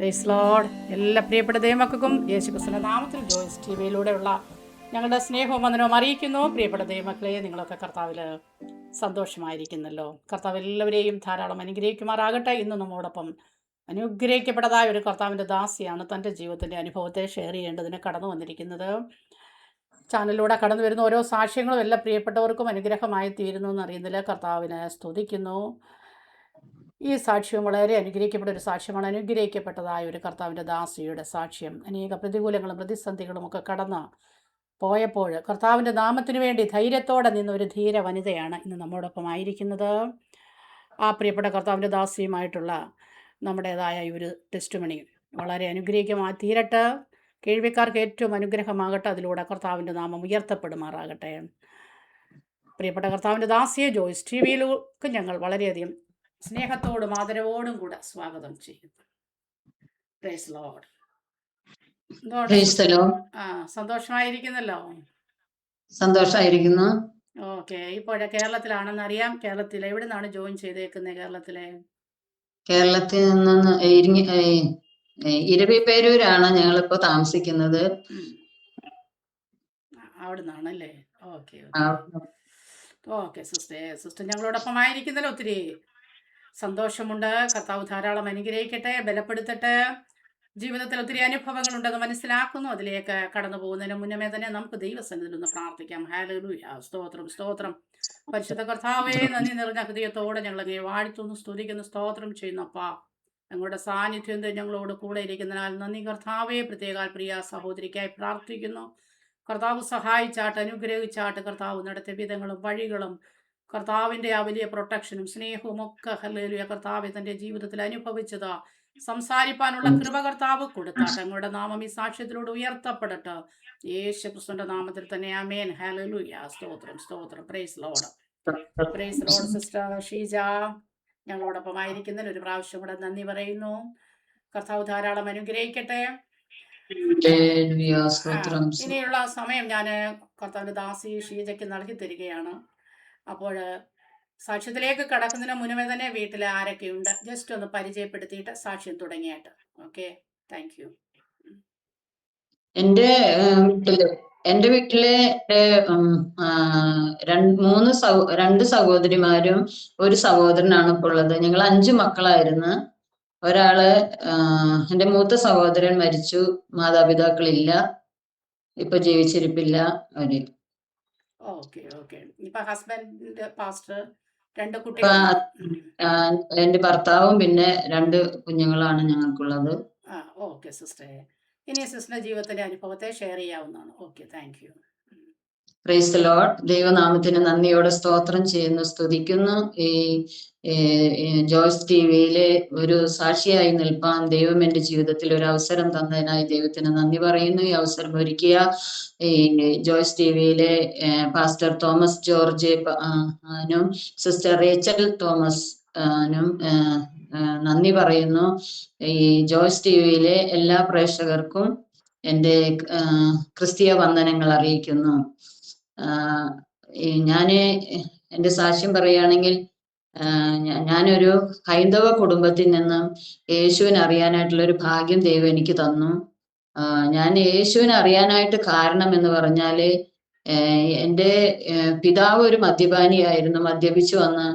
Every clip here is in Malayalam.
Praise Lord. എല്ലാ പ്രിയപ്പെട്ട ദൈവമക്കൾക്കും യേശുക്രിസ്തുവിന്റെ നാമത്തിൽ ജോയ്സ് ടിവിയിലൂടെയുള്ള ഞങ്ങളുടെ സ്നേഹവും വന്ദനവും അറിയിക്കുന്നു. പ്രിയപ്പെട്ട ദൈവമക്കളെ, നിങ്ങളൊക്കെ കർത്താവിൽ സന്തോഷമായിരിക്കുന്നല്ലോ. കർത്താവ് എല്ലാവരെയും ധാരാളം അനുഗ്രഹിക്കുമാറാകട്ടെ. ഇന്ന് നമ്മോടൊപ്പം അനുഗ്രഹിക്കപ്പെട്ടതായ ഒരു കർത്താവിൻ്റെ ദാസിയാണ് തൻ്റെ ജീവിതത്തിൻ്റെ അനുഭവത്തെ ഷെയർ ചെയ്യേണ്ടതിന് കടന്നു വന്നിരിക്കുന്നത്. ചാനലിലൂടെ കടന്നു വരുന്ന ഓരോ സാക്ഷ്യങ്ങളും എല്ലാ പ്രിയപ്പെട്ടവർക്കും അനുഗ്രഹമായി തീരുന്നു എന്നറിയുന്നില്ല. കർത്താവിനെ സ്തുതിക്കുന്നു. ഈ സാക്ഷ്യം വളരെ അനുഗ്രഹിക്കപ്പെട്ട ഒരു സാക്ഷ്യമാണ്. അനുഗ്രഹിക്കപ്പെട്ടതായ ഒരു കർത്താവിൻ്റെ ദാസിയുടെ സാക്ഷ്യം അനേക പ്രതികൂലങ്ങളും പ്രതിസന്ധികളും ഒക്കെ കടന്ന് പോയപ്പോൾ കർത്താവിൻ്റെ നാമത്തിനു വേണ്ടി ധൈര്യത്തോടെ നിന്ന ഒരു ധീര വനിതയാണ് ഇന്ന് നമ്മോടൊപ്പം ആയിരിക്കുന്നത്. ആ പ്രിയപ്പെട്ട കർത്താവിൻ്റെ ദാസിയുമായിട്ടുള്ള നമ്മുടേതായ ഈ ഒരു ടെസ്റ്റുമണി വളരെ അനുഗ്രഹിക്കമായി തീരട്ടെ. കേൾവിക്കാർക്ക് ഏറ്റവും അനുഗ്രഹമാകട്ടെ. അതിലൂടെ കർത്താവിൻ്റെ നാമം ഉയർത്തപ്പെടുമാറാകട്ടെ. പ്രിയപ്പെട്ട കർത്താവിൻ്റെ ദാസിയെ ജോയ്സ് ടിവിയിലേക്ക് ഞങ്ങൾ വളരെയധികം സ്നേഹത്തോടും ആദരവോടും കൂടെ സ്വാഗതം ചെയ്യുന്നു. Praise Lord. സന്തോഷമായിരിക്കുന്നല്ലോ. സന്തോഷമായിരിക്കുന്നു. ഓക്കെ. ഇപ്പോഴെ കേരളത്തിലാണെന്ന് അറിയാം. കേരളത്തിൽ എവിടെ നിന്നാണ് ജോയിൻ ചെയ്തേക്കുന്നത്? കേരളത്തിൽ നിന്ന് ഇരവിപേരൂരാണ് ഞങ്ങളിപ്പോ താമസിക്കുന്നത്. അവിടെ നിന്നാണല്ലേ? Okay okay. സിസ്റ്റർ ഞങ്ങളോടൊപ്പം ആയിരിക്കുന്നല്ലോ. ഒത്തിരി സന്തോഷമുണ്ട്. കർത്താവ് ധാരാളം അനുഗ്രഹിക്കട്ടെ, ബലപ്പെടുത്തട്ടെ. ജീവിതത്തിൽ ഒത്തിരി അനുഭവങ്ങളുണ്ടെന്ന് മനസ്സിലാക്കുന്നു. അതിലേക്ക് കടന്നു പോകുന്നതിന് മുന്നമേ തന്നെ നമുക്ക് ദൈവസന്നിധിയിൽ ഒന്ന് പ്രാർത്ഥിക്കാം. ഹല്ലേലൂയ. സ്തോത്രം സ്തോത്രം. പരിശുദ്ധ കർത്താവേ, നന്ദി നിറഞ്ഞ ഹൃദയത്തോടെ ഞങ്ങളെ വാഴ്ത്തുന്നു, സ്തുതിക്കുന്നു, സ്തോത്രം ചെയ്യുന്നപ്പാ. ഞങ്ങളുടെ സാന്നിധ്യം ഞങ്ങളോട് കൂടെ ഇരിക്കുന്നതിനാൽ നന്ദി കർത്താവേ. പ്രത്യേക പ്രിയ സഹോദരിക്കായി പ്രാർത്ഥിക്കുന്നു. കർത്താവ് സഹായിച്ചാട്ട്, അനുഗ്രഹിച്ചാട്ട്, കർത്താവ് നടത്തിയ വിധങ്ങളും വഴികളും കർത്താവിൻ്റെ ആ വലിയ പ്രൊട്ടക്ഷനും സ്നേഹവും ഒക്കെ ഹല്ലേലൂയ കർത്താവ് തൻ്റെ ജീവിതത്തിൽ അനുഭവിച്ചത് സംസാരിപ്പാനുള്ള കൃപ കർത്താവ് കൊടുത്താട്ട് അങ്ങയുടെ നാമം ഈ സാക്ഷ്യത്തിലൂടെ ഉയർത്തപ്പെടട്ടെ. യേശുക്രിസ്തുവിന്റെ നാമത്തിൽ തന്നെ ആമേൻ. ഹല്ലേലൂയ. സ്തോത്രം സ്തോത്രം. Praise Lord. Praise Lord. Sister Sheeja ഞങ്ങളോടൊപ്പം ആയിരിക്കുന്നതിന് ഒരു പ്രാവശ്യം കൂടെ നന്ദി പറയുന്നു. കർത്താവ് ധാരാളം അനുഗ്രഹിക്കട്ടെ. ഇനിയുള്ള സമയം ഞാൻ കർത്താവിന്റെ ദാസി ഷീജയ്ക്ക് നൽകി തരികയാണ്. അപ്പോൾ സാക്ഷ്യത്തിലേക്ക് കടക്കുന്നതിന് മുന്നമേ തന്നെ വീട്ടിൽ ആരൊക്കെയുണ്ട് ജസ്റ്റ് ഒന്ന് പരിചയപ്പെടുത്തിയിട്ട് സാക്ഷ്യം തുടങ്ങിയിട്ട്. Okay, thank you. എന്റെ വീട്ടിലെ രണ്ട് സഹോദരിമാരും ഒരു സഹോദരനാണ് ഇപ്പോൾ ഉള്ളത്. ഞങ്ങൾ 5 മക്കളായിരുന്നു. ഒരാള് എന്റെ മൂത്ത സഹോദരൻ മരിച്ചു. മാതാപിതാക്കളില്ല, ഇപ്പൊ ജീവിച്ചിരിപ്പില്ല അവര്. Okay okay. ഇപ്പൊ ഹസ്ബൻഡ് പാസ്റ്റർ, 2 കുട്ടികൾ. എന്റെ ഭർത്താവും പിന്നെ 2 കുഞ്ഞുങ്ങളാണ് ഞങ്ങൾക്കുള്ളത്. Okay sister. ഇനി സിസ്റ്ററിന്റെ ജീവിതത്തിന്റെ അനുഭവത്തെ ഷെയർ ചെയ്യാവുന്നതാണ്. Okay, thank you. Praise the Lord. ദൈവനാമത്തിന് നന്ദിയോടെ സ്തോത്രം ചെയ്യുന്നു, സ്തുതിക്കുന്നു. ജോയ്സ് ടിവിയിലെ ഒരു സാക്ഷിയായി നിൽപ്പാൻ ദൈവം എൻ്റെ ജീവിതത്തിൽ ഒരു അവസരം തന്നതിനായി ദൈവത്തിന് നന്ദി പറയുന്നു. ഈ അവസരം ഒരുക്കിയ ഈ ജോയ്സ് ടിവിയിലെ പാസ്റ്റർ തോമസ് ജോർജ് നും സിസ്റ്റർ റേച്ചൽ തോമസ് നും നന്ദി പറയുന്നു. ഈ ജോയ്സ് ടിവിയിലെ എല്ലാ പ്രേക്ഷകർക്കും എൻ്റെ ക്രിസ്തീയ വന്ദനങ്ങൾ അറിയിക്കുന്നു. ഞാന് എൻ്റെ സാക്ഷ്യം പറയുകയാണെങ്കിൽ, ഞാനൊരു ഹൈന്ദവ കുടുംബത്തിൽ നിന്നും യേശുവിനെ അറിയാനായിട്ടുള്ള ഒരു ഭാഗ്യം ദൈവം എനിക്ക് തന്നു. ഞാൻ യേശുവിനെ അറിയാനായിട്ട് കാരണം എന്ന് പറഞ്ഞാല്, എൻ്റെ പിതാവ് ഒരു മദ്യപാനിയായിരുന്നു. മദ്യപിച്ചു വന്ന്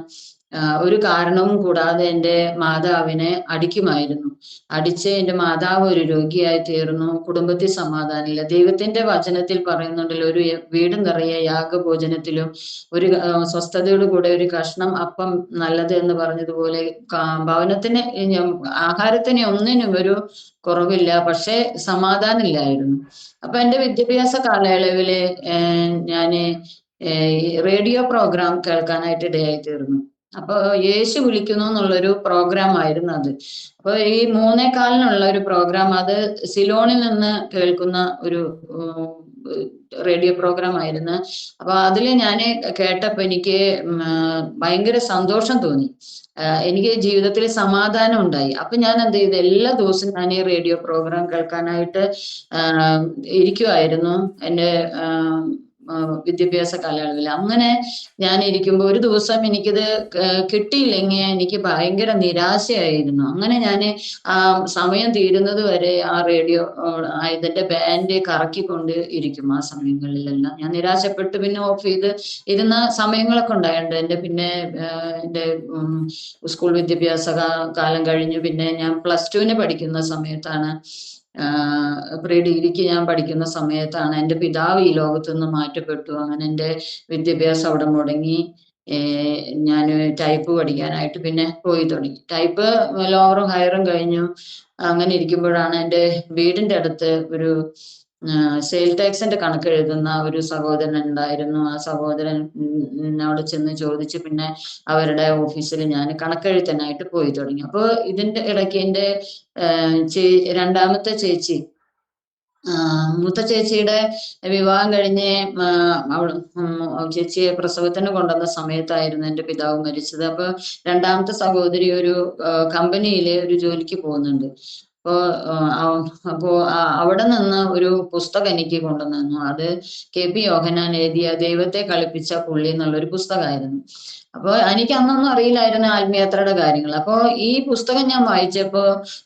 ഒരു കാരണവും കൂടാതെ എൻ്റെ മാതാവിനെ അടിക്കുമായിരുന്നു. അടിച്ച് എൻ്റെ മാതാവ് ഒരു രോഗിയായി തീർന്നു. കുടുംബത്തിൽ സമാധാനമില്ല. ദൈവത്തിന്റെ വചനത്തിൽ പറയുന്നുണ്ടല്ലോ, ഒരു വീട് നിറയെ യാഗഭോജനത്തിലും ഒരു സ്വസ്ഥതയോട് കൂടെ ഒരു കഷ്ണം അപ്പം നല്ലത് എന്ന് പറഞ്ഞതുപോലെ ഭവനത്തിന് ആഹാരത്തിന് ഒന്നിനും ഒരു കുറവില്ല, പക്ഷെ സമാധാനമില്ലായിരുന്നു. അപ്പൊ എൻ്റെ വിദ്യാഭ്യാസ കാലയളവില് ഞാന് റേഡിയോ പ്രോഗ്രാം കേൾക്കാനായിട്ട് ഇടയായി തീർന്നു. അപ്പൊ യേശു വിളിക്കുന്നു എന്നുള്ളൊരു പ്രോഗ്രാം ആയിരുന്നു അത്. അപ്പൊ ഈ 3:15 ഒരു പ്രോഗ്രാം, അത് സിലോണിൽ നിന്ന് കേൾക്കുന്ന ഒരു റേഡിയോ പ്രോഗ്രാം ആയിരുന്നു. അപ്പൊ അതില് ഞാൻ കേട്ടപ്പോ എനിക്ക് ഭയങ്കര സന്തോഷം തോന്നി. എനിക്ക് ജീവിതത്തിൽ സമാധാനം ഉണ്ടായി. അപ്പൊ ഞാൻ എന്ത് ചെയ്തു, എല്ലാ ദിവസവും ഞാൻ ഈ റേഡിയോ പ്രോഗ്രാം കേൾക്കാനായിട്ട് ഇരിക്കുമായിരുന്നു. എൻ്റെ വിദ്യാഭ്യാസ കാലയളവിൽ. അങ്ങനെ ഞാൻ ഇരിക്കുമ്പോൾ ഒരു ദിവസം എനിക്കിത് കിട്ടിയില്ലെങ്കിൽ എനിക്ക് ഭയങ്കര നിരാശയായിരുന്നു. അങ്ങനെ ഞാൻ ആ സമയം തീരുന്നത് വരെ ആ റേഡിയോ ഇതിന്റെ ബാൻഡ് കറക്കിക്കൊണ്ട് ഇരിക്കും. ആ സമയങ്ങളിലെല്ലാം ഞാൻ നിരാശപ്പെട്ട് പിന്നെ ഓഫ് ചെയ്ത് ഇരുന്ന സമയങ്ങളൊക്കെ ഉണ്ടായിട്ടുണ്ട്. എന്റെ സ്കൂൾ വിദ്യാഭ്യാസ കാലം കഴിഞ്ഞു. പിന്നെ ഞാൻ +2 പഠിക്കുന്ന സമയത്താണ്, പ്രീ ഡിഗ്രിക്ക് ഞാൻ പഠിക്കുന്ന സമയത്താണ് എൻ്റെ പിതാവ് ഈ ലോകത്തു നിന്ന് മാറ്റപ്പെട്ടു. അങ്ങനെ എൻ്റെ വിദ്യാഭ്യാസം അവിടെ മുടങ്ങി. ഞാൻ ടൈപ്പ് പഠിക്കാനായിട്ട് പിന്നെ പോയി തുടങ്ങി. ടൈപ്പ് ലോവറും ഹയറും കഴിഞ്ഞു. അങ്ങനെ ഇരിക്കുമ്പോഴാണ് എൻ്റെ വീടിന്റെ അടുത്ത് ഒരു സെയിൽ ടാക്സിന്റെ കണക്ക് എഴുതുന്ന ഒരു സഹോദരൻ ഉണ്ടായിരുന്നു. ആ സഹോദരൻ അവിടെ ചെന്ന് ചോദിച്ച് പിന്നെ അവരുടെ ഓഫീസിൽ ഞാൻ കണക്കെഴുത്തനായിട്ട് പോയി തുടങ്ങി. അപ്പോൾ ഇതിന്റെ ഇടയ്ക്ക് എൻ്റെ രണ്ടാമത്തെ ചേച്ചി, മൂത്ത ചേച്ചിയുടെ വിവാഹം കഴിഞ്ഞ് ചേച്ചിയെ പ്രസവത്തിന് കൊണ്ടുവന്ന സമയത്തായിരുന്നു എൻ്റെ പിതാവ് മരിച്ചത്. അപ്പൊ രണ്ടാമത്തെ സഹോദരി ഒരു കമ്പനിയിൽ ഒരു ജോലിക്ക് പോകുന്നുണ്ട്. അപ്പോ അവിടെ നിന്ന് ഒരു പുസ്തകം എനിക്ക് കൊണ്ടുവന്നു. അത് KP യോഹന്നാൻ എഴുതിയ ദൈവത്തെ കളിപ്പിച്ച പുള്ളി എന്നുള്ളൊരു പുസ്തകമായിരുന്നു. അപ്പൊ എനിക്ക് അന്നൊന്നും അറിയില്ലായിരുന്നു ആത്മീയത്രയുടെ കാര്യങ്ങൾ. അപ്പൊ ഈ പുസ്തകം ഞാൻ വായിച്ചപ്പോ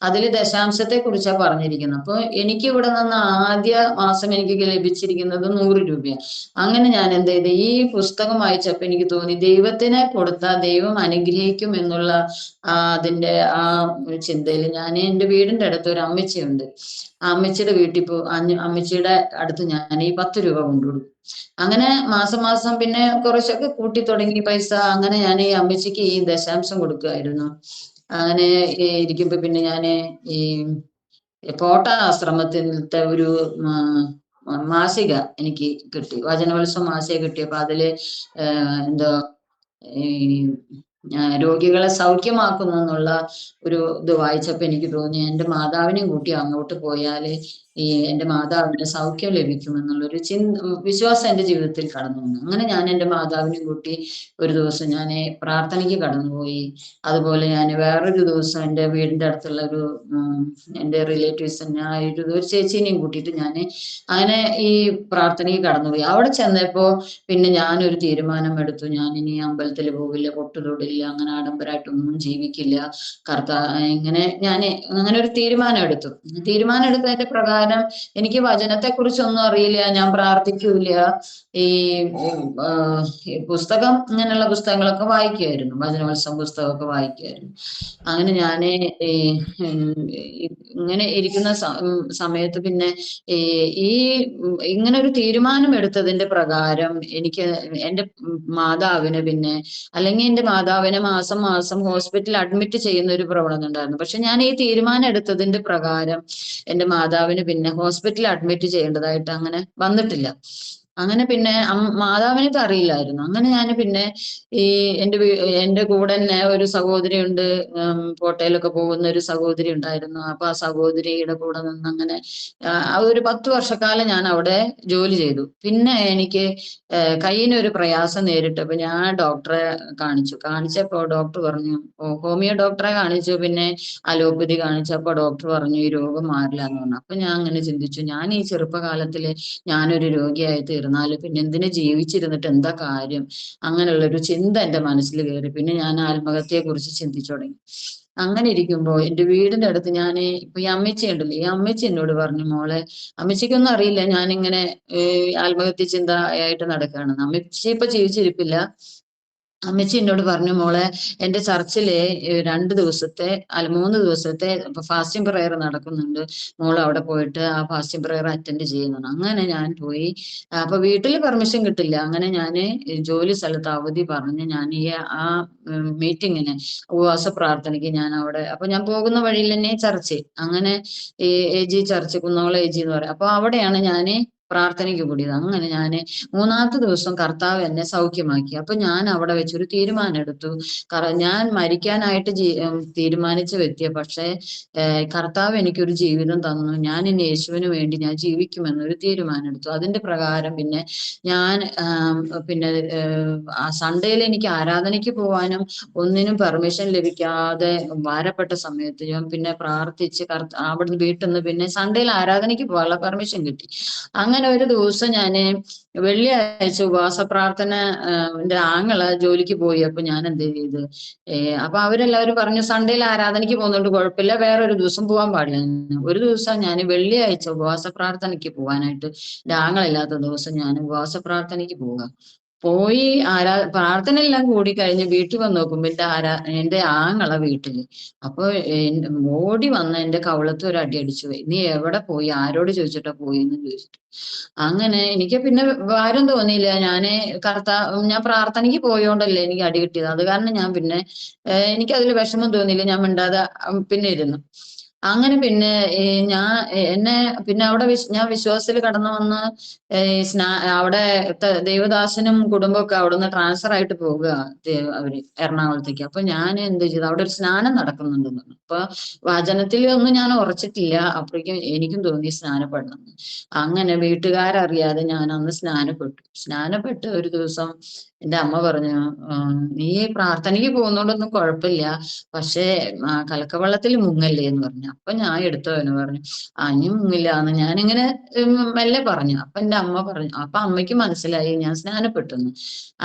അതിൽ ദശാംശത്തെ കുറിച്ചാണ് പറഞ്ഞിരിക്കുന്നത്. അപ്പൊ എനിക്ക് ഇവിടെ നിന്ന് ആദ്യ മാസം എനിക്ക് ലഭിച്ചിരിക്കുന്നത് 100 രൂപയാണ്. അങ്ങനെ ഞാൻ എന്ത് ചെയ്ത്, ഈ പുസ്തകം വായിച്ചപ്പോ എനിക്ക് തോന്നി ദൈവത്തിനെ കൊടുത്താൽ ദൈവം അനുഗ്രഹിക്കും എന്നുള്ള അതിന്റെ ആ ചിന്തയിൽ ഞാൻ എൻ്റെ വീടിന്റെ അടുത്ത് ഒരു അമ്മച്ചിയുണ്ട്. ആ അമ്മച്ചിയുടെ വീട്ടിൽ അമ്മച്ചിയുടെ അടുത്ത് ഞാൻ ഈ 10 രൂപ കൊണ്ടുകൊടുക്കും. അങ്ങനെ മാസം മാസം പിന്നെ കുറച്ചൊക്കെ കൂട്ടി തുടങ്ങി പൈസ. അങ്ങനെ ഞാൻ ഈ അമ്മച്ചിക്ക് ഈ ദശാംശം കൊടുക്കുമായിരുന്നു. അങ്ങനെ ഇരിക്കുമ്പോ പിന്നെ ഞാന് ഈ പോട്ട ആശ്രമത്തിലത്തെ ഒരു മാസിക എനിക്ക് കിട്ടി. വചനോത്സവം മാസിക കിട്ടിയപ്പോ അതില് എന്തോ ഈ രോഗികളെ സൗഖ്യമാക്കുന്നു എന്നുള്ള ഒരു ഇത് വായിച്ചപ്പോ എനിക്ക് തോന്നി എൻ്റെ മാതാവിനെയും കൂട്ടി അങ്ങോട്ട് പോയാല് എൻ്റെ മാതാവിന് സൗഖ്യം ലഭിക്കുമെന്നുള്ളൊരു വിശ്വാസം എൻ്റെ ജീവിതത്തിൽ കടന്നു വന്നു. അങ്ങനെ ഞാൻ എൻ്റെ മാതാവിനെയും കൂട്ടി ഒരു ദിവസം ഞാൻ പ്രാർത്ഥനയ്ക്ക് കടന്നുപോയി. അതുപോലെ ഞാൻ വേറൊരു ദിവസം എൻ്റെ വീടിന്റെ അടുത്തുള്ള എൻ്റെ റിലേറ്റീവ്സ് ഒരു ചേച്ചീനെയും കൂട്ടിയിട്ട് ഞാൻ അങ്ങനെ ഈ പ്രാർത്ഥനയ്ക്ക് കടന്നുപോയി. അവിടെ ചെന്നപ്പോ പിന്നെ ഞാനൊരു തീരുമാനം എടുത്തു. ഞാൻ ഇനി അമ്പലത്തിൽ പോകില്ല, പൊട്ടുതൊടില്ല, അങ്ങനെ ആഡംബരമായിട്ടൊന്നും ജീവിക്കില്ല. ഇങ്ങനെ ഞാൻ അങ്ങനെ ഒരു തീരുമാനം എടുത്തതിന്റെ പ്രകാരം എനിക്ക് വചനത്തെ കുറിച്ചൊന്നും അറിയില്ല, ഞാൻ പ്രാർത്ഥിക്കൂല. ഈ പുസ്തകം, ഇങ്ങനെയുള്ള പുസ്തകങ്ങളൊക്കെ വായിക്കുമായിരുന്നു, വചനോത്സവം പുസ്തകമൊക്കെ വായിക്കുമായിരുന്നു. അങ്ങനെ ഞാന് ഇങ്ങനെ ഇരിക്കുന്ന സമയത്ത് പിന്നെ ഈ ഇങ്ങനെ ഒരു തീരുമാനം എടുത്തതിന്റെ പ്രകാരം എനിക്ക് എൻ്റെ മാതാവിന് പിന്നെ, അല്ലെങ്കിൽ എൻ്റെ മാതാവിനെ മാസം മാസം ഹോസ്പിറ്റലിൽ അഡ്മിറ്റ് ചെയ്യുന്ന ഒരു പ്രവണത ഉണ്ടായിരുന്നു. പക്ഷെ ഞാൻ ഈ തീരുമാനം എടുത്തതിന്റെ പ്രകാരം എൻ്റെ മാതാവിന് പിന്നെ ഹോസ്പിറ്റലിൽ അഡ്മിറ്റ് ചെയ്യേണ്ടതായിട്ട് അങ്ങനെ വന്നിട്ടില്ല. അങ്ങനെ പിന്നെ മാതാവിനത് അറിയില്ലായിരുന്നു. അങ്ങനെ ഞാൻ പിന്നെ ഈ എൻ്റെ കൂടെ തന്നെ ഒരു സഹോദരി ഉണ്ട്, കോട്ടയിലൊക്കെ പോകുന്ന ഒരു സഹോദരി ഉണ്ടായിരുന്നു. അപ്പൊ ആ സഹോദരിയുടെ കൂടെ നിന്ന് അങ്ങനെ ഒരു 10 വർഷക്കാലം ഞാൻ അവിടെ ജോലി ചെയ്തു. പിന്നെ എനിക്ക് കയ്യിനൊരു പ്രയാസം നേരിട്ടപ്പോ ഞാൻ ഡോക്ടറെ കാണിച്ചപ്പോ ഡോക്ടർ പറഞ്ഞു, ഹോമിയോ ഡോക്ടറെ കാണിച്ചു, പിന്നെ അലോപ്പതി കാണിച്ചപ്പോ ഡോക്ടർ പറഞ്ഞു ഈ രോഗം മാറില്ല എന്ന് പറഞ്ഞു. അപ്പൊ ഞാൻ അങ്ങനെ ചിന്തിച്ചു, ഞാൻ ഈ ചെറുപ്പകാലത്തില് ഞാനൊരു രോഗിയായി തീർന്നാല് പിന്നെ എന്തിനു ജീവിച്ചിരുന്നിട്ട് എന്താ കാര്യം? അങ്ങനെയുള്ളൊരു ചിന്ത എൻ്റെ മനസ്സിൽ കയറി. പിന്നെ ഞാൻ ആത്മഹത്യയെ കുറിച്ച് ചിന്തിച്ചു തുടങ്ങി. അങ്ങനെ ഇരിക്കുമ്പോ എൻ്റെ വീടിന്റെ അടുത്ത് ഞാൻ ഇപ്പൊ ഈ അമ്മച്ചി ഉണ്ടല്ലോ, ഈ അമ്മച്ചി എന്നോട് പറഞ്ഞു, മോളെ, അമ്മച്ചിക്കൊന്നും അറിയില്ല ഞാനിങ്ങനെ ആത്മഹത്യ ചിന്തയായിട്ട് നടക്കുകയാണെന്ന്. അമ്മച്ചി ഇപ്പൊ ജീവിച്ചിരിപ്പില്ല. അമ്മച്ചി എന്നോട് പറഞ്ഞു, മോളെ, എൻ്റെ ചർച്ചിലെ 3 ദിവസത്തെ ഫാസ്റ്റിംഗ് പ്രയർ നടക്കുന്നുണ്ട്, മോൾ അവിടെ പോയിട്ട് ആ ഫാസ്റ്റിംഗ് പ്രയർ അറ്റൻഡ് ചെയ്യുന്നു. അങ്ങനെ ഞാൻ പോയി. അപ്പൊ വീട്ടിൽ പെർമിഷൻ കിട്ടില്ല. അങ്ങനെ ഞാൻ ജോലി സ്ഥലത്ത് അവധി പറഞ്ഞ് ഞാൻ ആ മീറ്റിങ്ങിന്, ഉപവാസ പ്രാർത്ഥനയ്ക്ക് ഞാൻ അവിടെ, അപ്പൊ ഞാൻ പോകുന്ന വഴിയിൽ തന്നെ ചർച്ച്, അങ്ങനെ ഈ AG ചർച്ച്, കുന്നോളം AG എന്ന് പറയും. അപ്പൊ അവിടെയാണ് ഞാൻ പ്രാർത്ഥനയ്ക്ക് കൂടിയത്. അങ്ങനെ ഞാൻ 3-ാമത്തെ ദിവസം കർത്താവ് എന്നെ സൗഖ്യമാക്കി. അപ്പൊ ഞാൻ അവിടെ വെച്ചൊരു തീരുമാനം എടുത്തു. ഞാൻ മരിക്കാനായിട്ട് തീരുമാനിച്ച വ്യക്തിയെ, പക്ഷേ കർത്താവ് എനിക്കൊരു ജീവിതം തന്നു, ഞാൻ ഇനി യേശുവിന് വേണ്ടി ഞാൻ ജീവിക്കുമെന്നൊരു തീരുമാനം എടുത്തു. അതിന്റെ പ്രകാരം പിന്നെ ഞാൻ പിന്നെ സൺഡേയിൽ എനിക്ക് ആരാധനയ്ക്ക് പോവാനും ഒന്നിനും പെർമിഷൻ ലഭിക്കാതെ ഭാരപ്പെട്ട സമയത്ത് ഞാൻ പിന്നെ പ്രാർത്ഥിച്ച് അവിടുന്ന് വീട്ടിൽ നിന്ന് പിന്നെ സൺഡേയിൽ ആരാധനയ്ക്ക് പോകാനുള്ള പെർമിഷൻ കിട്ടി. അങ്ങനെ അങ്ങനെ ഒരു ദിവസം ഞാന് വെള്ളിയാഴ്ച ഉപവാസ പ്രാർത്ഥന എന്റെ ആങ്ങള് ജോലിക്ക് പോയി. അപ്പൊ ഞാൻ എന്ത് ചെയ്ത്, അപ്പൊ അവരെല്ലാവരും പറഞ്ഞു സൺഡേയിൽ ആരാധനയ്ക്ക് പോകുന്നോണ്ട് കുഴപ്പമില്ല, വേറൊരു ദിവസം പോകാൻ പാടില്ല. ഒരു ദിവസം ഞാൻ വെള്ളിയാഴ്ച ഉപവാസ പ്രാർത്ഥനയ്ക്ക് പോകാനായിട്ട്, എന്റെ ആങ്ങളില്ലാത്ത ദിവസം ഞാൻ ഉപവാസ പ്രാർത്ഥനയ്ക്ക് പോയി പ്രാർത്ഥന എല്ലാം കൂടി കഴിഞ്ഞ് വീട്ടിൽ വന്ന് നോക്കുമ്പോ എന്റെ ആങ്ങളെ വീട്ടില്. അപ്പൊ ഓടി വന്ന് എന്റെ കവളത്ത് ഒരു അടി അടിച്ചു പോയി. നീ എവിടെ പോയി, ആരോട് ചോദിച്ചിട്ടാ പോയി എന്ന് ചോദിച്ചിട്ട്. അങ്ങനെ എനിക്ക് പിന്നെ ഭാരം തോന്നിയില്ല. ഞാൻ പ്രാർത്ഥനയ്ക്ക് പോയോണ്ടല്ലേ എനിക്ക് അടി കിട്ടിയത്. അത് കാരണം ഞാൻ പിന്നെ എനിക്കതിൽ വിഷമം തോന്നിയില്ല. ഞാൻ മിണ്ടാതെ പിന്നെ ഇരുന്നു. അങ്ങനെ പിന്നെ ഞാൻ എന്നെ പിന്നെ അവിടെ ഞാൻ വിശ്വാസത്തിൽ കടന്നു വന്ന് അവിടെ ദേവദാസനും കുടുംബമൊക്കെ അവിടുന്ന് ട്രാൻസ്ഫർ ആയിട്ട് പോകുക അവര് എറണാകുളത്തേക്ക്. അപ്പൊ ഞാൻ എന്ത് ചെയ്തു, അവിടെ ഒരു സ്നാനം നടക്കുന്നുണ്ടെന്ന് പറഞ്ഞു. അപ്പൊ വചനത്തിൽ ഒന്നും ഞാൻ ഉറച്ചിട്ടില്ല. അപ്പോഴേക്കും എനിക്കും തോന്നി സ്നാനപ്പെടണം. അങ്ങനെ വീട്ടുകാരറിയാതെ ഞാൻ അന്ന് സ്നാനപ്പെട്ട് ഒരു ദിവസം എന്റെ അമ്മ പറഞ്ഞു, നീ പ്രാർത്ഥനയ്ക്ക് പോകുന്നോണ്ടൊന്നും കുഴപ്പമില്ല, പക്ഷേ കലക്കവെള്ളത്തിൽ മുങ്ങല്ലേ എന്ന് പറഞ്ഞു. അപ്പൊ ഞാൻ എടുത്തവന് പറഞ്ഞു, ഇനി മുങ്ങില്ല എന്ന് ഞാനിങ്ങനെ മെല്ലെ പറഞ്ഞു. അപ്പൊ എന്റെ അമ്മ പറഞ്ഞു. അപ്പൊ അമ്മയ്ക്ക് മനസ്സിലായി ഞാൻ സ്നാനപ്പെട്ടെന്ന്.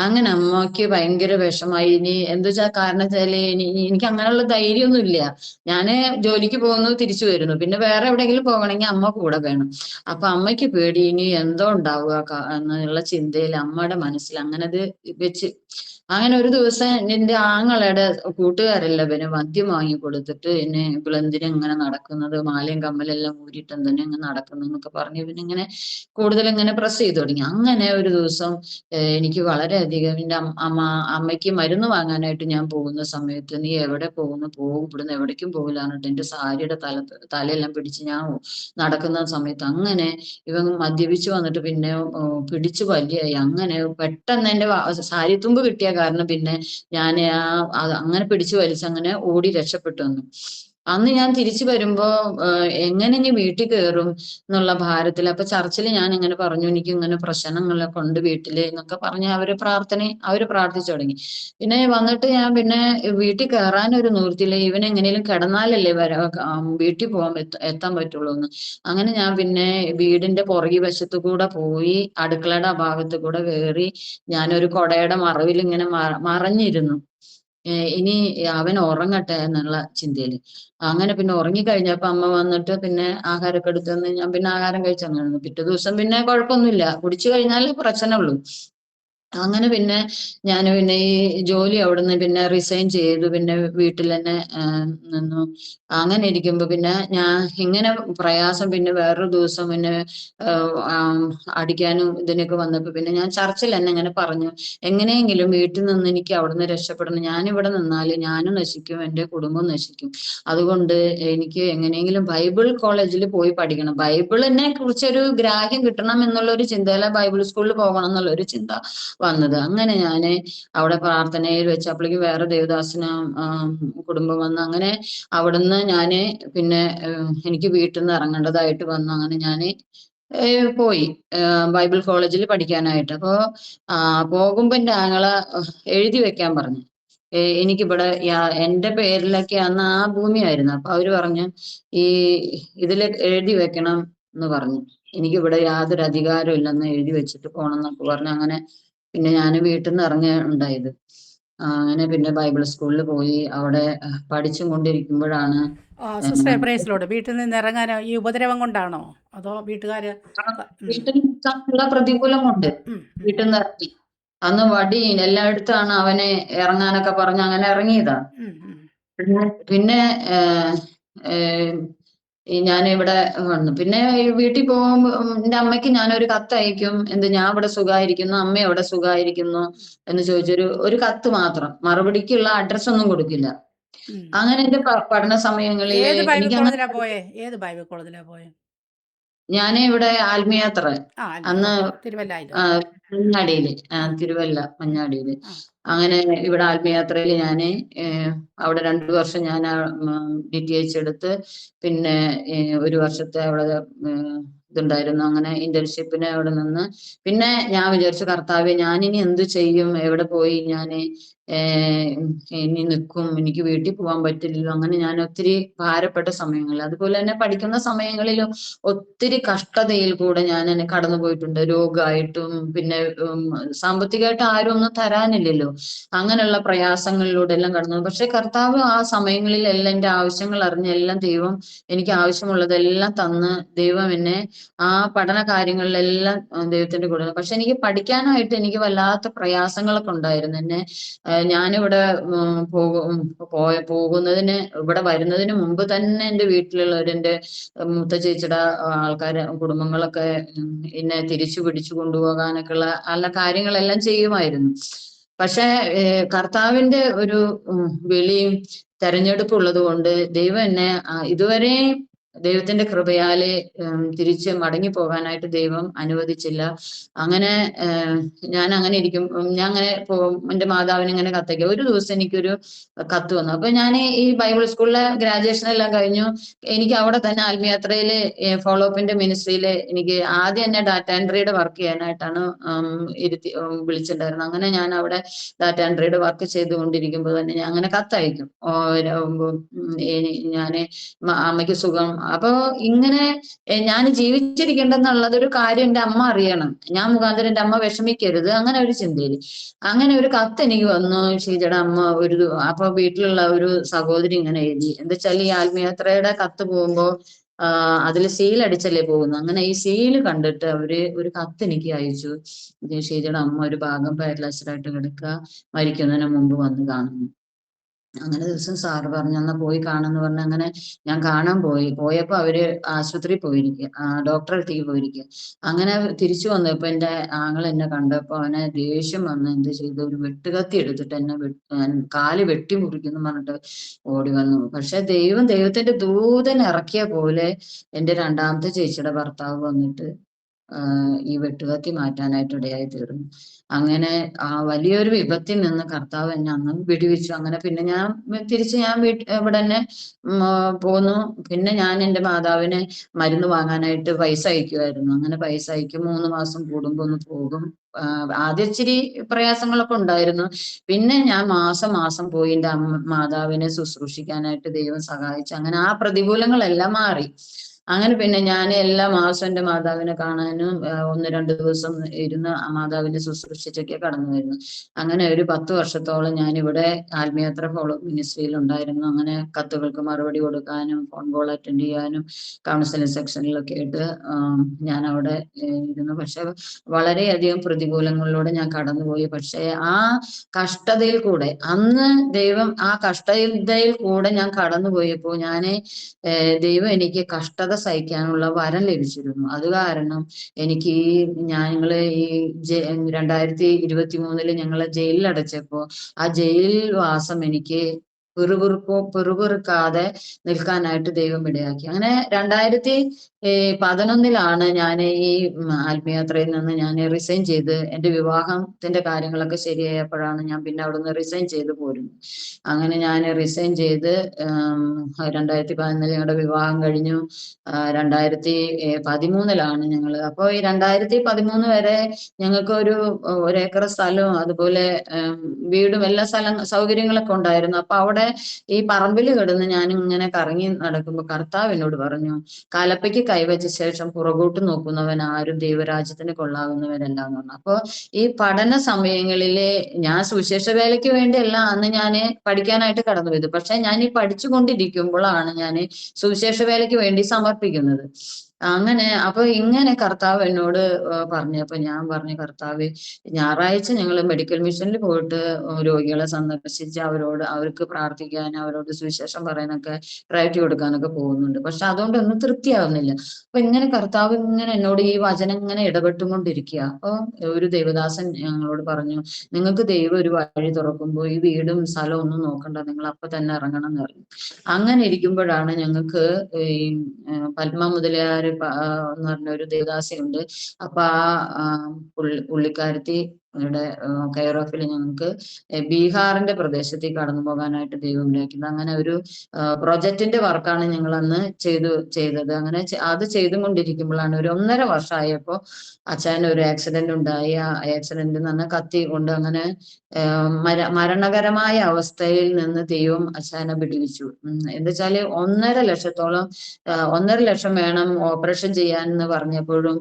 അങ്ങനെ അമ്മയ്ക്ക് ഭയങ്കര വിഷമായി. ഇനി എന്താ വെച്ചാൽ കാരണം വെച്ചാല് എനിക്ക് അങ്ങനെയുള്ള ധൈര്യമൊന്നും ഇല്ല. ഞാന് ജോലിക്ക് പോകുന്നു, തിരിച്ചു വരുന്നു, പിന്നെ വേറെ എവിടെയെങ്കിലും പോകണമെങ്കിൽ അമ്മ കൂടെ വേണം. അപ്പൊ അമ്മയ്ക്ക് പേടി ഇനി എന്തോ ഉണ്ടാവുക എന്നുള്ള ചിന്തയിൽ അമ്മയുടെ മനസ്സിൽ അങ്ങനെ അത് വെച്ച്. അങ്ങനെ ഒരു ദിവസം എന്റെ ആങ്ങളുടെ കൂട്ടുകാരെല്ലാവരും മദ്യം വാങ്ങി കൊടുത്തിട്ട് എന്നെ ഇവളെന്തിനാ ഇങ്ങനെ നടക്കുന്നത്, മാലയും കമ്മലെല്ലാം ഊരിയിട്ട് എന്തിനാ ഇങ്ങനെ നടക്കുന്നു എന്നൊക്കെ പറഞ്ഞ് ഇവനിങ്ങനെ കൂടുതൽ ഇങ്ങനെ പ്രസ് ചെയ്തു തുടങ്ങി. അങ്ങനെ ഒരു ദിവസം എനിക്ക് വളരെയധികം എന്റെ അമ്മയ്ക്ക് മരുന്ന് വാങ്ങാനായിട്ട് ഞാൻ പോകുന്ന സമയത്ത്, നീ എവിടെ പോകുന്നു, ഇവിടുന്ന് എവിടേക്കും പോകില്ല എന്നിട്ട് എന്റെ സാരിയുടെ തലയെല്ലാം പിടിച്ച് ഞാൻ നടക്കുന്ന സമയത്ത് അങ്ങനെ ഇവൻ മദ്യപിച്ച് വന്നിട്ട് പിന്നെ പിടിച്ചു വലിയായി. അങ്ങനെ പെട്ടെന്ന് എന്റെ സാരിത്തുമ്പ് കിട്ടിയ കാരണം പിന്നെ ഞാൻ അങ്ങനെ പിടിച്ചു വലിച്ച് അങ്ങനെ ഓടി രക്ഷപ്പെട്ടു വന്നു. അന്ന് ഞാൻ തിരിച്ചു വരുമ്പോ എങ്ങനെ ഇനി വീട്ടിൽ കയറും എന്നുള്ള ഭാരത്തിൽ. അപ്പൊ ചർച്ചിൽ ഞാൻ ഇങ്ങനെ പറഞ്ഞു, എനിക്ക് ഇങ്ങനെ പ്രശ്നങ്ങളൊക്കെ ഉണ്ട് വീട്ടില് എന്നൊക്കെ പറഞ്ഞ് അവര് പ്രാർത്ഥിച്ചു തുടങ്ങി. പിന്നെ വന്നിട്ട് ഞാൻ പിന്നെ വീട്ടിൽ കയറാനൊരു നിവൃത്തിയില്ല. ഇവൻ എങ്ങനെയും കിടന്നാലല്ലേ വീട്ടിൽ എത്താൻ പറ്റുള്ളൂ എന്ന്. അങ്ങനെ ഞാൻ പിന്നെ വീടിന്റെ പുറകി വശത്തു കൂടെ പോയി അടുക്കളയുടെ ഭാഗത്ത് കൂടെ കയറി ഞാനൊരു കൊടയുടെ മറവിൽ ഇങ്ങനെ മറഞ്ഞിരുന്നു. ഇനി അവൻ ഉറങ്ങട്ടെ എന്നുള്ള ചിന്തയില്. അങ്ങനെ പിന്നെ ഉറങ്ങിക്കഴിഞ്ഞപ്പോ അമ്മ വന്നിട്ട് പിന്നെ ആഹാരമൊക്കെ എടുത്തെന്ന് ഞാൻ പിന്നെ ആഹാരം കഴിച്ചങ്ങനെ. പിറ്റേ ദിവസം പിന്നെ കുഴപ്പമൊന്നുമില്ല, കുടിച്ചു കഴിഞ്ഞാൽ പ്രശ്നമുള്ളൂ. അങ്ങനെ പിന്നെ ഞാൻ പിന്നെ ഈ ജോലി അവിടുന്ന് പിന്നെ റിസൈൻ ചെയ്തു. പിന്നെ വീട്ടിൽ തന്നെ നിന്നു. അങ്ങനെ ഇരിക്കുമ്പോ പിന്നെ ഞാൻ ഇങ്ങനെ പ്രയാസം പിന്നെ വേറൊരു ദിവസം പിന്നെ അടിക്കാനും ഇതിനൊക്കെ വന്നപ്പോ പിന്നെ ഞാൻ ചർച്ചിൽ തന്നെ ഇങ്ങനെ പറഞ്ഞു, എങ്ങനെയെങ്കിലും വീട്ടിൽ നിന്ന് എനിക്ക് അവിടുന്ന് രക്ഷപ്പെടണം. ഞാനിവിടെ നിന്നാല് ഞാനും നശിക്കും, എന്റെ കുടുംബം നശിക്കും. അതുകൊണ്ട് എനിക്ക് എങ്ങനെയെങ്കിലും ബൈബിൾ കോളേജിൽ പോയി പഠിക്കണം, ബൈബിളിനെ കുറിച്ചൊരു ഗ്രാഹ്യം കിട്ടണം എന്നുള്ള ഒരു ചിന്തയില ബൈബിൾ സ്കൂളിൽ പോകണം എന്നുള്ള ഒരു ചിന്ത വന്നത്. അങ്ങനെ ഞാന് അവിടെ പ്രാർത്ഥനയിൽ വെച്ച് അപ്പോഴേക്കും വേറെ ദേവദാസന കുടുംബം വന്ന്. അങ്ങനെ അവിടുന്ന് ഞാന് പിന്നെ എനിക്ക് വീട്ടിൽ നിന്ന് ഇറങ്ങേണ്ടതായിട്ട് വന്നു. അങ്ങനെ ഞാന് പോയി ബൈബിൾ കോളേജിൽ പഠിക്കാനായിട്ട്. അപ്പോ പോകുമ്പോ എന്റെ ആങ്ങളെ എഴുതി വെക്കാൻ പറഞ്ഞു. എനിക്കിവിടെ എന്റെ പേരിലൊക്കെ അന്ന് ആ ഭൂമിയായിരുന്നു. അപ്പൊ അവര് പറഞ്ഞു, ഇതില് എഴുതി വെക്കണം എന്ന് പറഞ്ഞു. എനിക്കിവിടെ യാതൊരു അധികാരവും ഇല്ലെന്ന് എഴുതി വെച്ചിട്ട് പോണം എന്നൊക്കെ പറഞ്ഞു. അങ്ങനെ പിന്നെ ഞാൻ വീട്ടിൽ നിന്ന് ഉണ്ടായത്. അങ്ങനെ പിന്നെ ബൈബിൾ സ്കൂളിൽ പോയി അവിടെ പഠിച്ചും കൊണ്ടിരിക്കുമ്പോഴാണ് സിസ്റ്ററെ പ്രൈസിലോട് വീട്ടിൽ നിന്ന് ഇറങ്ങാൻ ഈ ഉപദ്രവം കൊണ്ടാണോ അതോ വീട്ടുകാർ? വീട്ടിൽ നിൽക്കാനുള്ള പ്രതികൂലം കൊണ്ട് വീട്ടിൽ നിന്ന് ഇറങ്ങി. അന്ന് വടി എല്ലായിടത്താണ് അവനെ ഇറങ്ങാനൊക്കെ പറഞ്ഞ് അങ്ങനെ ഇറങ്ങിയതാ. പിന്നെ ഞാൻ ഇവിടെ വന്നു. പിന്നെ വീട്ടിൽ പോകുമ്പോ എന്റെ അമ്മയ്ക്ക് ഞാനൊരു കത്ത് അയക്കും, ഞാൻ ഇവിടെ സുഖമായിരിക്കുന്നു, അമ്മ അവിടെ സുഖമായിരിക്കുന്നു എന്ന് ചോദിച്ചൊരു കത്ത് മാത്രം, മറുപടിക്കുള്ള അഡ്രസ് ഒന്നും കൊടുക്കില്ല. അങ്ങനെ എന്റെ പഠന സമയങ്ങളിൽ ഏത് ബൈബിൾ എനിക്ക് അങ്ങനെ കോളേജിലാ പോയേ? ഏത് ബൈബിൾ കോളേജിലാ പോയേ? ഞാൻ ഇവിടെ ആത്മീയാത്ര അന്ന് തിരുവല്ലായിലോ? മഞ്ഞാടിയില് തിരുവല്ല മഞ്ഞാടിയില്. അങ്ങനെ ഇവിടെ ആത്മീയാത്രയിൽ ഞാന് അവിടെ 2 വർഷം ഞാൻ DTH എടുത്ത്. പിന്നെ 1 വർഷത്തെ അവിടെ ഇതുണ്ടായിരുന്നു. അങ്ങനെ ഇന്റേൺഷിപ്പിന് അവിടെ നിന്ന് പിന്നെ ഞാൻ വിചാരിച്ചു, കർത്താവെ ഞാനിനി എന്ത് ചെയ്യും, എവിടെ പോയി ഞാൻ ഇനി നിൽക്കും, എനിക്ക് വീട്ടിൽ പോകാൻ പറ്റില്ലല്ലോ. അങ്ങനെ ഞാൻ ഒത്തിരി ഭാരപ്പെട്ട സമയങ്ങളിൽ, അതുപോലെ തന്നെ പഠിക്കുന്ന സമയങ്ങളിലും ഒത്തിരി കഷ്ടതയിൽ കൂടെ ഞാൻ എന്നെ കടന്നു പോയിട്ടുണ്ട്. രോഗമായിട്ടും പിന്നെ സാമ്പത്തികമായിട്ട് ആരും ഒന്നും തരാനില്ലല്ലോ, അങ്ങനെയുള്ള പ്രയാസങ്ങളിലൂടെ എല്ലാം കടന്നു. പക്ഷെ കർത്താവ് ആ സമയങ്ങളിലെല്ലാം എൻ്റെ ആവശ്യങ്ങൾ അറിഞ്ഞ് എല്ലാം ദൈവം എനിക്ക് ആവശ്യമുള്ളതെല്ലാം തന്ന് ദൈവം എന്നെ ആ പഠന കാര്യങ്ങളിലെല്ലാം ദൈവത്തിന്റെ കൂടെ. പക്ഷെ എനിക്ക് പഠിക്കാനായിട്ട് എനിക്ക് വല്ലാത്ത പ്രയാസങ്ങളൊക്കെ ഉണ്ടായിരുന്നു. എന്നെ ഞാനിവിടെ പോകുന്നതിന്, ഇവിടെ വരുന്നതിന് മുമ്പ് തന്നെ എൻ്റെ വീട്ടിലുള്ളവർ, എൻ്റെ മൂത്ത ചേച്ചിയുടെ ആൾക്കാർ, കുടുംബങ്ങളൊക്കെ എന്നെ തിരിച്ചു പിടിച്ചു കൊണ്ടുപോകാനൊക്കെ ഉള്ള നല്ല കാര്യങ്ങളെല്ലാം ചെയ്യുമായിരുന്നു. പക്ഷെ കർത്താവിന്റെ ഒരു വിളിയും തെരഞ്ഞെടുപ്പും ഉള്ളത് കൊണ്ട് ദൈവം എന്നെ ഇതുവരെ ദൈവത്തിന്റെ കൃപയാലെ തിരിച്ച് മടങ്ങി പോകാനായിട്ട് ദൈവം അനുവദിച്ചില്ല. അങ്ങനെ ഞാൻ അങ്ങനെ ഇരിക്കും, ഞാൻ അങ്ങനെ എന്റെ മാതാവിന് ഇങ്ങനെ കത്തയ്ക്കുക. ഒരു ദിവസം എനിക്കൊരു കത്ത് വന്നു. അപ്പൊ ഞാൻ ഈ ബൈബിൾ സ്കൂളിലെ ഗ്രാജുവേഷൻ എല്ലാം കഴിഞ്ഞു. എനിക്ക് അവിടെ തന്നെ ആത്മീയാത്രയില് ഫോളോ അപ്പിന്റെ മിനിസ്ട്രിയില് എനിക്ക് ആദ്യം എന്നെ ഡാറ്റ എൻട്രിയുടെ വർക്ക് ചെയ്യാനായിട്ടാണ് വിളിച്ചിട്ടുണ്ടായിരുന്നത്. അങ്ങനെ ഞാൻ അവിടെ ഡാറ്റ എൻട്രിയുടെ വർക്ക് ചെയ്തുകൊണ്ടിരിക്കുമ്പോൾ തന്നെ ഞാൻ അങ്ങനെ കത്തയക്കും, ഞാന് അമ്മയ്ക്ക് സുഖം. അപ്പൊ ഇങ്ങനെ ഞാൻ ജീവിച്ചിരിക്കേണ്ടെന്നുള്ളത് ഒരു കാര്യം എൻ്റെ അമ്മ അറിയണം, ഞാൻ മുഖാന്തരം എൻ്റെ അമ്മ വിഷമിക്കരുത്, അങ്ങനെ ഒരു ചിന്തയില് അങ്ങനെ ഒരു കത്ത് എനിക്ക് വന്നു. ഷീജയുടെ അമ്മ അപ്പൊ വീട്ടിലുള്ള ഒരു സഹോദരി ഇങ്ങനെ എഴുതി, എന്താ വെച്ചാൽ ഈ ആത്മീയാത്രയുടെ കത്ത് പോകുമ്പോ അതിൽ സീൽ അടിച്ചല്ലേ പോകുന്നു. അങ്ങനെ ഈ സീല് കണ്ടിട്ട് അവര് ഒരു കത്ത് എനിക്ക് അയച്ചു. ഷീജയുടെ അമ്മ ഒരു ഭാഗം പാരലൈസ്ഡ് ആയിട്ട് കിടക്കുക, മരിക്കുന്നതിന് മുമ്പ് വന്ന് കാണുന്നു. അങ്ങനെ ദിവസം സാറ് പറഞ്ഞു എന്നാ പോയി കാണുന്നു പറഞ്ഞ് അങ്ങനെ ഞാൻ കാണാൻ പോയപ്പോ അവര് ആശുപത്രിയിൽ പോയിരിക്കുക, ഡോക്ടറെ അടുത്തേക്ക് പോയിരിക്കുക. അങ്ങനെ തിരിച്ചു വന്നപ്പോ എൻ്റെ ആങ്ങൾ എന്നെ കണ്ടപ്പോ അവനെ ദേഷ്യം വന്ന് എന്ത് ചെയ്തു, ഒരു വെട്ടുകത്തി എടുത്തിട്ട് എന്നെ കാല് വെട്ടി മുറിക്കുന്നു പറഞ്ഞിട്ട് ഓടി വന്നു. പക്ഷെ ദൈവത്തിന്റെ ദൂതൻ ഇറക്കിയ പോലെ എൻ്റെ രണ്ടാമത്തെ ചേച്ചിയുടെ ഭർത്താവ് വന്നിട്ട് ഈ വെട്ടുകത്തി മാറ്റാനായിട്ട് ഇടയായി തീർന്നു. അങ്ങനെ ആ വലിയൊരു വിപത്തിൽ നിന്ന് കർത്താവ് എന്നെ അന്ന് വിടുവിച്ചു. അങ്ങനെ പിന്നെ ഞാൻ തിരിച്ച് ഞാൻ ഇവിടെ തന്നെ പോന്നു. പിന്നെ ഞാൻ എൻ്റെ മാതാവിന് മരുന്ന് വാങ്ങാനായിട്ട് പൈസ അയക്കുമായിരുന്നു. അങ്ങനെ പൈസ അയക്കും, 3 മാസം കൂടുമ്പോ ഒന്ന് പോകും. ആദ്യം ഇച്ചിരി പ്രയാസങ്ങളൊക്കെ ഉണ്ടായിരുന്നു. പിന്നെ ഞാൻ മാസം പോയി എൻ്റെ മാതാവിനെ ശുശ്രൂഷിക്കാനായിട്ട് ദൈവം സഹായിച്ചു. അങ്ങനെ ആ പ്രതികൂലങ്ങളെല്ലാം മാറി. അങ്ങനെ പിന്നെ ഞാൻ എല്ലാ മാസവും എൻ്റെ മാതാവിനെ കാണാനും 1-2 ദിവസം ഇരുന്ന് ആ മാതാവിന്റെ ശുശ്രൂഷിച്ചൊക്കെ കടന്നു വരുന്നു. അങ്ങനെ ഒരു 10 വർഷത്തോളം ഞാനിവിടെ ആത്മീയാത്ര ഫോളോ മിനിസ്ട്രിയിൽ ഉണ്ടായിരുന്നു. അങ്ങനെ കത്തുകൾക്ക് മറുപടി കൊടുക്കാനും ഫോൺ കോൾ അറ്റൻഡ് ചെയ്യാനും കൗൺസിലിംഗ് സെക്ഷനിലൊക്കെ ആയിട്ട് ഞാൻ അവിടെ ഇരുന്നു. പക്ഷെ വളരെയധികം പ്രതികൂലങ്ങളിലൂടെ ഞാൻ കടന്നുപോയി. പക്ഷെ ആ കഷ്ടതയിൽ കൂടെ അന്ന് ദൈവം ആ കഷ്ടതയിൽ കൂടെ ഞാൻ കടന്നുപോയപ്പോൾ ദൈവം എനിക്ക് കഷ്ടത സഹിക്കാനുള്ള വരം ലഭിച്ചിരുന്നു. അത് കാരണം എനിക്ക് ഞങ്ങള് ഈ 2023 ഞങ്ങളെ ജയിലിൽ അടച്ചപ്പോ ആ ജയിൽ വാസം എനിക്ക് പിറുപിറുക്കാതെ നിൽക്കാനായിട്ട് ദൈവം ഇടയാക്കി. അങ്ങനെ 2011 ഞാൻ ഈ ആത്മീയാത്രയിൽ നിന്ന് ഞാൻ റിസൈൻ ചെയ്ത്, എൻ്റെ വിവാഹത്തിന്റെ കാര്യങ്ങളൊക്കെ ശരിയായപ്പോഴാണ് ഞാൻ പിന്നെ അവിടുന്ന് റിസൈൻ ചെയ്ത് പോരുന്നത്. അങ്ങനെ ഞാൻ റിസൈൻ ചെയ്ത് 2014 ഞങ്ങളുടെ വിവാഹം കഴിഞ്ഞു. 2013 ഞങ്ങള്, അപ്പൊ ഈ 2013 വരെ ഞങ്ങൾക്ക് ഒരു ഏക്കർ സ്ഥലവും അതുപോലെ വീടും എല്ലാ സൗകര്യങ്ങളൊക്കെ ഉണ്ടായിരുന്നു. അപ്പൊ അവിടെ ഈ പറമ്പിൽ കിടന്ന് ഞാൻ ഇങ്ങനെ കറങ്ങി നടക്കുമ്പോ കർത്താവ് എന്നോട് പറഞ്ഞു, കലപ്പയ്ക്ക് കൈവച്ച ശേഷം പുറകോട്ട് നോക്കുന്നവൻ ആരും ദൈവരാജ്യത്തിന് കൊള്ളാവുന്നവരല്ല എന്ന് പറഞ്ഞു. അപ്പൊ ഈ പഠന സമയങ്ങളിലെ ഞാൻ സുവിശേഷ വേലയ്ക്ക് വേണ്ടിയല്ല അന്ന് ഞാൻ പഠിക്കാനായിട്ട് കടന്നു പോയത്. പക്ഷെ ഞാൻ ഈ പഠിച്ചുകൊണ്ടിരിക്കുമ്പോഴാണ് ഞാൻ സുവിശേഷ വേലയ്ക്ക് വേണ്ടി സമർപ്പിക്കുന്നത്. അങ്ങനെ അപ്പൊ ഇങ്ങനെ കർത്താവ് എന്നോട് പറഞ്ഞു. അപ്പൊ ഞാൻ പറഞ്ഞു, കർത്താവ് ഞായറാഴ്ച ഞങ്ങൾ മെഡിക്കൽ മിഷനിൽ പോയിട്ട് രോഗികളെ സന്ദർശിച്ച് അവർക്ക് പ്രാർത്ഥിക്കാനും അവരോട് സുവിശേഷം പറയാനൊക്കെ റൈറ്റ് കൊടുക്കാനൊക്കെ പോകുന്നുണ്ട്. പക്ഷെ അതുകൊണ്ടൊന്നും തൃപ്തിയാവുന്നില്ല. അപ്പൊ ഇങ്ങനെ കർത്താവ് ഇങ്ങനെ എന്നോട് ഈ വചനം ഇങ്ങനെ ഇടപെട്ടുകൊണ്ടിരിക്കുക. അപ്പൊ ഒരു ദേവദാസൻ ഞങ്ങളോട് പറഞ്ഞു, നിങ്ങൾക്ക് ദൈവം ഒരു വഴി തുറക്കുമ്പോൾ ഈ വീടും സ്ഥലവും ഒന്നും നോക്കണ്ട, നിങ്ങൾ അപ്പൊ തന്നെ ഇറങ്ങണം എന്ന് പറഞ്ഞു. അങ്ങനെ ഇരിക്കുമ്പോഴാണ് ഞങ്ങൾക്ക് ഈ പത്മ മുതലിയാർ എന്ന് പറഞ്ഞ ഒരു ദേവദാസിയുണ്ട്. അപ്പൊ പുള്ളിക്കാരത്തി ഇവിടെ കെയർ ഓഫിൽ ഞങ്ങൾക്ക് ബീഹാറിന്റെ പ്രദേശത്തേക്ക് കടന്നു പോകാനായിട്ട് ദൈവം ഇടയാക്കുന്നത്. അങ്ങനെ ഒരു പ്രൊജക്ടിന്റെ വർക്കാണ് ഞങ്ങൾ അന്ന് ചെയ്തത്. അങ്ങനെ അത് ചെയ്തുകൊണ്ടിരിക്കുമ്പോഴാണ് ഒരു 1.5 വർഷമായപ്പോ അച്ഛന് ഒരു ആക്സിഡന്റ് ഉണ്ടായി. ആ ആക്സിഡന്റ് എന്ന് പറഞ്ഞാൽ കത്തി കൊണ്ട് അങ്ങനെ മരണകരമായ അവസ്ഥയിൽ നിന്ന് ദൈവം അച്ഛനെ വിടുവിച്ചു. എന്താ വെച്ചാല് 1.5 ലക്ഷത്തോളം 1.5 ലക്ഷം വേണം ഓപ്പറേഷൻ ചെയ്യാൻ എന്ന് പറഞ്ഞപ്പോഴും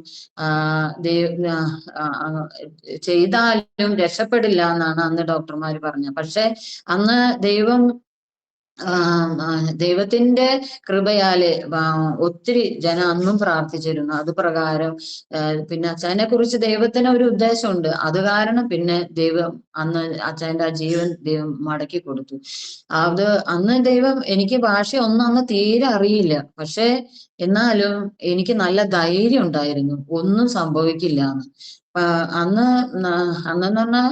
ചെയ്താലും രക്ഷപ്പെടില്ല എന്നാണ് അന്ന് ഡോക്ടർമാർ പറഞ്ഞത്. പക്ഷെ അന്ന് ദൈവത്തിന്റെ കൃപയാല് ഒത്തിരി ജനം അന്നും പ്രാർത്ഥിച്ചിരുന്നു. അത് പ്രകാരം പിന്നെ അച്ഛനെ കുറിച്ച് ദൈവത്തിന് ഒരു ഉദ്ദേശമുണ്ട്. അത് കാരണം പിന്നെ ദൈവം അന്ന് അച്ഛൻ്റെ ആ ജീവൻ ദൈവം മടക്കി കൊടുത്തു. അത് അന്ന് ദൈവം എനിക്ക് ഭാഷയൊന്നും അന്ന് തീരെ അറിയില്ല. പക്ഷെ എന്നാലും എനിക്ക് നല്ല ധൈര്യം ഉണ്ടായിരുന്നു, ഒന്നും സംഭവിക്കില്ല എന്ന്. അന്നെന്ന് പറഞ്ഞാൽ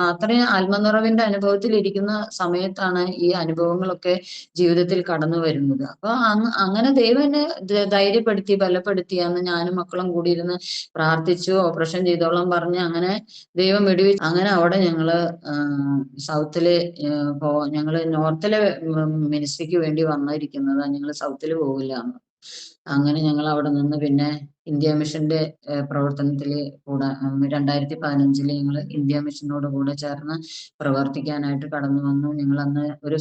അത്രയും ആത്മനിറവിന്റെ അനുഭവത്തിൽ ഇരിക്കുന്ന സമയത്താണ് ഈ അനുഭവങ്ങളൊക്കെ ജീവിതത്തിൽ കടന്നു വരുന്നത്. അപ്പൊ അങ്ങനെ ദൈവം എന്നെ ധൈര്യപ്പെടുത്തി ബലപ്പെടുത്തി. അന്ന് ഞാനും മക്കളും കൂടി ഇരുന്ന് പ്രാർത്ഥിച്ചു. ഓപ്പറേഷൻ ചെയ്തോളാം പറഞ്ഞ് അങ്ങനെ ദൈവം വിടുവിച്ചു. അങ്ങനെ അവിടെ ഞങ്ങള് സൗത്തില് ഞങ്ങള് നോർത്തിലെ മിനിസ്ട്രിക്ക് വേണ്ടി വന്നിരിക്കുന്നതാണ്, ഞങ്ങൾ സൗത്തില് പോകില്ല എന്ന്. അങ്ങനെ ഞങ്ങൾ അവിടെ നിന്ന് പിന്നെ ഇന്ത്യ മിഷന്റെ പ്രവർത്തനത്തില് കൂടെ 2015 ഞങ്ങൾ ഇന്ത്യ മിഷനോട് കൂടെ ചേർന്ന് പ്രവർത്തിക്കാനായിട്ട് കടന്നു വന്നു. ഞങ്ങൾ അന്ന് ഒരു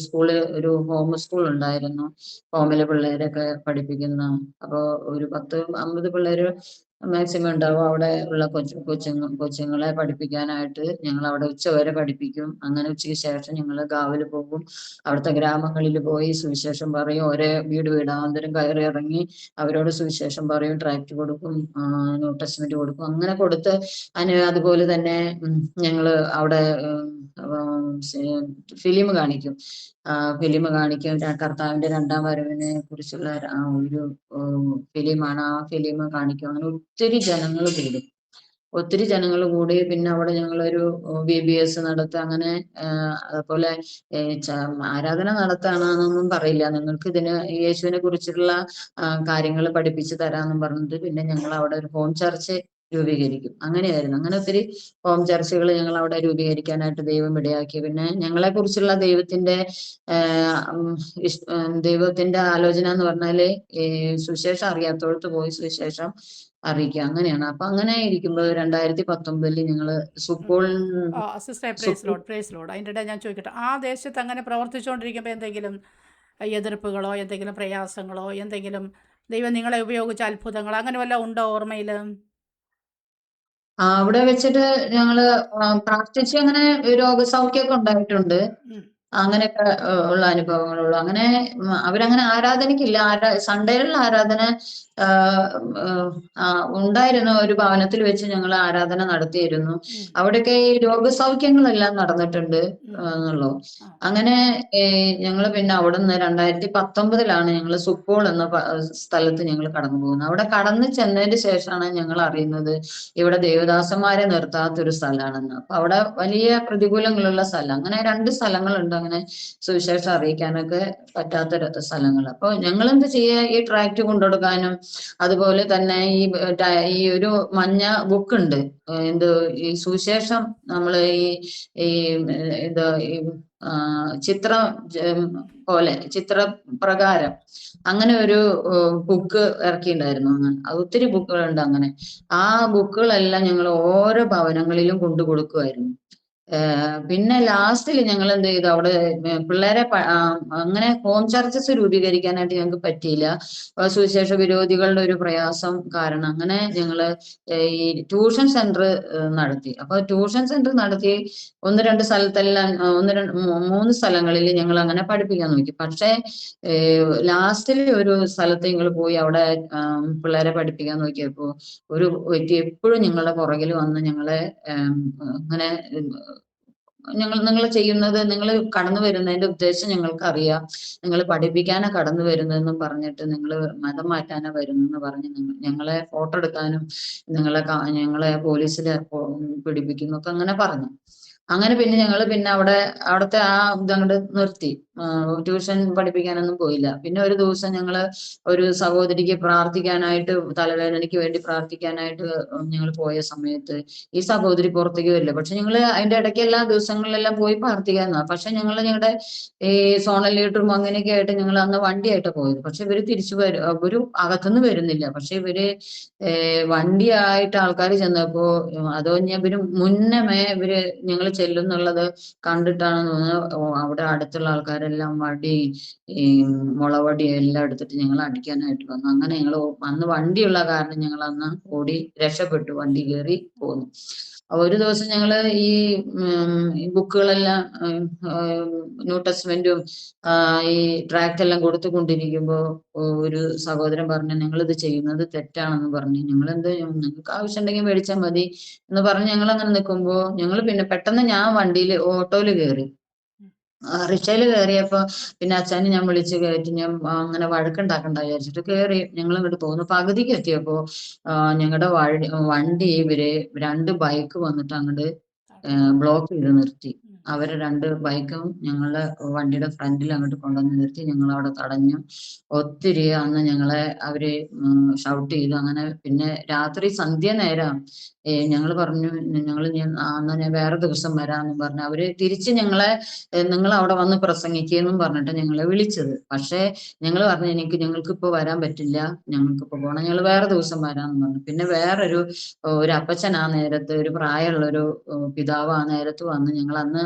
ഒരു ഹോം സ്കൂൾ ഉണ്ടായിരുന്നു, ഹോമിലെ പിള്ളേരൊക്കെ പഠിപ്പിക്കുന്ന. അപ്പോ ഒരു 10-50 പിള്ളേര് മാക്സിമം ഉണ്ടാവും. അവിടെ ഉള്ള കൊച്ചുങ്ങളെ പഠിപ്പിക്കാനായിട്ട് ഞങ്ങൾ അവിടെ ഉച്ചവരെ പഠിപ്പിക്കും. അങ്ങനെ ഉച്ചയ്ക്ക് ശേഷം ഞങ്ങൾ ഗാവില് പോകും. അവിടുത്തെ ഗ്രാമങ്ങളിൽ പോയി സുവിശേഷം പറയും. ഒരേ വീട് വീടാന്തരം കയറി ഇറങ്ങി അവരോട് സുവിശേഷം പറയും, ട്രാക്ട് കൊടുക്കും, ന്യൂ ടെസ്റ്റ്മെന്റ് കൊടുക്കും. അങ്ങനെ കൊടുത്ത് അതുപോലെ തന്നെ ഞങ്ങള് അവിടെ ഫിലിം കാണിക്കും. ഫിലിം കാണിക്കും. കർത്താവിന്റെ 2ാം വരവിനെ കുറിച്ചുള്ള ഒരു ഫിലിമാണ്. ആ ഫിലിം കാണിക്കും. അങ്ങനെ ഒത്തിരി ജനങ്ങൾ കൂടി. പിന്നെ അവിടെ ഞങ്ങളൊരു VBS നടത്തുക. അങ്ങനെ അതുപോലെ ആരാധന നടത്താണെന്നൊന്നും പറയില്ല, നിങ്ങൾക്ക് യേശുവിനെ കുറിച്ചുള്ള കാര്യങ്ങൾ പഠിപ്പിച്ചു തരാമെന്നും പറഞ്ഞിട്ട് പിന്നെ ഞങ്ങൾ അവിടെ ഒരു ഹോം ചർച്ച് രൂപീകരിക്കും. അങ്ങനെയായിരുന്നു. അങ്ങനെ ഒത്തിരി ഹോം ചർച്ചുകൾ ഞങ്ങൾ അവിടെ രൂപീകരിക്കാനായിട്ട് ദൈവം ഇടയാക്കി. പിന്നെ ഞങ്ങളെ കുറിച്ചുള്ള ദൈവത്തിന്റെ ആലോചന എന്ന് പറഞ്ഞാല് സുവിശേഷം അറിയാത്തോടത്ത് പോയി സുവിശേഷം അറിയിക്കുക, അങ്ങനെയാണ്. അപ്പൊ അങ്ങനെ ഇരിക്കുമ്പോൾ 2019 ഞങ്ങള് സിസ്റ്റർ പ്രേസ് ലോഡ് അതിൻ്റെ ഇടയിൽ ഞാൻ ചോദിക്കട്ടെ, ആ ദേശത്ത് അങ്ങനെ പ്രവർത്തിച്ചുകൊണ്ടിരിക്കുമ്പോൾ എന്തെങ്കിലും എതിർപ്പുകളോ എന്തെങ്കിലും പ്രയാസങ്ങളോ എന്തെങ്കിലും ദൈവം നിങ്ങളെ ഉപയോഗിച്ച അത്ഭുതങ്ങളോ അങ്ങനെ വല്ലതും ഉണ്ടോ ഓർമ്മയിൽ? അവിടെ വെച്ചിട്ട് ഞങ്ങള് പ്രാർത്ഥിച്ച് അങ്ങനെ രോഗസൗഖ്യമൊക്കെ ഉണ്ടായിട്ടുണ്ട്. അങ്ങനെയൊക്കെ ഉള്ള അനുഭവങ്ങളുള്ളൂ. അങ്ങനെ അവരങ്ങനെ ആരാധനയ്ക്കില്ല. സൺഡേയിലുള്ള ആരാധന ഉണ്ടായിരുന്നു. ഒരു ഭവനത്തിൽ വെച്ച് ഞങ്ങൾ ആരാധന നടത്തിയിരുന്നു. അവിടെയൊക്കെ ഈ രോഗസൗഖ്യങ്ങളെല്ലാം നടന്നിട്ടുണ്ട് എന്നുള്ളൂ. അങ്ങനെ ഞങ്ങൾ പിന്നെ അവിടെ നിന്ന് 2019 ഞങ്ങൾ സുപ്പോൾ എന്ന സ്ഥലത്ത് ഞങ്ങൾ കടന്നു പോകുന്നത്. അവിടെ കടന്നു ചെന്നതിന് ശേഷമാണ് ഞങ്ങൾ അറിയുന്നത് ഇവിടെ ദേവദാസന്മാരെ നിർത്താത്തൊരു സ്ഥലമാണെന്ന്. അപ്പൊ അവിടെ വലിയ പ്രതികൂലങ്ങളുള്ള സ്ഥലം. അങ്ങനെ 2 സ്ഥലങ്ങളുണ്ട് അങ്ങനെ സുവിശേഷം അറിയിക്കാനൊക്കെ പറ്റാത്ത സ്ഥലങ്ങൾ. അപ്പൊ ഞങ്ങൾ എന്ത് ചെയ്യുക, ഈ ട്രാക്ട് കൊണ്ടുകൊടുക്കാനും അതുപോലെ തന്നെ ഈ ഒരു മഞ്ഞ ബുക്ക് ഉണ്ട്, ഈ സുവിശേഷം നമ്മള് ഈ ഇത് ചിത്രം പോലെ ചിത്രപ്രകാരം അങ്ങനെ ഒരു ബുക്ക് ഇറക്കിയിട്ടുണ്ടായിരുന്നു. അങ്ങനെ ഒത്തിരി ബുക്കുകളുണ്ട്. അങ്ങനെ ആ ബുക്കുകളെല്ലാം ഞങ്ങൾ ഓരോ ഭവനങ്ങളിലും കൊണ്ടു കൊടുക്കുമായിരുന്നു. പിന്നെ ലാസ്റ്റിൽ ഞങ്ങൾ എന്ത് ചെയ്തു, അവിടെ പിള്ളേരെ അങ്ങനെ ഹോം ചർച്ചസ് രൂപീകരിക്കാനായിട്ട് ഞങ്ങൾക്ക് പറ്റിയില്ല. സുവിശേഷ വിരോധികളുടെ ഒരു പ്രയാസം കാരണം അങ്ങനെ ഞങ്ങള് ഈ ട്യൂഷൻ സെന്റർ നടത്തി. അപ്പൊ ട്യൂഷൻ സെന്റർ നടത്തി 1-2 സ്ഥലത്തെല്ലാം 3 സ്ഥലങ്ങളിൽ ഞങ്ങൾ അങ്ങനെ പഠിപ്പിക്കാൻ നോക്കി. പക്ഷേ ലാസ്റ്റിൽ ഒരു സ്ഥലത്ത് ഞങ്ങൾ പോയി അവിടെ പിള്ളേരെ പഠിപ്പിക്കാൻ നോക്കിയപ്പോ ഒരു വ്യക്തി എപ്പോഴും ഞങ്ങളുടെ പുറകിൽ വന്ന് ഞങ്ങളെ അങ്ങനെ നിങ്ങൾ ചെയ്യുന്നത്, നിങ്ങൾ കടന്നു വരുന്നതിന്റെ ഉദ്ദേശം ഞങ്ങൾക്ക് അറിയാം, നിങ്ങൾ പഠിപ്പിക്കാനാ കടന്നു വരുന്നതെന്നും പറഞ്ഞിട്ട് നിങ്ങൾ മതം മാറ്റാനാ വരുന്നെന്ന് പറഞ്ഞ് ഞങ്ങളെ ഫോട്ടോ എടുക്കാനും ഞങ്ങളെ പോലീസിൽ പിടിപ്പിക്കുന്നു ഒക്കെ അങ്ങനെ പറഞ്ഞു. അങ്ങനെ പിന്നെ ഞങ്ങള് പിന്നെ അവിടുത്തെ ആ ഇതങ്ങോട്ട് നിർത്തി. ട്യൂഷൻ പഠിപ്പിക്കാനൊന്നും പോയില്ല. പിന്നെ ഒരു ദിവസം ഞങ്ങള് ഒരു സഹോദരിക്ക് പ്രാർത്ഥിക്കാനായിട്ട്, തലവേദനയ്ക്ക് വേണ്ടി പ്രാർത്ഥിക്കാനായിട്ട് ഞങ്ങൾ പോയ സമയത്ത് ഈ സഹോദരി പുറത്തേക്ക് വരില്ല. പക്ഷെ ഞങ്ങള് അതിന്റെ ഇടയ്ക്ക് എല്ലാ ദിവസങ്ങളിലെല്ലാം പോയി പ്രാർത്ഥിക്കാന്നാ. പക്ഷെ ഞങ്ങളുടെ ഈ സോണൽ ലീഡറും അങ്ങനെയൊക്കെ ആയിട്ട് ഞങ്ങൾ അന്ന് വണ്ടിയായിട്ട് പോയത്. പക്ഷെ ഇവര് തിരിച്ചു വരും, ഒരു അകത്തുനിന്ന് വരുന്നില്ല. പക്ഷെ ഇവര് വണ്ടിയായിട്ട് ആൾക്കാർ ചെന്നപ്പോ, അതോ ഞാൻ ഇവര് മുന്നമേ ഇവര് ഞങ്ങൾ ചെല്ലുന്നുള്ളത് കണ്ടിട്ടാണ് തോന്നുന്നത്, അവിടെ അടുത്തുള്ള ആൾക്കാരെല്ലാം വടി, ഈ മുളവടി എല്ലാം എടുത്തിട്ട് ഞങ്ങൾ അടിക്കാനായിട്ട് വന്നു. അങ്ങനെ ഞങ്ങൾ അന്ന് വണ്ടിയുള്ള കാരണം ഞങ്ങൾ അന്ന് ഓടി രക്ഷപ്പെട്ടു, വണ്ടി കയറി പോന്നു. ഒരു ദിവസം ഞങ്ങള് ഈ ബുക്കുകളെല്ലാം, ന്യൂ ടെസ്റ്റ്മെന്റും ഈ ട്രാക്ട് എല്ലാം കൊടുത്തുകൊണ്ടിരിക്കുമ്പോ ഒരു സഹോദരൻ പറഞ്ഞു, നിങ്ങൾ ഇത് ചെയ്യുന്നത് തെറ്റാണെന്ന് പറഞ്ഞു. ഞങ്ങൾ എന്ത്, നിങ്ങൾക്ക് ആവശ്യം ഉണ്ടെങ്കിൽ മേടിച്ചാൽ മതി എന്ന് പറഞ്ഞ് ഞങ്ങൾ അങ്ങനെ നിൽക്കുമ്പോ ഞങ്ങൾ പിന്നെ പെട്ടെന്ന് ഞാൻ വണ്ടിയിൽ ഓട്ടോയിൽ കയറി. റിക്ഷയിൽ കയറിയപ്പോ പിന്നെ അച്ഛനെ ഞാൻ വിളിച്ച് കയറ്റി. ഞാൻ അങ്ങനെ വഴക്കുണ്ടാക്കണ്ട വിചാരിച്ചിട്ട് കയറി. ഞങ്ങൾ ഇങ്ങോട്ട് പോകുന്നു. പകുതിക്ക് എത്തിയപ്പോ ഞങ്ങളുടെ വണ്ടി ഇവര് 2 ബൈക്ക് വന്നിട്ട് അങ്ങോട്ട് ബ്ലോക്ക് ചെയ്ത് നിർത്തി. അവര് 2 ബൈക്കും ഞങ്ങളുടെ വണ്ടിയുടെ ഫ്രണ്ടിൽ അങ്ങോട്ട് കൊണ്ടുവന്ന് നിർത്തി. ഞങ്ങൾ അവിടെ തടഞ്ഞു. ഒത്തിരി അന്ന് ഞങ്ങളെ അവര് ഷൗട്ട് ചെയ്തു. അങ്ങനെ പിന്നെ രാത്രി സന്ധ്യ നേരം ഞങ്ങൾ പറഞ്ഞു, ഞങ്ങൾ എന്നാ ഞാൻ വേറെ ദിവസം വരാമെന്ന് പറഞ്ഞു. അവര് തിരിച്ച് ഞങ്ങളെ, നിങ്ങൾ അവിടെ വന്ന് പ്രസംഗിക്കുമെന്നും പറഞ്ഞിട്ട് ഞങ്ങളെ വിളിച്ചത്. പക്ഷെ ഞങ്ങൾ പറഞ്ഞു, ഞങ്ങൾക്ക് ഇപ്പൊ വരാൻ പറ്റില്ല, ഞങ്ങൾക്ക് ഇപ്പൊ പോകണം, ഞങ്ങൾ വേറെ ദിവസം വരാമെന്ന് പറഞ്ഞു. പിന്നെ ഒരു അപ്പച്ചൻ ആ നേരത്ത്, ഒരു പ്രായമുള്ള ഒരു പിതാവ് ആ നേരത്ത് വന്ന് ഞങ്ങൾ അന്ന്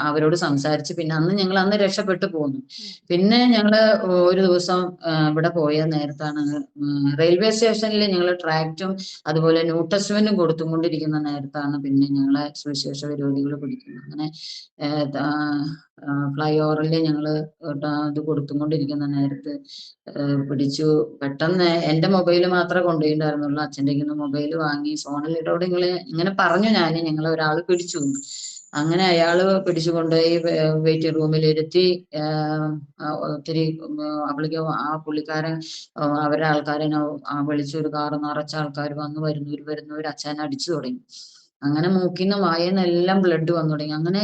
അവരോട് സംസാരിച്ച് പിന്നെ ഞങ്ങൾ അന്ന് രക്ഷപ്പെട്ടു പോന്നു. പിന്നെ ഞങ്ങള് ഒരു ദിവസം ഇവിടെ പോയ നേരത്താണ്, റെയിൽവേ സ്റ്റേഷനിൽ ഞങ്ങൾ ട്രാക്റ്റും അതുപോലെ ന്യൂ ടെസ്റ്റ്മെന്റും കൊടുത്തുകൊണ്ടിരിക്കുന്ന നേരത്താണ് പിന്നെ ഞങ്ങളെ സുവിശേഷ വിരോധികൾ പിടിക്കുന്നത്. അങ്ങനെ ഫ്ലൈ ഓവറിൽ ഞങ്ങള് ഇത് കൊടുത്തുകൊണ്ടിരിക്കുന്ന നേരത്ത് പിടിച്ചു. പെട്ടെന്ന് എന്റെ മൊബൈൽ മാത്രമേ കൊണ്ടുപോയിട്ടുണ്ടായിരുന്നുള്ളൂ. അച്ഛൻ്റെ മൊബൈൽ വാങ്ങി ഫോണിലോട് ഇങ്ങനെ പറഞ്ഞു, ഞങ്ങളെ ഒരാൾ പിടിച്ചു. അങ്ങനെ അയാള് പിടിച്ചു കൊണ്ടുപോയി വെയിറ്റിംഗ് റൂമിൽ ഇരുത്തി. ഒത്തിരി അവൾക്ക് ആ പുള്ളിക്കാരൻ അവരുടെ ആൾക്കാരെ വിളിച്ചു, ഒരു കാറ് നിറച്ച ആൾക്കാർ വരുന്നവർ അച്ഛനെ അടിച്ചു തുടങ്ങി. അങ്ങനെ മൂക്കിന്ന് വായന്ന് എല്ലാം ബ്ലഡ് വന്നു തുടങ്ങി. അങ്ങനെ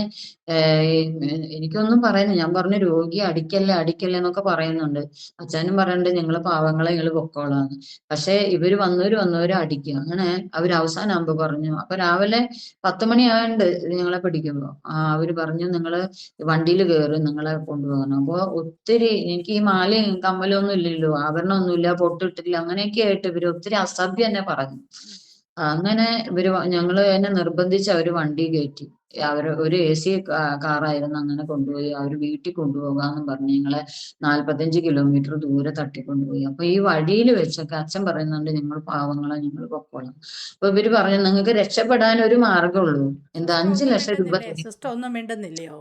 എനിക്കൊന്നും പറയുന്നില്ല. ഞാൻ പറഞ്ഞു, രോഗി അടിക്കല്ലേ അടിക്കല്ലേ എന്നൊക്കെ പറയുന്നുണ്ട്. അച്ഛനും പറയുന്നുണ്ട്, ഞങ്ങള് പാവങ്ങളെ ഞങ്ങള് പൊക്കോളാന്ന്. പക്ഷെ ഇവര് വന്നവര് അടിക്കുക. അങ്ങനെ അവര് അവസാനാകുമ്പോ പറഞ്ഞു. അപ്പൊ രാവിലെ 10 മണിയാണ്ട് ഞങ്ങളെ പിടിക്കുമ്പോ അവര് പറഞ്ഞു, നിങ്ങള് വണ്ടിയിൽ കയറി, നിങ്ങളെ കൊണ്ടുപോകണം. അപ്പൊ ഒത്തിരി, എനിക്ക് ഈ മാലയും കമ്മലും ഒന്നും ഇല്ലല്ലോ, ആഭരണമൊന്നുമില്ല, പൊട്ടിട്ടില്ല, അങ്ങനെയൊക്കെ ആയിട്ട് ഇവര് ഒത്തിരി അസഭ്യം എന്നെ പറഞ്ഞു. അങ്ങനെ ഞങ്ങള് എന്നെ നിർബന്ധിച്ച് അവര് വണ്ടി കയറ്റി. ഒരു AC കാറായിരുന്നു. അങ്ങനെ കൊണ്ടുപോയി അവര് വീട്ടിൽ കൊണ്ടുപോകാന്നും പറഞ്ഞ് ഞങ്ങളെ 45 കിലോമീറ്റർ ദൂരെ തട്ടിക്കൊണ്ടുപോയി. അപ്പൊ ഈ വഴിയിൽ വെച്ചൊക്കെ അച്ഛൻ പറയുന്നുണ്ട്, ഞങ്ങൾ പാവങ്ങളെ, ഞങ്ങൾ പൊക്കോളാം. അപ്പൊ ഇവര് പറഞ്ഞു, നിങ്ങൾക്ക് രക്ഷപ്പെടാൻ ഒരു മാർഗമുള്ളൂ. എന്താ, 5 ലക്ഷം രൂപ തരും. സിസ്റ്റർ ഒന്നും മിണ്ടുന്നില്ലയോ?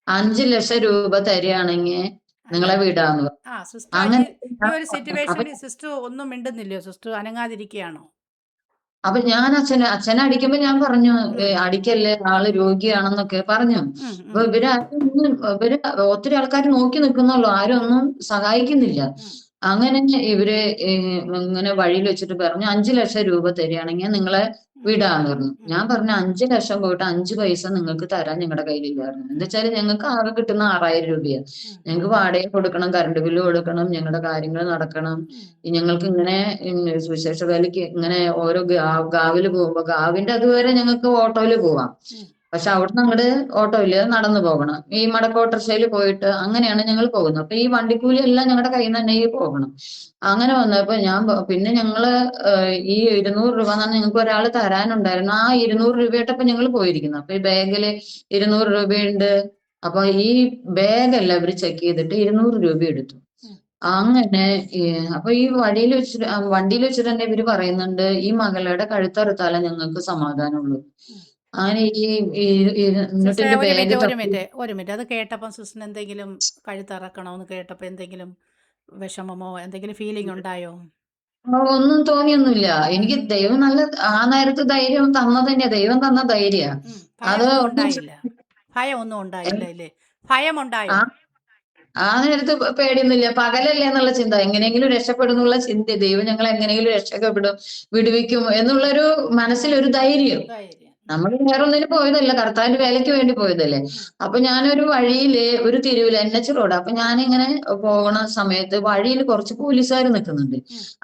5 ലക്ഷം രൂപ തരികയാണെങ്കിൽ അല്ല, നിങ്ങളെ വിടാന്ന് പറഞ്ഞു. സിസ്റ്റർ അങ്ങനെ ഈ ഒരു അപ്പൊ സിറ്റുവേഷനിൽ സിസ്റ്റർ ഒന്നും മിണ്ടുന്നില്ലയോ? സിസ്റ്റർ അനങ്ങാതിരിക്കുകയാണോ? അപ്പൊ ഞാൻ അച്ഛനെ അടിക്കുമ്പോ ഞാൻ പറഞ്ഞു, അടിക്കല്ലേ, ആള് രോഗിയാണെന്നൊക്കെ പറഞ്ഞു. അപ്പൊ ഇവര് ഒത്തിരി ആൾക്കാർ നോക്കി നിൽക്കുന്നുള്ളൂ, ആരും ഒന്നും സഹായിക്കുന്നില്ല. അങ്ങനെ ഇവര് ഇങ്ങനെ വഴിയിൽ വെച്ചിട്ട് പറഞ്ഞു, 5 ലക്ഷം രൂപ തരികയാണെങ്കിൽ നിങ്ങളെ വിടാന്ന് പറഞ്ഞു. ഞാൻ പറഞ്ഞു, 5 ലക്ഷം പോയിട്ട് 5 പൈസ നിങ്ങൾക്ക് തരാൻ ഞങ്ങളുടെ കയ്യിലില്ലായിരുന്നു. എന്താ വെച്ചാല് ഞങ്ങൾക്ക് ആകെ കിട്ടുന്ന 6000 രൂപയാണ്. ഞങ്ങൾക്ക് വാടക കൊടുക്കണം, കറണ്ട് ബില്ല് കൊടുക്കണം, ഞങ്ങളുടെ കാര്യങ്ങൾ നടക്കണം. ഞങ്ങൾക്ക് ഇങ്ങനെ സുവിശേഷ വേലയ്ക്ക് ഇങ്ങനെ ഓരോ ഗാവില് പോകുമ്പോ ഗാവിന്റെ അതുവരെ ഞങ്ങൾക്ക് ഓട്ടോയില് പോവാം. പക്ഷെ അവിടുന്ന് അങ്ങോട്ട് ഓട്ടോയില് നടന്നു പോകണം. ഈ മടക്കോട്ടർഷയിൽ പോയിട്ട് അങ്ങനെയാണ് ഞങ്ങൾ പോകുന്നത്. അപ്പൊ ഈ വണ്ടിക്കൂലി എല്ലാം ഞങ്ങളുടെ കയ്യിൽ നിന്ന് തന്നെ പോകണം. അങ്ങനെ വന്നപ്പോ പിന്നെ ഞങ്ങള് ഈ 200 രൂപ എന്നാണ് ഞങ്ങൾക്ക് ഒരാൾ തരാനുണ്ടായിരുന്നു. ആ 200 രൂപയായിട്ടപ്പൊ ഞങ്ങൾ പോയിരിക്കുന്നു. അപ്പൊ ഈ ബാഗില് 200 രൂപയുണ്ട്. അപ്പൊ ഈ ബാഗല്ല ഇവര് ചെക്ക് ചെയ്തിട്ട് 200 രൂപ എടുത്തു. അങ്ങനെ അപ്പൊ ഈ വണ്ടിയിൽ വെച്ചിട്ട് തന്നെ ഇവര് പറയുന്നുണ്ട്, ഈ മകളുടെ കഴുത്തറുത്താലേ ഞങ്ങൾക്ക് സമാധാനമുള്ളൂ. അങ്ങനെ എന്നിട്ട് എന്റെ ബാഗ് ഒരു മിനിറ്റ് അത് കേട്ടപ്പം സിസ്റ്റർ എന്തെങ്കിലും കഴുത്തിറക്കണമെന്ന് കേട്ടപ്പോൾ എന്തെങ്കിലും വിഷമമോ എന്തെങ്കിലും ഫീലിംഗ് ഉണ്ടായോ? ഒന്നും തോന്നിയൊന്നുമില്ല. എനിക്ക് ദൈവം ആ നേരത്ത് ധൈര്യം തന്നത് തന്നെയാ, ദൈവം തന്ന ധൈര്യ. അത് ഭയമൊന്നും ഉണ്ടായില്ല അല്ലേ? ഭയമുണ്ടായോ? ആ നേരത്ത് പേടിയൊന്നുമില്ല. പകലല്ലേ എന്നുള്ള ചിന്ത, എങ്ങനെയെങ്കിലും രക്ഷപ്പെടുന്നുള്ള ചിന്ത, ദൈവം ഞങ്ങൾ എങ്ങനെയെങ്കിലും വിടുവിക്കും എന്നുള്ളൊരു മനസ്സിലൊരു ധൈര്യം. നമ്മൾ വേറെ ഒന്നിനും പോയതല്ല, കർത്താവിന്റെ വേലയ്ക്ക് വേണ്ടി പോയതല്ലേ. അപ്പൊ ഞാനൊരു വഴിയില് ഒരു തെരുവില് NH റോഡ്, അപ്പൊ ഞാനിങ്ങനെ പോകണ സമയത്ത് വഴിയിൽ കുറച്ച് പോലീസുകാർ നിൽക്കുന്നുണ്ട്.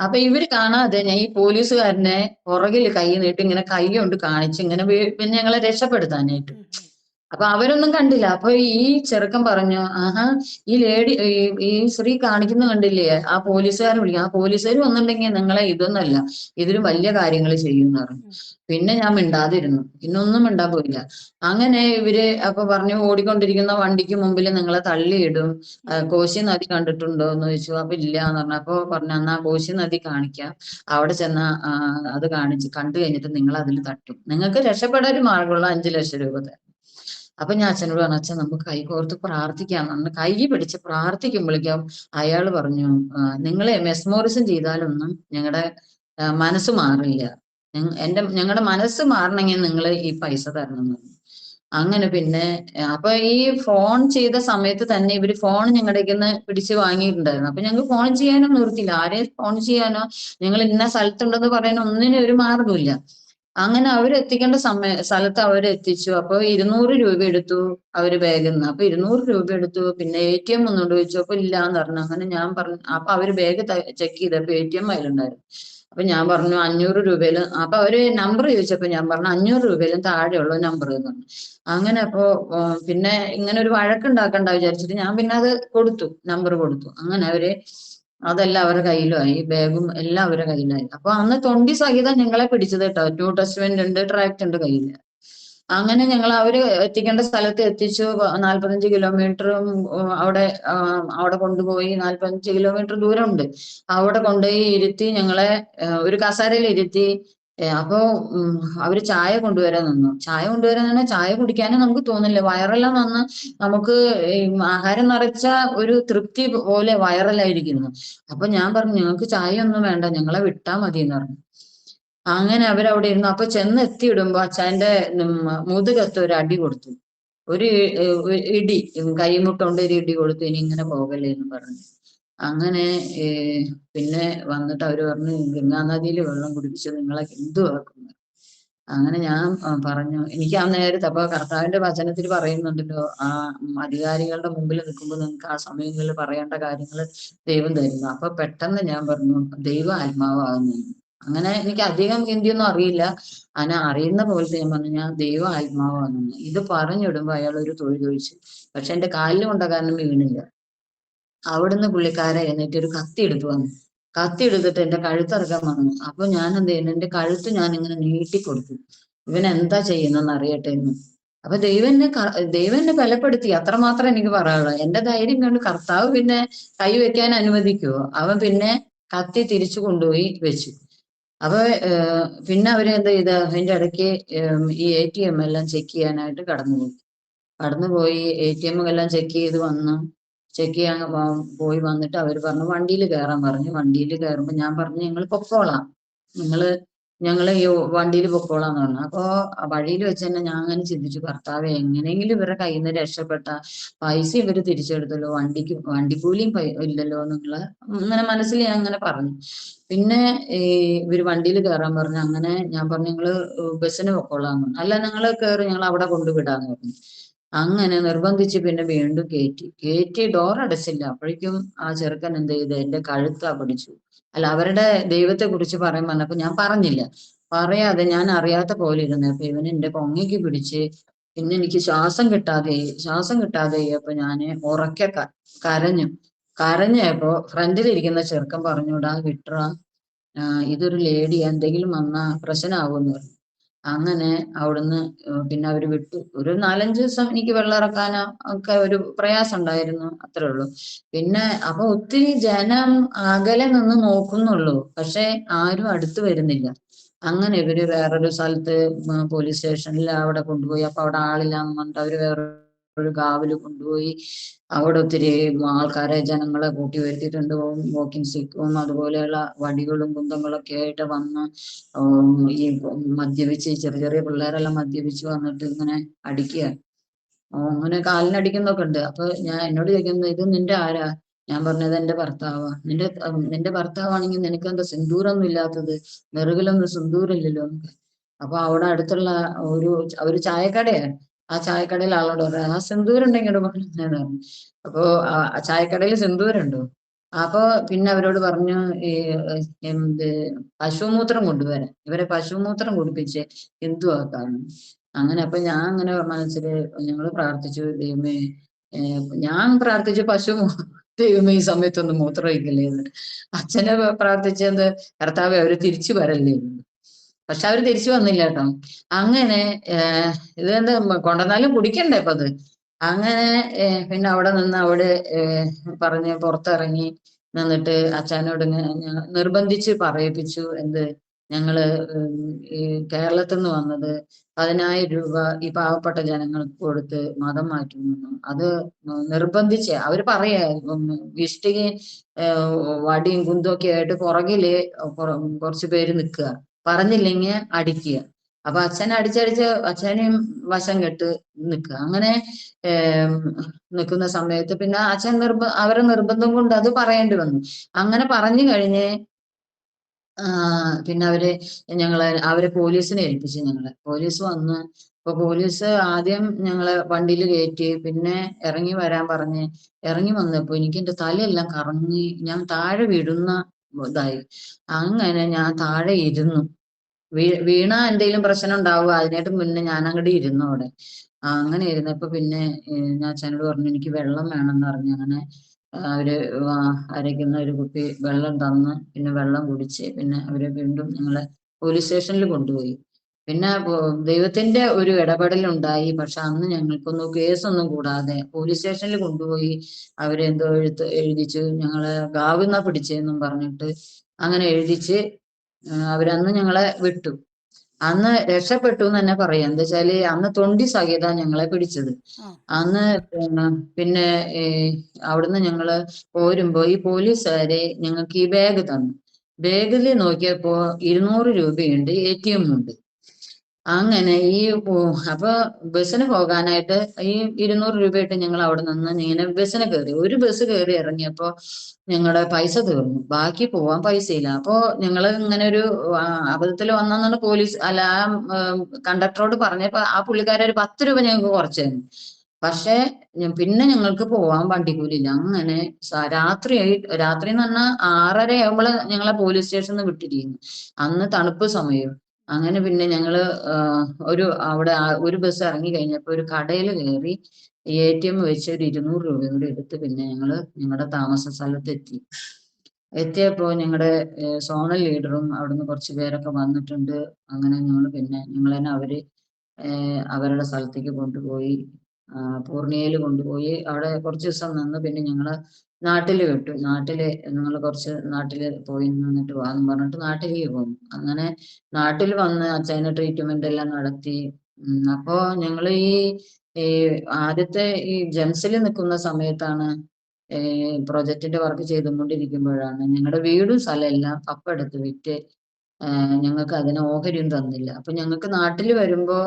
അപ്പൊ ഇവര് കാണാതെ ഞാൻ ഈ പോലീസുകാരനെ പുറകിൽ കൈ നീട്ടി ഇങ്ങനെ കൈ കൊണ്ട് കാണിച്ച് ഇങ്ങനെ പിന്നെ ഞങ്ങളെ രക്ഷപ്പെടുത്താനായിട്ട്. അപ്പൊ അവരൊന്നും കണ്ടില്ല. അപ്പൊ ഈ ചെറുക്കൻ പറഞ്ഞു, ആഹാ ഈ ലേഡി ഈ സ്ത്രീ കാണിക്കുന്ന കണ്ടില്ലേ, ആ പോലീസുകാരൻ വിളിക്കും, ആ പോലീസുകാർ വന്നിട്ടുണ്ടെങ്കിൽ നിങ്ങളെ ഇതൊന്നല്ല, ഇതിലും വലിയ കാര്യങ്ങൾ ചെയ്യുമെന്ന് പറഞ്ഞു. പിന്നെ ഞാൻ മിണ്ടാതിരുന്നു, പിന്നെ ഒന്നും മിണ്ടാൻ പോയില്ല. അങ്ങനെ ഇവര് അപ്പൊ പറഞ്ഞു, ഓടിക്കൊണ്ടിരിക്കുന്ന വണ്ടിക്ക് മുമ്പിൽ നിങ്ങളെ തള്ളിയിടും, കോശി നദി കണ്ടിട്ടുണ്ടോ എന്ന് ചോദിച്ചു. അപ്പൊ ഇല്ല എന്ന് പറഞ്ഞു. അപ്പൊ പറഞ്ഞു, എന്നാ കോശി നദി കാണിക്കാം, അവിടെ ചെന്ന അത് കാണിച്ച് കണ്ടു കഴിഞ്ഞിട്ട് നിങ്ങൾ അതിൽ തട്ടും, നിങ്ങൾക്ക് രക്ഷപ്പെടാൻ ഒരു മാർഗമുള്ള 5 ലക്ഷം രൂപ തരാം. അപ്പൊ ഞാൻ അച്ഛനോട് പറഞ്ഞു, അച്ഛൻ നമുക്ക് കൈ കോർത്ത് പ്രാർത്ഥിക്കാം എന്ന് കൈ പിടിച്ച് പ്രാർത്ഥിക്കുമ്പോഴേക്കും അയാൾ പറഞ്ഞു, നിങ്ങളെ മെസ്മോറിസം ചെയ്താലൊന്നും ഞങ്ങളുടെ മനസ്സ് മാറില്ല, ഞങ്ങളുടെ മനസ്സ് മാറണമെങ്കിൽ നിങ്ങൾ ഈ പൈസ തരണം എന്ന് പറഞ്ഞു. അങ്ങനെ പിന്നെ അപ്പൊ ഈ ഫോൺ ചെയ്ത സമയത്ത് തന്നെ ഇവര് ഫോൺ ഞങ്ങളുടെ നിന്ന് പിടിച്ച് വാങ്ങിയിട്ടുണ്ടായിരുന്നു. അപ്പൊ ഞങ്ങൾക്ക് ഫോൺ ചെയ്യാനോ നിർത്തില്ല, ആരെയും ഫോൺ ചെയ്യാനോ ഞങ്ങൾ ഇന്ന സ്ഥലത്തുണ്ടെന്ന് പറയാനോ ഒന്നിനും ഒരു മാർഗമില്ല. അങ്ങനെ അവരെത്തിക്കേണ്ട സ്ഥലത്ത് അവരെത്തിച്ചു. അപ്പൊ 200 രൂപ എടുത്തു അവര് ബാഗിൽ നിന്ന്. അപ്പൊ 200 രൂപ എടുത്തു. പിന്നെ ATM ഒന്നുകൊണ്ട് ചോദിച്ചു. അപ്പൊ ഇല്ലാന്ന് പറഞ്ഞു. അങ്ങനെ ഞാൻ പറഞ്ഞു, അപ്പൊ അവര് ബാഗ് ചെക്ക് ചെയ്തപ്പോ ATM അതിലുണ്ടായിരുന്നു. അപ്പൊ ഞാൻ പറഞ്ഞു 500 രൂപയിലും, അപ്പൊ അവര് നമ്പർ ചോദിച്ചപ്പോ ഞാൻ പറഞ്ഞു 500 രൂപയിലും താഴെയുള്ള നമ്പർ എന്ന് പറഞ്ഞു. അങ്ങനെ അപ്പോ പിന്നെ ഇങ്ങനെ ഒരു വഴക്കുണ്ടാക്കണ്ട വിചാരിച്ചിട്ട് ഞാൻ പിന്നെ അത് കൊടുത്തു, നമ്പർ കൊടുത്തു. അങ്ങനെ അവര് അതെല്ലാം അവരുടെ കയ്യിലുമായി, ബാഗും എല്ലാം അവരുടെ കയ്യിലായി. അപ്പൊ അന്ന് തൊണ്ടി സഹിതം ഞങ്ങളെ പിടിച്ചത് കേട്ടോ. 2 ടെസ്റ്റ്മെന്റ് ഉണ്ട്, ട്രാക്ട് ഉണ്ട് കയ്യില്. അങ്ങനെ ഞങ്ങൾ അവര് എത്തിക്കേണ്ട സ്ഥലത്ത് എത്തിച്ചു. 45 കിലോമീറ്ററും അവിടെ കൊണ്ടുപോയി, 45 കിലോമീറ്റർ ദൂരമുണ്ട്. അവിടെ കൊണ്ടുപോയി ഇരുത്തി, ഞങ്ങളെ ഒരു കസേരയിൽ ഇരുത്തി. അപ്പൊ അവര് ചായ കൊണ്ടുവരാൻ നിന്നു. ചായ കൊണ്ടുവരാൻ തന്നെ ചായ കുടിക്കാനും നമുക്ക് തോന്നില്ല, വയറെല്ലാം വന്ന് നമുക്ക് ആഹാരം നിറച്ച ഒരു തൃപ്തി പോലെ വയറലായിരിക്കുന്നു. അപ്പൊ ഞാൻ പറഞ്ഞു, ഞങ്ങൾക്ക് ചായ ഒന്നും വേണ്ട, ഞങ്ങളെ വിട്ടാ മതി എന്ന് പറഞ്ഞു. അങ്ങനെ അവരവിടെ ഇരുന്നു. അപ്പൊ ചെന്ന് എത്തിയിടുമ്പോ അച്ഛന്റെ മുതുകത്ത് ഒരു അടി കൊടുത്തു, ഒരു ഇടി, കൈമുട്ടുണ്ട് ഒരു ഇടി കൊടുത്തു, ഇനി ഇങ്ങനെ പോകല്ലേ എന്ന് പറഞ്ഞു. അങ്ങനെ പിന്നെ വന്നിട്ട് അവര് പറഞ്ഞു, ഗംഗാ നദിയിൽ വെള്ളം കുടിപ്പിച്ച് നിങ്ങളെ ഹിന്ദുവാക്കുന്നു. അങ്ങനെ ഞാൻ പറഞ്ഞു, എനിക്ക് ആ നേരത്തെ അപ്പൊ കർത്താവിന്റെ വചനത്തിൽ പറയുന്നുണ്ടല്ലോ, ആ അധികാരികളുടെ മുമ്പിൽ നിൽക്കുമ്പോൾ നിങ്ങൾക്ക് ആ സമയങ്ങളിൽ പറയേണ്ട കാര്യങ്ങൾ ദൈവം തരുന്നു. അപ്പൊ പെട്ടെന്ന് ഞാൻ പറഞ്ഞു, ദൈവ ആത്മാവാകുന്നു. അങ്ങനെ എനിക്ക് അധികം ഹിന്ദിയൊന്നും അറിയില്ല, അങ്ങനെ അറിയുന്ന പോലത്തെ ഞാൻ പറഞ്ഞു, ഞാൻ ദൈവ ആത്മാവാകുന്നു. ഇത് പറഞ്ഞിടുമ്പോ അയാൾ ഒരു തൊഴിൽ ചോദിച്ചു. പക്ഷെ എന്റെ കാലിൽ കൊണ്ട കാരണം വീണില്ല. അവിടുന്ന് പുള്ളിക്കാരെ എന്നിട്ട് ഒരു കത്തി എടുത്തു വന്നു. കത്തി എടുത്തിട്ട് എന്റെ കഴുത്തിറക്കാൻ വന്നു. അപ്പൊ ഞാൻ എന്ത് ചെയ്യുന്നു, എന്റെ കഴുത്ത് ഞാൻ ഇങ്ങനെ നീട്ടിക്കൊടുത്തു, ഇവൻ എന്താ ചെയ്യുന്നെന്ന് അറിയട്ടെ എന്ന്. അപ്പൊ ദൈവം എന്നെ ബലപ്പെടുത്തി, അത്രമാത്രം എനിക്ക് പറയാനുള്ളൂ. എന്റെ ധൈര്യം കണ്ട് കർത്താവ് പിന്നെ കൈവയ്ക്കാൻ അനുവദിക്കുവോ? അവൻ പിന്നെ കത്തി തിരിച്ചു കൊണ്ടുപോയി വെച്ചു. അപ്പൊ പിന്നെ അവര് എന്താ ചെയ്ത, അതിന്റെ ഇടയ്ക്ക് ഈ ATM എല്ലാം ചെക്ക് ചെയ്യാനായിട്ട് കടന്നുപോയി ATM എല്ലാം ചെക്ക് ചെയ്ത് വന്നു. ചെക്ക് ചെയ്യാൻ പോയി വന്നിട്ട് അവര് പറഞ്ഞു വണ്ടിയിൽ കയറാൻ പറഞ്ഞു. വണ്ടിയിൽ കയറുമ്പോ ഞാൻ പറഞ്ഞു, ഞങ്ങൾ പൊക്കോളാം, ഞങ്ങള് ഈ വണ്ടിയിൽ പൊക്കോളാന്ന് പറഞ്ഞു. അപ്പൊ വഴിയിൽ വെച്ച് തന്നെ ഞാൻ അങ്ങനെ ചിന്തിച്ചു, കർത്താവെ എങ്ങനെയെങ്കിലും ഇവരുടെ കയ്യിൽ നിന്ന് രക്ഷപ്പെട്ട, പൈസ ഇവര് തിരിച്ചെടുത്തല്ലോ, വണ്ടിക്കൂലിയും ഇല്ലല്ലോ എന്നുള്ള അങ്ങനെ മനസ്സിൽ ഞാൻ അങ്ങനെ പറഞ്ഞു. പിന്നെ ഇവര് വണ്ടിയിൽ കയറാൻ പറഞ്ഞു. അങ്ങനെ ഞാൻ പറഞ്ഞു, നിങ്ങള് ബസ്സിന് പൊക്കോളാന്ന് പറഞ്ഞു. അല്ല, നിങ്ങള് കയറി, ഞങ്ങൾ അവിടെ കൊണ്ടുവിടാന്ന് പറഞ്ഞു. അങ്ങനെ നിർബന്ധിച്ച് പിന്നെ വീണ്ടും കയറ്റി ഡോർ അടച്ചില്ല. അപ്പോഴേക്കും ആ ചെറുക്കൻ എന്ത് ചെയ്ത് എന്റെ കഴുത്താ പിടിച്ചു. അല്ല, അവരുടെ ദൈവത്തെ കുറിച്ച് പറയാൻ പറഞ്ഞപ്പോ ഞാൻ പറഞ്ഞില്ല, പറയാതെ ഞാൻ അറിയാത്ത പോലെ ഇരുന്നു. അപ്പൊ ഇവൻ എന്റെ പൊങ്ങയ്ക്ക് പിടിച്ച്, പിന്നെ എനിക്ക് ശ്വാസം കിട്ടാതെ അപ്പൊ ഞാന് ഉറക്കെ കരഞ്ഞു. കരഞ്ഞപ്പോ ഫ്രണ്ടിലിരിക്കുന്ന ചെറുക്കൻ പറഞ്ഞൂടാ, വിട്രാ, ഇതൊരു ലേഡിയാ, എന്തെങ്കിലും വന്നാ പ്രശ്നമാകുമെന്ന് പറഞ്ഞു. അങ്ങനെ അവിടുന്ന് പിന്നെ അവര് വിട്ടു. ഒരു 4-5 ദിവസം എനിക്ക് വെള്ളം ഇറക്കാനോ ഒക്കെ ഒരു പ്രയാസം ഉണ്ടായിരുന്നു, അത്രേ ഉള്ളൂ. പിന്നെ അപ്പൊ ഒത്തിരി ജനം അകലെ നിന്ന് നോക്കുന്നുള്ളൂ, പക്ഷെ ആരും അടുത്ത് വരുന്നില്ല. അങ്ങനെ ഇവര് വേറൊരു സ്ഥലത്ത് പോലീസ് സ്റ്റേഷനിൽ അവിടെ കൊണ്ടുപോയി. അപ്പൊ അവിടെ ആളില്ലാന്ന് പറഞ്ഞിട്ട് അവര് വേറൊരു കാവില് കൊണ്ടുപോയി. അവിടെ ഒത്തിരി ആൾക്കാരെ, ജനങ്ങളെ കൂട്ടി വരുത്തിയിട്ടുണ്ട്. വോക്കിംഗ് സ്റ്റിക്കും അതുപോലെയുള്ള വടികളും കുന്തങ്ങളൊക്കെ ആയിട്ട് വന്ന് ഈ മദ്യപിച്ച്, ചെറിയ ചെറിയ പിള്ളേരെല്ലാം മദ്യപിച്ച് വന്നിട്ട് ഇങ്ങനെ അടിക്കുക, അങ്ങനെ കാലിനടിക്കുന്നൊക്കെ ഉണ്ട്. അപ്പൊ എന്നോട് ചോദിക്കുന്നത്, ഇത് നിന്റെ ആരാ? ഞാൻ പറഞ്ഞത് എന്റെ ഭർത്താവാ. നിന്റെ ഭർത്താവാണെങ്കിൽ നിനക്ക് എന്താ സിന്ദൂരൊന്നും ഇല്ലാത്തത്? നെറുകിലൊന്നും സിന്ദൂരം ഇല്ലല്ലോ. അപ്പൊ അവിടെ അടുത്തുള്ള ഒരു ഒരു ചായക്കടയാണ്. ആ ചായക്കടയിൽ ആളോട് പറയാം, ആ സിന്ദൂരം ഉണ്ടെങ്കിൽ ഇവിടെ കൊണ്ടുവന്നേന്ന് പറഞ്ഞു. അപ്പൊ ആ ചായക്കടയിൽ സിന്ദൂരുണ്ടോ? അപ്പൊ പിന്നെ അവരോട് പറഞ്ഞു, ഈ എന്ത് പശുമൂത്രം കൊണ്ടുവരാൻ, ഇവരെ പശുമൂത്രം കുടിപ്പിച്ച് ഹിന്ദുവാക്കാന്ന്. അങ്ങനെ അപ്പൊ ഞാൻ അങ്ങനെ മനസ്സില് ഞങ്ങള് പ്രാർത്ഥിച്ചു, ദൈവമേ, ഞാൻ പ്രാർത്ഥിച്ചു ദൈവമേ ഈ സമയത്തൊന്നും മൂത്രം ഒഴിക്കല്ലേ എന്ന്. അച്ഛനെ പ്രാർത്ഥിച്ചത്, കർത്താവെ അവര് തിരിച്ചു വരല്ലേ എന്ന്. പക്ഷെ അവര് തിരിച്ചു വന്നില്ല കേട്ടോ. അങ്ങനെ ഇതെന്താ കൊണ്ടുവന്നാലും കുടിക്കണ്ടേ ഇപ്പൊ അത്. അങ്ങനെ പിന്നെ അവിടെ നിന്ന് അവിടെ പറഞ്ഞ് പുറത്തിറങ്ങി നിന്നിട്ട് അച്ഛനോട് നിർബന്ധിച്ച് പറയിപ്പിച്ചു. എന്ത്, ഞങ്ങള് ഈ കേരളത്തിൽ നിന്ന് വന്നത് 10,000 രൂപ ഈ പാവപ്പെട്ട ജനങ്ങൾക്ക് കൊടുത്ത് മതം മാറ്റുന്നു. അത് നിർബന്ധിച്ച് അവര് പറയാ, ഇഷ്ടികയും വടിയും കുന്തും ഒക്കെ ആയിട്ട് പുറകില് കുറച്ച് പേര് നിൽക്കുക, പറഞ്ഞില്ലെങ്കിൽ അടിക്കുക. അപ്പൊ അച്ഛൻ അടിച്ചടിച്ച് അച്ഛനെയും വശം കെട്ട് നിൽക്കുക. അങ്ങനെ നിൽക്കുന്ന സമയത്ത് പിന്നെ അച്ഛൻ അവരെ നിർബന്ധം കൊണ്ട് അത് പറയേണ്ടി വന്നു. അങ്ങനെ പറഞ്ഞു കഴിഞ്ഞ് പിന്നെ അവരെ പോലീസിനെ ഏൽപ്പിച്ചു. പോലീസ് വന്ന്, ഇപ്പൊ പോലീസ് ആദ്യം ഞങ്ങളെ വണ്ടിയിൽ കയറ്റി, പിന്നെ ഇറങ്ങി വരാൻ പറഞ്ഞ് ഇറങ്ങി വന്നപ്പോ എനിക്ക് എന്റെ തലയെല്ലാം കറങ്ങി, ഞാൻ താഴെ വീഴുന്ന ഇതായി. അങ്ങനെ ഞാൻ താഴെ ഇരുന്നു. വീണ എന്തെങ്കിലും പ്രശ്നം ഉണ്ടാവുക, അതിനായിട്ട് മുന്നേ ഞാൻ അങ്ങോട്ട് ഇരുന്നു അവിടെ. അങ്ങനെ ഇരുന്നപ്പോ പിന്നെ ഞാൻ അച്ഛനോട് പറഞ്ഞു എനിക്ക് വെള്ളം വേണമെന്ന് പറഞ്ഞു. അങ്ങനെ അവര് അരയ്ക്കുന്ന ഒരു കുപ്പി വെള്ളം തന്ന്, പിന്നെ വെള്ളം കുടിച്ച്, പിന്നെ അവര് വീണ്ടും ഞങ്ങളെ പോലീസ് സ്റ്റേഷനിൽ കൊണ്ടുപോയി. പിന്നെ ദൈവത്തിന്റെ ഒരു ഇടപെടലുണ്ടായി. പക്ഷെ അന്ന് ഞങ്ങൾക്കൊന്നും കേസൊന്നും കൂടാതെ പോലീസ് സ്റ്റേഷനിൽ കൊണ്ടുപോയി അവരെന്തോ എഴുതിച്ചു, ഞങ്ങളെ ഗാവുന്ന പിടിച്ചെന്നും പറഞ്ഞിട്ട് അങ്ങനെ എഴുതിച്ച് അവരന്ന് ഞങ്ങളെ വിട്ടു. അന്ന് രക്ഷപ്പെട്ടു എന്ന് തന്നെ പറയാം. എന്താ വെച്ചാല് അന്ന് തൊണ്ടി സഹിത ഞങ്ങളെ പിടിച്ചത്. അന്ന് പിന്നെ അവിടുന്ന് ഞങ്ങള് പോരുമ്പോ ഈ പോലീസുകാരെ ഞങ്ങൾക്ക് ഈ ബാഗ് തന്നു. ബാഗിൽ നോക്കിയപ്പോ 200 രൂപയുണ്ട്, ATM ഉണ്ട്. അങ്ങനെ അപ്പൊ ബസ്സിന് പോകാനായിട്ട് ഈ 200 രൂപയായിട്ട് ഞങ്ങൾ അവിടെ നിന്ന് ഇങ്ങനെ ബസ്സിന് കയറി. ഒരു ബസ് കയറി ഇറങ്ങിയപ്പോ ഞങ്ങളുടെ പൈസ തീർന്നു, ബാക്കി പോവാൻ പൈസയില്ല. അപ്പോ ഞങ്ങള് ഇങ്ങനെ ഒരു അബദ്ധത്തിൽ വന്നെന്നാണ് പോലീസ് അല്ല കണ്ടക്ടറോട് പറഞ്ഞപ്പോ ആ പുള്ളിക്കാരെ ഒരു 10 രൂപ ഞങ്ങൾക്ക് കുറച്ചു തന്നു. പക്ഷെ പിന്നെ ഞങ്ങൾക്ക് പോവാൻ വണ്ടിക്കൂലില്ല. അങ്ങനെ രാത്രി എന്ന് പറഞ്ഞാൽ 6:30 ആകുമ്പോൾ ഞങ്ങളെ പോലീസ് സ്റ്റേഷനിൽ വിട്ടിരിക്കുന്നു. അന്ന് തണുപ്പ് സമയം. അങ്ങനെ പിന്നെ ഞങ്ങള് അവിടെ ഒരു ബസ് ഇറങ്ങി കഴിഞ്ഞപ്പോ ഒരു കടയിൽ കയറി ATM വെച്ച് ഒരു 200 രൂപ കൂടി എടുത്ത് പിന്നെ ഞങ്ങളുടെ താമസ സ്ഥലത്ത് എത്തിയപ്പോ ഞങ്ങളുടെ സോണൽ ലീഡറും അവിടുന്ന് കുറച്ച് പേരൊക്കെ വന്നിട്ടുണ്ട്. അങ്ങനെ ഞങ്ങൾ തന്നെ അവരുടെ സ്ഥലത്തേക്ക് കൊണ്ടുപോയി പൂർണിയയിൽ കൊണ്ടുപോയി അവിടെ കുറച്ച് ദിവസം നിന്ന് പിന്നെ ഞങ്ങള് നാട്ടിൽ വിട്ടു. നിങ്ങൾ കുറച്ച് നാട്ടില് പോയി നിന്നിട്ട് വാന്ന് പറഞ്ഞിട്ട് നാട്ടിലേക്ക് പോകും. അങ്ങനെ നാട്ടിൽ വന്ന് അച്ഛന് ട്രീറ്റ്മെന്റ് എല്ലാം നടത്തി. അപ്പോ ഞങ്ങള് ഈ ആദ്യത്തെ ഈ ജംസിൽ നിൽക്കുന്ന സമയത്താണ് പ്രൊജക്ടിന്റെ വർക്ക് ചെയ്തുകൊണ്ടിരിക്കുമ്പോഴാണ് ഞങ്ങളുടെ വീടും സ്ഥലം എല്ലാം പപ്പ എടുത്ത് വിറ്റ് ഞങ്ങൾക്ക് അതിന് ഓഹരിയും തന്നില്ല. അപ്പൊ ഞങ്ങൾക്ക് നാട്ടിൽ വരുമ്പോ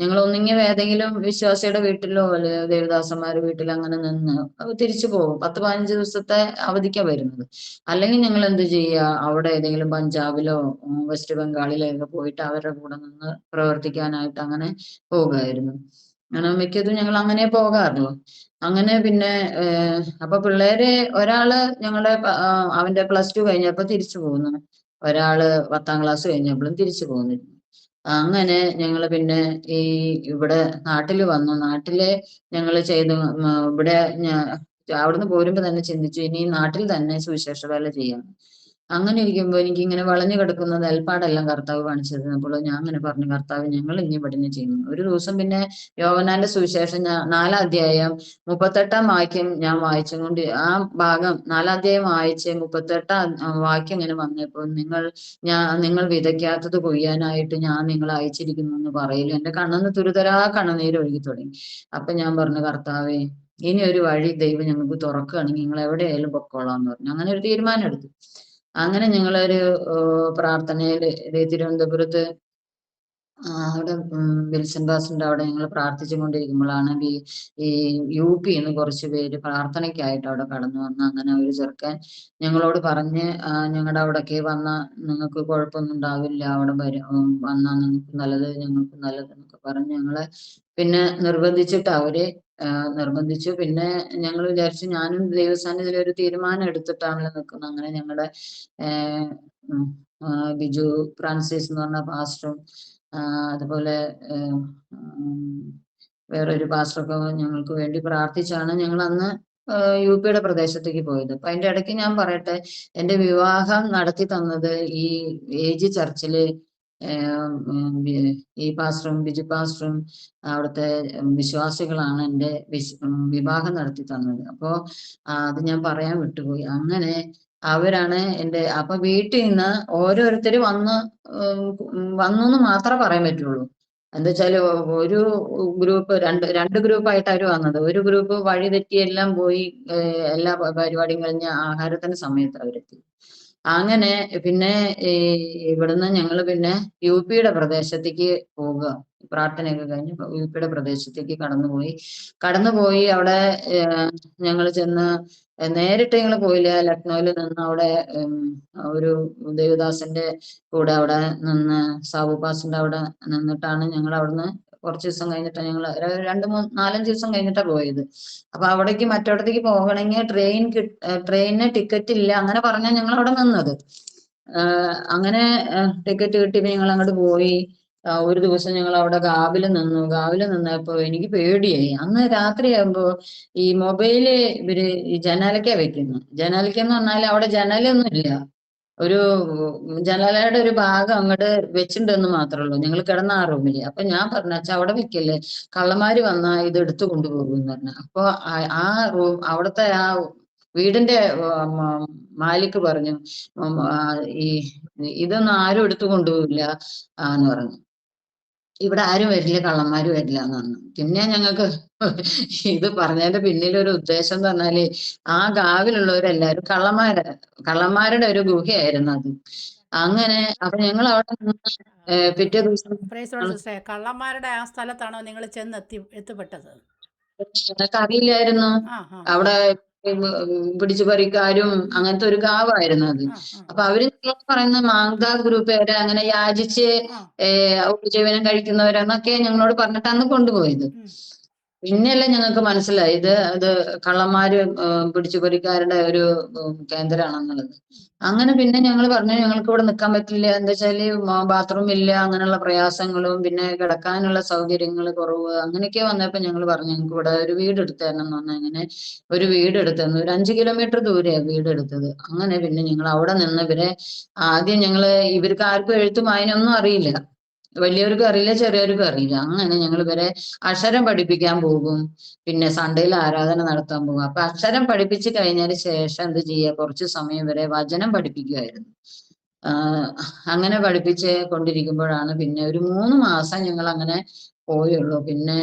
ഞങ്ങൾ ഒന്നെങ്കിൽ ഏതെങ്കിലും വിശ്വാസിയുടെ വീട്ടിലോ അല്ലെങ്കിൽ ദേവദാസന്മാരുടെ വീട്ടിലോ അങ്ങനെ നിന്ന് തിരിച്ചു പോകും. 10-15 ദിവസത്തെ അവധിക്കാ വരുന്നത്. അല്ലെങ്കിൽ ഞങ്ങൾ എന്ത് ചെയ്യുക, അവിടെ ഏതെങ്കിലും പഞ്ചാബിലോ വെസ്റ്റ് ബംഗാളിലോ ഒക്കെ പോയിട്ട് അവരുടെ കൂടെ നിന്ന് പ്രവർത്തിക്കാനായിട്ട് അങ്ങനെ പോകുമായിരുന്നു. അങ്ങനെ മിക്കതും ഞങ്ങൾ അങ്ങനെ പോകാറുള്ളൂ. അങ്ങനെ പിന്നെ അപ്പൊ പിള്ളേര് ഒരാള് അവന്റെ +2 കഴിഞ്ഞപ്പോ തിരിച്ചു പോകുന്നു, ഒരാള് 10ാം ക്ലാസ് കഴിഞ്ഞപ്പോഴും തിരിച്ചു പോകുന്നിരുന്നു. അങ്ങനെ ഞങ്ങള് പിന്നെ ഇവിടെ നാട്ടില് വന്നു. നാട്ടില് ഞങ്ങള് ഇവിടെ അവിടുന്ന് പോരുമ്പോ തന്നെ ചിന്തിച്ചു ഇനി നാട്ടിൽ തന്നെ സുവിശേഷ വേല ചെയ്യാം. അങ്ങനെ ഇരിക്കുമ്പോ എനിക്ക് ഇങ്ങനെ വളഞ്ഞു കിടക്കുന്ന നെൽപ്പാടെല്ലാം കർത്താവ് കാണിച്ചു തന്നപ്പോൾ ഞാൻ അങ്ങനെ പറഞ്ഞു, കർത്താവ് ഞങ്ങൾ ഇനി ഇവിടെ ചെയ്യുന്നു. ഒരു ദിവസം പിന്നെ യോഹന്നാന്റെ സുവിശേഷം 4-ാം അധ്യായം 38-ാം വാക്യം ഞാൻ വായിച്ചും കൊണ്ട് ആ ഭാഗം 4-ാം അധ്യായം വായിച്ച് 38-ാം വാക്യം ഇങ്ങനെ വന്നപ്പോൾ നിങ്ങൾ വിതയ്ക്കാത്തത് കൊയ്യാനായിട്ട് ഞാൻ നിങ്ങളെ അയച്ചിരിക്കുന്നു എന്ന് പറയലും എന്റെ കണ്ണെന്ന് തുരുതരാ കണ്ണുനീര് ഒഴുകി തുടങ്ങി. അപ്പൊ ഞാൻ പറഞ്ഞു, കർത്താവേ ഇനി ഒരു വഴി ദൈവം ഞങ്ങൾക്ക് തുറക്കുകയാണെങ്കിൽ നിങ്ങൾ എവിടെയായാലും പൊക്കോളാന്ന് പറഞ്ഞു. അങ്ങനെ ഒരു തീരുമാനം എടുത്തു. അങ്ങനെ ഞങ്ങളൊരു പ്രാർത്ഥനയില് തിരുവനന്തപുരത്ത് അവിടെ വിൽസൺ ബാസിന്റെ അവിടെ ഞങ്ങൾ പ്രാർത്ഥിച്ചുകൊണ്ടിരിക്കുമ്പോഴാണ് ഈ യുപിന്ന് കുറച്ച് പേര് പ്രാർത്ഥനയ്ക്കായിട്ട് അവിടെ കടന്നു വന്ന്. അങ്ങനെ ഒരു ചെറുക്കൻ ഞങ്ങളോട് പറഞ്ഞ് ഞങ്ങളുടെ അവിടേക്ക് വന്ന നിങ്ങൾക്ക് കുഴപ്പമൊന്നും ഉണ്ടാവില്ല, അവിടെ വന്നാൽ നിങ്ങൾക്ക് നല്ലത്, ഞങ്ങൾക്ക് നല്ലത് എന്നൊക്കെ പറഞ്ഞ് ഞങ്ങളെ പിന്നെ നിർബന്ധിച്ചിട്ട് അവര് നിർബന്ധിച്ചു. പിന്നെ ഞങ്ങൾ വിചാരിച്ചു, ഞാനും ദൈവസാന്നിധ്യത്തിൽ ഒരു തീരുമാനം എടുത്തിട്ടാണല്ലോ നിൽക്കുന്നത്. അങ്ങനെ ഞങ്ങളുടെ ബിജു ഫ്രാൻസിസ് എന്ന് പറഞ്ഞ പാസ്റ്ററും അതുപോലെ വേറൊരു പാസ്റ്ററൊക്കെ ഞങ്ങൾക്ക് വേണ്ടി പ്രാർത്ഥിച്ചാണ് ഞങ്ങൾ അന്ന് യുപിയുടെ പ്രദേശത്തേക്ക് പോയത്. അപ്പൊ അതിന്റെ ഇടയ്ക്ക് ഞാൻ പറയട്ടെ, എന്റെ വിവാഹം നടത്തി തന്നത് ഈ ഏജ് ചർച്ചില് ഈ പാസ്റ്ററും ബിജു പാസ്റ്ററും അവിടുത്തെ വിശ്വാസികളാണ് എന്റെ വിവാഹം നടത്തി തന്നത്. അപ്പോ അത് ഞാൻ പറയാൻ വിട്ടുപോയി. അങ്ങനെ അവരാണ് അപ്പൊ വീട്ടിൽ നിന്ന് ഓരോരുത്തര് വന്നു എന്ന് മാത്രമേ പറയാൻ പറ്റുള്ളൂ. എന്താ വെച്ചാല് ഒരു ഗ്രൂപ്പ് രണ്ട് ഗ്രൂപ്പായിട്ട് അവര് വന്നത്. ഒരു ഗ്രൂപ്പ് വഴി തെറ്റി എല്ലാം പോയി, എല്ലാ പരിപാടിയും കഴിഞ്ഞ് ആഹാരത്തിന്റെ സമയത്ത് അവരെത്തി. അങ്ങനെ പിന്നെ ഇവിടുന്ന് ഞങ്ങൾ പിന്നെ യുപിയുടെ പ്രദേശത്തേക്ക് പോവുക, പ്രാർത്ഥനയൊക്കെ കഴിഞ്ഞ് യുപിയുടെ പ്രദേശത്തേക്ക് കടന്നുപോയി അവിടെ ഞങ്ങൾ ചെന്ന് നേരിട്ട് ഞങ്ങൾ പോയില്ല. ലക്നൌവിൽ നിന്ന് അവിടെ ഒരു ദേവദാസന്റെ കൂടെ അവിടെ നിന്ന് സാബുപാസിന്റെ അവിടെ നിന്നിട്ടാണ് ഞങ്ങൾ അവിടുന്ന് കുറച്ച് ദിവസം കഴിഞ്ഞിട്ട് ഞങ്ങൾ 2-3-4-5 ദിവസം കഴിഞ്ഞിട്ടാണ് പോയത്. അപ്പൊ അവിടേക്ക് മറ്റോടത്തേക്ക് പോകണമെങ്കിൽ ട്രെയിനിന് ടിക്കറ്റ് ഇല്ല, അങ്ങനെ പറഞ്ഞാൽ ഞങ്ങൾ അവിടെ നിന്നത്. അങ്ങനെ ടിക്കറ്റ് കിട്ടി ഞങ്ങൾ അങ്ങോട്ട് പോയി. ഒരു ദിവസം ഞങ്ങൾ അവിടെ ഗാവില് നിന്നപ്പോ എനിക്ക് പേടിയായി. അന്ന് രാത്രിയാകുമ്പോ ഈ മൊബൈല് ഇവര് ഈ ജനാലയ്ക്കാ വെക്കുന്നത്. ജനാലയ്ക്കെന്ന് പറഞ്ഞാൽ അവിടെ ജനലൊന്നും ഇല്ല, ഒരു ജനാലയുടെ ഒരു ഭാഗം അങ്ങോട്ട് വെച്ചിട്ടുണ്ടെന്ന് മാത്രമേ ഉള്ളൂ. ഞങ്ങൾ കിടന്ന ആ റൂമില്. അപ്പൊ ഞാൻ പറഞ്ഞാച്ചാ അവിടെ വെക്കല്ലേ, കള്ളന്മാര് വന്നാ ഇത് എടുത്തു കൊണ്ടുപോകും എന്ന് പറഞ്ഞു. അപ്പൊ ആ റൂം അവിടുത്തെ ആ വീടിന്റെ മാലിക് പറഞ്ഞു, ഈ ഇതൊന്നും ആരും എടുത്തു കൊണ്ടുപോകില്ല എന്ന് പറഞ്ഞു. ഇവിടെ ആരും വരില്ല, കള്ളന്മാര് വരില്ല എന്ന് പറഞ്ഞു. പിന്നെ ഞങ്ങൾക്ക് ഇത് പറഞ്ഞതിന്റെ പിന്നിലൊരു ഉദ്ദേശം എന്ന് പറഞ്ഞാല് ആ ഗാവിലുള്ളവരെല്ലാരും കള്ളന്മാരുടെ ഒരു ഗുഹയായിരുന്നു അത്. അങ്ങനെ അപ്പൊ ഞങ്ങൾ അവിടെ പിറ്റേ ദിവസം സിസ്റ്ററെ, കള്ളന്മാരുടെ ആ സ്ഥലത്താണോ നിങ്ങൾ എത്തിപ്പെട്ടത്? ഞങ്ങൾക്ക് അറിയില്ലായിരുന്നു. അവിടെ പിടിച്ചു പറിക്കാരും അങ്ങനത്തെ ഒരു ഗാവായിരുന്നു അത്. അപ്പൊ അവര് പറയുന്ന മാങ്ക ഗ്രൂപ്പുകാരെ അങ്ങനെ യാചിച്ച് ഉപജീവനം കഴിക്കുന്നവരെന്നൊക്കെ ഞങ്ങളോട് പറഞ്ഞിട്ട് അന്ന് കൊണ്ടുപോയത്. പിന്നെയല്ലേ ഞങ്ങൾക്ക് മനസ്സിലായി അത് കള്ളന്മാര് പിടിച്ചുപറിക്കാരുടെ ഒരു കേന്ദ്രമാണെന്നുള്ളത്. അങ്ങനെ പിന്നെ ഞങ്ങൾ പറഞ്ഞു, ഞങ്ങൾക്ക് ഇവിടെ നിൽക്കാൻ പറ്റില്ല, എന്താ വെച്ചാല് ബാത്റൂം ഇല്ല, അങ്ങനെയുള്ള പ്രയാസങ്ങളും പിന്നെ കിടക്കാനുള്ള സൗകര്യങ്ങൾ കുറവ് അങ്ങനെയൊക്കെ വന്നപ്പോ ഞങ്ങൾ പറഞ്ഞു, ഞങ്ങൾക്ക് ഇവിടെ ഒരു വീട് എടുത്തു തരണം എന്ന് പറഞ്ഞു. അങ്ങനെ ഒരു വീട് എടുത്തു തന്നു. ഒരു 5 കിലോമീറ്റർ ദൂരെയാണ് വീട് എടുത്തത്. അങ്ങനെ പിന്നെ ഞങ്ങൾ അവിടെ നിന്ന് ആദ്യം ഇവർക്ക് ആർക്കും എഴുത്തും വായനയൊന്നും അറിയില്ല, വലിയവർക്കും അറിയില്ല, ചെറിയവർക്കും അറിയില്ല. അങ്ങനെ ഞങ്ങൾ അക്ഷരം പഠിപ്പിക്കാൻ പോകും, പിന്നെ സൺഡേയിൽ ആരാധന നടത്താൻ പോകും. അപ്പൊ അക്ഷരം പഠിപ്പിച്ച് കഴിഞ്ഞതിന് ശേഷം എന്ത് ചെയ്യുക, കുറച്ച് സമയം വരെ വചനം പഠിപ്പിക്കുമായിരുന്നു. അങ്ങനെ പഠിപ്പിച്ച് കൊണ്ടിരിക്കുമ്പോഴാണ് പിന്നെ ഒരു 3 മാസം ഞങ്ങൾ അങ്ങനെ പോയുള്ളൂ. പിന്നെ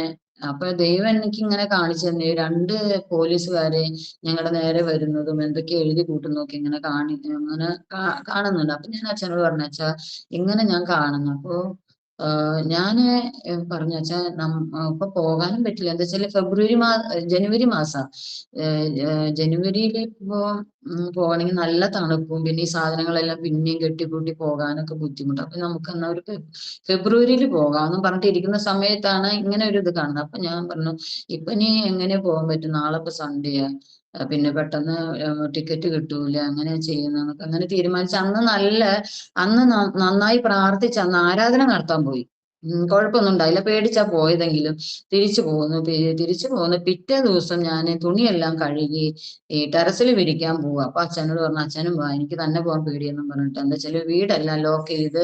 അപ്പൊ ദൈവം എനിക്ക് ഇങ്ങനെ കാണിച്ചു തന്നെ 2 പോലീസുകാരെ ഞങ്ങളുടെ നേരെ വരുന്നതും എന്തൊക്കെ എഴുതി കൂട്ടുന്നതൊക്കെ ഇങ്ങനെ അങ്ങനെ കാണുന്നുണ്ട്. അപ്പൊ ഞാൻ അച്ഛനോട് പറഞ്ഞു, അച്ഛാ ഇങ്ങനെ ഞാൻ കാണുന്നു. അപ്പൊ ഞാന് പറഞ്ഞു, വെച്ചാ ഇപ്പൊ പോകാനും പറ്റില്ല, എന്താ വെച്ചാല് ജനുവരി മാസം, ജനുവരിയിൽ പോകണമെങ്കിൽ നല്ല തണുപ്പും പിന്നെ ഈ സാധനങ്ങളെല്ലാം പിന്നെയും കെട്ടിപ്പൂട്ടി പോകാനൊക്കെ ബുദ്ധിമുട്ട്. അപ്പൊ നമുക്ക് എന്നാ ഒരു ഫെബ്രുവരിയിൽ പോകാമെന്നും പറഞ്ഞിട്ട് ഇരിക്കുന്ന സമയത്താണ് ഇങ്ങനെ ഒരു ഇത് കാണുന്നത്. അപ്പൊ ഞാൻ പറഞ്ഞു, ഇപ്പൊ നീ എങ്ങനെ പോകാൻ പറ്റും, നാളെ ഇപ്പൊ സൺഡേയാ, പിന്നെ പെട്ടെന്ന് ടിക്കറ്റ് കിട്ടൂല, അങ്ങനെ ചെയ്യുന്നതൊക്കെ അങ്ങനെ തീരുമാനിച്ച് അന്ന് നന്നായി പ്രാർത്ഥിച്ച് അന്ന് ആരാധന നടത്താൻ പോയി. കുഴപ്പമൊന്നും ഉണ്ടായില്ല, പേടിച്ചാ പോയതെങ്കിലും തിരിച്ചു പോകുന്നു. പിറ്റേ ദിവസം ഞാൻ തുണിയെല്ലാം കഴുകി ഈ ടെറസിൽ വിരിക്കാൻ പോവുക. അപ്പൊ അച്ഛനോട് പറഞ്ഞു, അച്ഛനും പോവാ, എനിക്ക് തന്നെ പോകാൻ പേടിയെന്നും പറഞ്ഞിട്ട് എന്താ വെച്ചാല് വീടെല്ലാം ലോക്ക് ചെയ്ത്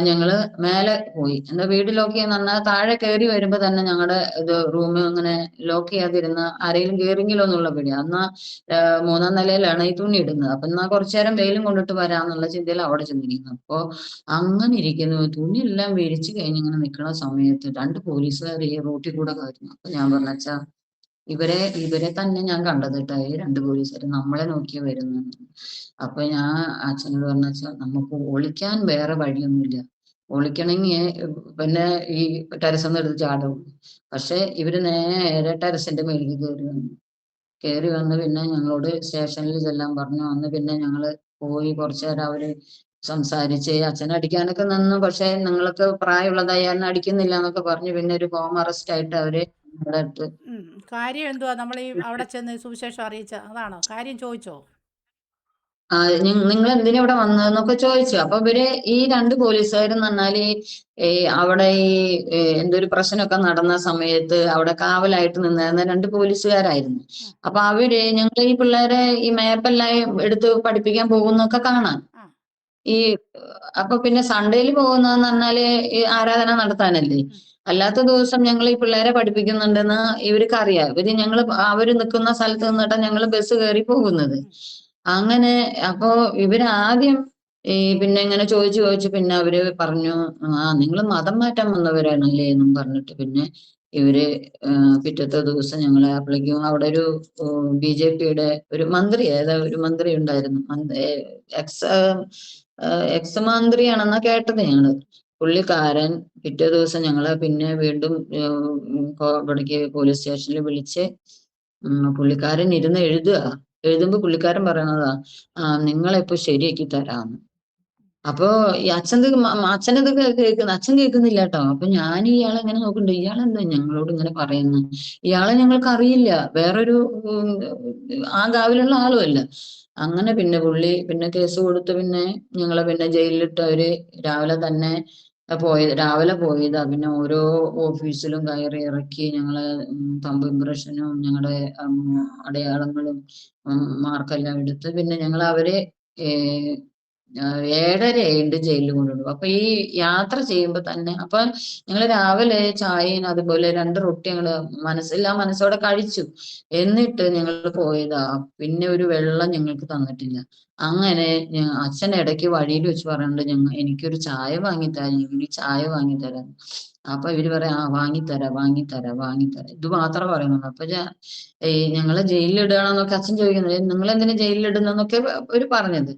ഞങ്ങള് മേലെ പോയി. എന്താ വീട് ലോക്ക് ചെയ്യാന്ന് പറഞ്ഞാൽ താഴെ കയറി വരുമ്പോ തന്നെ ഞങ്ങളുടെ റൂം അങ്ങനെ ലോക്ക് ചെയ്യാതിരുന്ന ആരെങ്കിലും കയറിയെങ്കിലോ എന്നുള്ള പേടിയാ. എന്നാ 3-ാം നിലയിലാണ് ഈ തുണി ഇടുന്നത്. അപ്പൊ എന്നാ കുറച്ചു നേരം വെയിലും കൊണ്ടിട്ട് വരാന്നുള്ള ചിന്തയിൽ അവിടെ ചെന്നിരിക്കുന്നു. അപ്പൊ അങ്ങനെ ഇരിക്കുന്നു, തുണി എല്ലാം വിരിച്ചു കഴിഞ്ഞ് ഇങ്ങനെ നിൽക്കുന്ന സമയത്ത് 2 പോലീസുകാർ ഈ റോട്ടിൽ കൂടെ കയറുന്നു. അപ്പൊ ഞാൻ പറഞ്ഞാ, ഇവരെ തന്നെ ഞാൻ കണ്ടത് കേട്ടോ, ഈ 2 പോലീസുകാർ നമ്മളെ നോക്കി വരുന്നു. അപ്പൊ ഞാൻ അച്ഛനോട് പറഞ്ഞാ, നമുക്ക് ഒളിക്കാൻ വേറെ വഴിയൊന്നുമില്ല, ഒളിക്കണമെങ്കിൽ പിന്നെ ഈ ടെറസൊന്നും എടുത്ത് ചാടും. പക്ഷെ ഇവര് നേരെ ടെറസിന്റെ മേലേക്ക് കയറി വന്ന് പിന്നെ ഞങ്ങളോട് സ്റ്റേഷനിൽ ചെല്ലാൻ പറഞ്ഞു. അന്ന് പിന്നെ ഞങ്ങള് പോയി കുറച്ചു നേരം അവര് സംസാരിച്ച് അച്ഛനെ അടിക്കാനൊക്കെ നിന്നു. പക്ഷെ നിങ്ങളൊക്കെ പ്രായമുള്ളതായി എന്നെ അടിക്കുന്നില്ല എന്നൊക്കെ പറഞ്ഞു. പിന്നെ ഒരു ഹോം അറസ്റ്റ് ആയിട്ട് അവര് ഇവിടെ ഇട്ട് കാര്യം എന്തുവാ നമ്മൾ ഈ അവിടെ ചെന്ന് സുവിശേഷം അറിയിച്ച അതാണോ കാര്യം ചോദിച്ചോ? നിങ്ങൾ എന്തിനാ ഇവിടെ വന്നതെന്നൊക്കെ ചോദിച്ചു. അപ്പൊ ഇവര് ഈ രണ്ട് പോലീസുകാരെന്ന് പറഞ്ഞാല് അവിടെ എന്തൊരു പ്രശ്നമൊക്കെ നടന്ന സമയത്ത് അവിടെ കാവലായിട്ട് നിന്നിരുന്ന രണ്ട് പോലീസുകാരായിരുന്നു. അപ്പൊ അവര് ഞങ്ങൾ ഈ പിള്ളേരെ ഈ മാപ്പെല്ലാം എടുത്ത് പഠിപ്പിക്കാൻ പോകുന്നൊക്കെ കാണാം. ഈ അപ്പൊ പിന്നെ സൺഡേയിൽ പോകുന്നതെന്ന് പറഞ്ഞാല് ഈ ആരാധന നടത്താനല്ലേ. അല്ലാത്ത ദിവസം ഞങ്ങൾ ഈ പിള്ളേരെ പഠിപ്പിക്കുന്നുണ്ടെന്ന് ഇവർക്ക് അറിയാം. അവര് നിൽക്കുന്ന സ്ഥലത്ത് നിന്നിട്ടാണ് ഞങ്ങൾ ബസ് കയറി പോകുന്നത്. അങ്ങനെ അപ്പൊ ഇവര് ആദ്യം പിന്നെ ഇങ്ങനെ ചോദിച്ചു പിന്നെ അവര് പറഞ്ഞു, നിങ്ങൾ മതം മാറ്റാൻ വന്നവരാണല്ലേ എന്നും പറഞ്ഞിട്ട് പിന്നെ ഇവര് പിറ്റത്തെ ദിവസം ഞങ്ങളെ അപ്പോഴേക്കും അവിടെ ഒരു BJPയുടെ ഒരു മന്ത്രി ഒരു മന്ത്രി ഉണ്ടായിരുന്നു. എക്സ് മന്ത്രിയാണെന്നാ കേട്ടത് ഞങ്ങള്. പുള്ളിക്കാരൻ പിറ്റേ ദിവസം ഞങ്ങളെ പിന്നെ വീണ്ടും ഇവിടേക്ക് പോലീസ് സ്റ്റേഷനിൽ വിളിച്ച് പുള്ളിക്കാരൻ ഇരുന്ന് എഴുതുമ്പോ പുള്ളിക്കാരൻ പറയണതാ, നിങ്ങളെ ഇപ്പൊ ശരിയാക്കി തരാന്ന്. അപ്പൊ ഈ അച്ഛനത് കേൾക്കുന്ന അച്ഛൻ കേൾക്കുന്നില്ല കേട്ടോ. അപ്പൊ ഞാൻ ഇയാളെ എങ്ങനെ നോക്കണ്ട്, ഇയാളെന്താ ഞങ്ങളോട് ഇങ്ങനെ പറയുന്നു, ഇയാളെ ഞങ്ങൾക്ക് അറിയില്ല, വേറൊരു ആ ഗാവിലുള്ള ആളുമല്ല. അങ്ങനെ പിന്നെ പുള്ളി പിന്നെ കേസ് കൊടുത്ത് പിന്നെ ഞങ്ങളെ പിന്നെ ജയിലിലിട്ട് അവര് രാവിലെ പോയതാ. പിന്നെ ഓരോ ഓഫീസിലും കയറി ഇറക്കി ഞങ്ങളെ തമ്പ് ഇംപ്രഷനും ഞങ്ങളുടെ അടയാളങ്ങളും മാർക്കെല്ലാം എടുത്ത് പിന്നെ ഞങ്ങൾ അവരെ 7:30 ജയിലിൽ കൊണ്ടുവിടും. അപ്പൊ ഈ യാത്ര ചെയ്യുമ്പോ തന്നെ അപ്പൊ ഞങ്ങൾ രാവിലെ ചായയും അതുപോലെ 2 റൊട്ടി ഞങ്ങള് മനസ്സോടെ കഴിച്ചു. എന്നിട്ട് ഞങ്ങൾ പോയതാ. പിന്നെ ഒരു വെള്ളം ഞങ്ങൾക്ക് തന്നിട്ടില്ല. അങ്ങനെ അച്ഛൻ ഇടയ്ക്ക് വഴിയിൽ വെച്ച് പറയുന്നുണ്ട്, എനിക്കൊരു ചായ വാങ്ങിത്തരാം, എനിക്ക് ചായ വാങ്ങിത്തരാം. അപ്പൊ ഇവര് പറയാം, വാങ്ങിത്തരാം ഇത് മാത്രം പറയുന്നുള്ളൂ. അപ്പൊ ഞങ്ങളെ ജയിലിലിടുകയാണെന്നൊക്കെ അച്ഛൻ ചോദിക്കുന്നത്, നിങ്ങൾ എന്തിനാ ജയിലിലിടുന്നൊക്കെ അവര് പറഞ്ഞത്.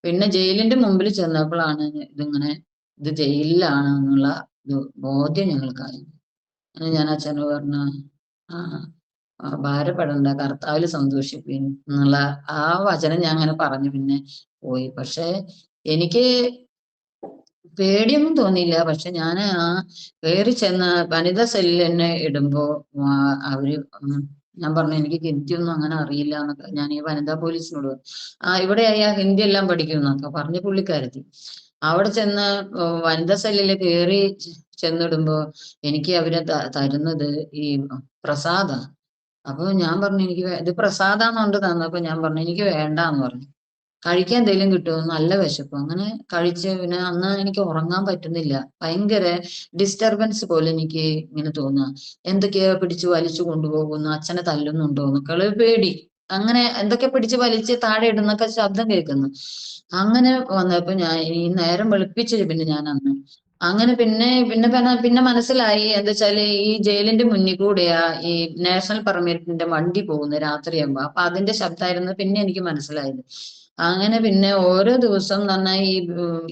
പിന്നെ ജയിലിന്റെ മുമ്പിൽ ചെന്നപ്പോഴാണ് ഇത് ജയിലിലാണ് എന്നുള്ള ബോധ്യം ഞങ്ങൾക്കായി. ഞാൻ അച്ഛനോട് പറഞ്ഞ ഭാരപ്പെടണ്ട, കർത്താവിൽ സന്തോഷിപ്പിൻ എന്നുള്ള ആ വചനം ഞാൻ അങ്ങനെ പറഞ്ഞു പിന്നെ പോയി. പക്ഷെ എനിക്ക് പേടിയൊന്നും തോന്നിയില്ല. പക്ഷെ ഞാൻ കയറി ചെന്ന വനിതാ സെല്ലിൽ എന്നെ ഇടുമ്പോ അവര് ഞാൻ പറഞ്ഞു, എനിക്ക് ഹിന്ദി ഒന്നും അങ്ങനെ അറിയില്ല എന്നൊക്കെ ഞാൻ ഈ വനിതാ പോലീസിനോട് ഇവിടെ ഹിന്ദി എല്ലാം പഠിക്കുന്നൊക്കെ പറഞ്ഞ് പുള്ളിക്കാരത്തി. അവിടെ ചെന്ന് വനിതാ സെല്ലില് കയറി ചെന്നിടുമ്പോ എനിക്ക് അവര് തരുന്നത് ഈ പ്രസാദ. അപ്പൊ ഞാൻ പറഞ്ഞു, എനിക്ക് ഇത് പ്രസാദാന്നുകൊണ്ട് തന്നപ്പോ ഞാൻ പറഞ്ഞു എനിക്ക് വേണ്ടാന്ന് പറഞ്ഞു. കഴിക്കാൻ എന്തെങ്കിലും കിട്ടുമോ, നല്ല വിശപ്പ്. അങ്ങനെ കഴിച്ച് പിന്നെ അന്ന് എനിക്ക് ഉറങ്ങാൻ പറ്റുന്നില്ല. ഭയങ്കര ഡിസ്റ്റർബൻസ് പോലെ എനിക്ക് ഇങ്ങനെ തോന്നുക. എന്തൊക്കെയോ പിടിച്ച് വലിച്ചു കൊണ്ടുപോകുന്നു, അച്ഛനെ തല്ലുന്നുണ്ടോ എന്നൊക്കെ പേടി. അങ്ങനെ എന്തൊക്കെ പിടിച്ച് വലിച്ച് താഴെ ഇടുന്നൊക്കെ ശബ്ദം കേൾക്കുന്നു. അങ്ങനെ വന്നപ്പോ ഞാൻ ഈ നേരം വെളുപ്പിച്ചു പിന്നെ ഞാൻ അന്ന് അങ്ങനെ പിന്നെ മനസ്സിലായി എന്താ വെച്ചാല് ഈ ജയിലിന്റെ മുന്നിൽ കൂടെയാ ഈ നാഷണൽ പെർമിറ്റിന്റെ വണ്ടി പോകുന്നത് രാത്രിയാകുമ്പോ. അപ്പൊ അതിന്റെ ശബ്ദമായിരുന്നു പിന്നെ എനിക്ക് മനസ്സിലായത്. അങ്ങനെ പിന്നെ ഓരോ ദിവസം എന്ന് പറഞ്ഞാൽ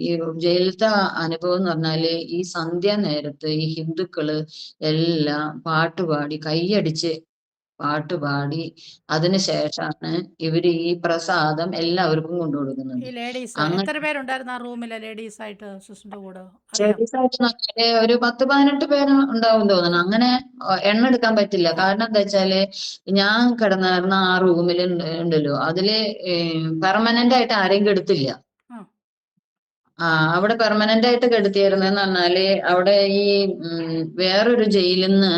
ഈ ജയിലത്തെ അനുഭവം എന്ന് പറഞ്ഞാല് ഈ സന്ധ്യ നേരത്ത് ഈ ഹിന്ദുക്കള് എല്ലാം പാട്ടുപാടി കൈയടിച്ച് പാട്ടുപാടി അതിനുശേഷമാണ് ഇവര് ഈ പ്രസാദം എല്ലാവർക്കും കൊണ്ടു കൊടുക്കുന്നത്. ഈ ലേഡീസ് അങ്ങനെ എത്ര പേരുണ്ടായിരുന്നു ആ റൂമിലെ ലേഡീസ് ആയിട്ട് സിസ്റ്ററിന്റെ കൂടെ അറിയാം? ഒരു 10-18 പേര് ഉണ്ടാവും തോന്നണം. അങ്ങനെ എണ്ണം എടുക്കാൻ പറ്റില്ല. കാരണം എന്താ വെച്ചാല് ഞാൻ കിടന്നിരുന്ന ആ റൂമിൽ ഉണ്ടല്ലോ, അതില് പെർമനന്റ് ആയിട്ട് ആരെയും കെടുത്തില്ല. അവിടെ പെർമനന്റ് ആയിട്ട് കെടുത്തിയിരുന്നെന്ന് പറഞ്ഞാല് അവിടെ ഈ വേറൊരു ജയിലിൽ നിന്ന്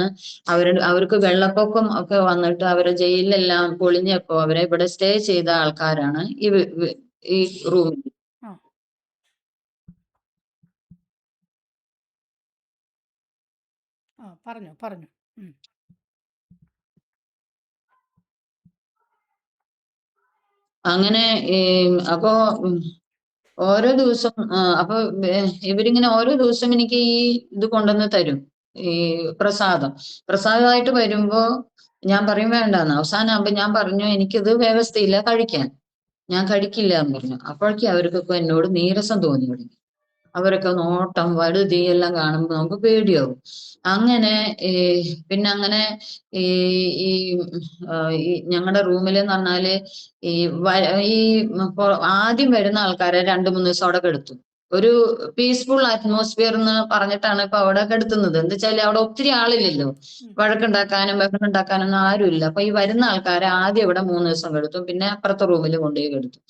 അവർക്ക് വെള്ളപ്പൊക്കം ഒക്കെ വന്നിട്ട് അവരെ ജയിലിലെല്ലാം പൊളിഞ്ഞപ്പോ അവരെ ഇവിടെ സ്റ്റേ ചെയ്ത ആൾക്കാരാണ് ഈ റൂമിൽ. പറഞ്ഞു. അങ്ങനെ അപ്പോ ഓരോ ദിവസം അപ്പൊ ഇവരിങ്ങനെ ഓരോ ദിവസം എനിക്ക് ഈ ഇത് കൊണ്ടുവന്ന് തരും, ഈ പ്രസാദമായിട്ട് വരുമ്പോ ഞാൻ പറയും വേണ്ടാന്ന്. അവസാനം ആകുമ്പോ ഞാൻ പറഞ്ഞു എനിക്കിത് വ്യവസ്ഥയില്ല കഴിക്കാൻ, ഞാൻ കഴിക്കില്ല എന്ന് പറഞ്ഞു. അപ്പോഴേക്കും അവർക്കൊക്കെ എന്നോട് നീരസം തോന്നി തുടങ്ങി. അവരൊക്കെ നോട്ടം വടുതി എല്ലാം കാണുമ്പോൾ നമുക്ക് പേടിയാവും. അങ്ങനെ ഈ പിന്നെ അങ്ങനെ ഈ ഈ ഈ ഞങ്ങളുടെ റൂമിൽ എന്ന് പറഞ്ഞാല് ഈ ഈ ആദ്യം വരുന്ന ആൾക്കാരെ 2-3 ദിവസം അവിടെ കെടുത്തും. ഒരു പീസ്ഫുൾ അറ്റ്മോസ്ഫിയർ എന്ന് പറഞ്ഞിട്ടാണ് ഇപ്പൊ അവിടെ കെടുത്തുന്നത്. എന്താ വെച്ചാൽ അവിടെ ഒത്തിരി ആളില്ലല്ലോ, വഴക്കുണ്ടാക്കാനും ബഹളമുണ്ടാക്കാനൊന്നും ആരുമില്ല. അപ്പൊ ഈ വരുന്ന ആൾക്കാരെ ആദ്യം ഇവിടെ 3 ദിവസം കെടുത്തും, പിന്നെ അപ്പുറത്തെ റൂമിൽ കൊണ്ടുപോയി കെടുത്തും.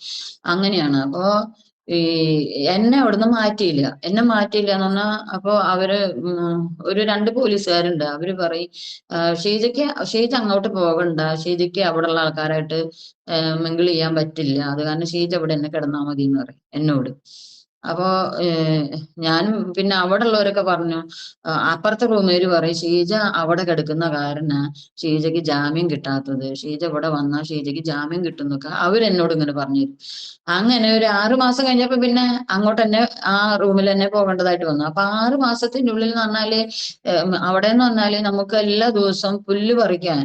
അങ്ങനെയാണ്. അപ്പൊ ഈ എന്നെ മാറ്റിയില്ല എന്ന് പറഞ്ഞാ, അപ്പൊ അവര് ഒരു 2 പോലീസുകാരുണ്ട്. അവര് പറയും ഷീജ അങ്ങോട്ട് പോകണ്ട, ഷീജയ്ക്ക് അവിടെ ഉള്ള ആൾക്കാരായിട്ട് മിങ്കിൾ ചെയ്യാൻ പറ്റില്ല, അത് കാരണം ഷീജ ഇവിടെ എന്നെ കിടന്നാ മതി എന്ന് പറയും എന്നോട്. അപ്പോ ഞാനും പിന്നെ അവിടെ ഉള്ളവരൊക്കെ പറഞ്ഞു, അപ്പുറത്തെ റൂമേര് പറയും ഷീജ അവിടെ കിടക്കുന്ന കാരണ ഷീജയ്ക്ക് ജാമ്യം കിട്ടാത്തത്, ഷീജ ഇവിടെ വന്നാൽ ഷീജയ്ക്ക് ജാമ്യം കിട്ടുന്നൊക്കെ അവരെന്നോട് ഇങ്ങനെ പറഞ്ഞു. അങ്ങനെ ഒരു 6 മാസം കഴിഞ്ഞപ്പോ പിന്നെ അങ്ങോട്ട് തന്നെ ആ റൂമിൽ തന്നെ പോകേണ്ടതായിട്ട് വന്നു. അപ്പൊ 6 മാസത്തിന്റെ ഉള്ളിൽ എന്ന് പറഞ്ഞാല് അവിടെ എന്ന് പറഞ്ഞാല് നമുക്ക് എല്ലാ ദിവസവും പുല്ല് പറിക്കാൻ,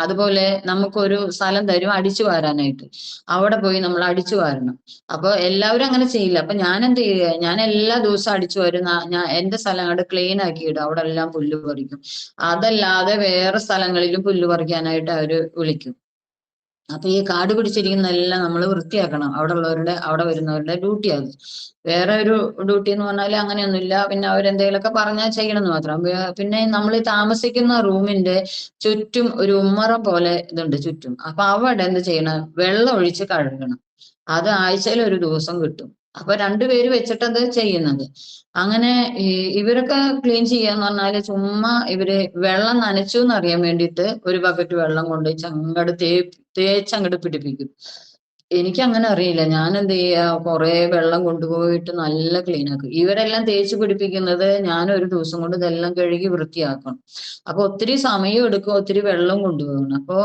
അതുപോലെ നമുക്കൊരു സ്ഥലം തരും അടിച്ചു വാരാനായിട്ട്. അവിടെ പോയി നമ്മൾ അടിച്ചു വാരണം. അപ്പൊ എല്ലാവരും അങ്ങനെ ചെയ്യില്ല. അപ്പൊ ഞാൻ എന്ത് ചെയ്യുക, ഞാൻ എല്ലാ ദിവസവും അടിച്ചു വരും. ഞാൻ എന്റെ സ്ഥലം അങ്ങോട്ട് ക്ലീൻ ആക്കിയിടും, അവിടെ എല്ലാം പുല്ല് പറിക്കും. അതല്ലാതെ വേറെ സ്ഥലങ്ങളിലും പുല്ല് പറിക്കാനായിട്ട് അവര് വിളിക്കും. അപ്പൊ ഈ കാട് പിടിച്ചിരിക്കുന്നതെല്ലാം നമ്മൾ വൃത്തിയാക്കണം. അവിടെ വരുന്നവരുടെ ഡ്യൂട്ടി അത്. വേറെ ഒരു ഡ്യൂട്ടി എന്ന് പറഞ്ഞാൽ അങ്ങനെയൊന്നുമില്ല. പിന്നെ അവരെന്തെങ്കിലുമൊക്കെ പറഞ്ഞാൽ ചെയ്യണം എന്ന് മാത്രം. പിന്നെ നമ്മൾ ഈ താമസിക്കുന്ന റൂമിന്റെ ചുറ്റും ഒരു ഉമ്മറം പോലെ ഇതുണ്ട് ചുറ്റും. അപ്പൊ അവിടെ എന്ത് ചെയ്യണം, വെള്ളം ഒഴിച്ച് കഴുകണം. അത് ആഴ്ചയിൽ ഒരു ദിവസം കിട്ടും. അപ്പൊ 2 പേര് വെച്ചിട്ടത് ചെയ്യുന്നത്. അങ്ങനെ ഇവരൊക്കെ ക്ലീൻ ചെയ്യാന്ന് പറഞ്ഞാല് ചുമ്മാ ഇവര് വെള്ളം നനച്ചു എന്നറിയാൻ വേണ്ടിയിട്ട് ഒരു ബക്കറ്റ് വെള്ളം കൊണ്ട് ചങ്ങട് തേച്ചങ്ങട് പിടിപ്പിക്കും. എനിക്ക് അങ്ങനെ അറിയില്ല. ഞാൻ എന്ത് ചെയ്യാ, കുറെ വെള്ളം കൊണ്ടുപോയിട്ട് നല്ല ക്ലീൻ ആക്കും. ഇവരെല്ലാം തേച്ച് പിടിപ്പിക്കുന്നത് ഞാൻ ഒരു ദിവസം കൊണ്ട് ഇതെല്ലാം കഴുകി വൃത്തിയാക്കണം. അപ്പൊ ഒത്തിരി സമയം എടുക്കും, ഒത്തിരി വെള്ളം കൊണ്ടുപോകണം. അപ്പൊ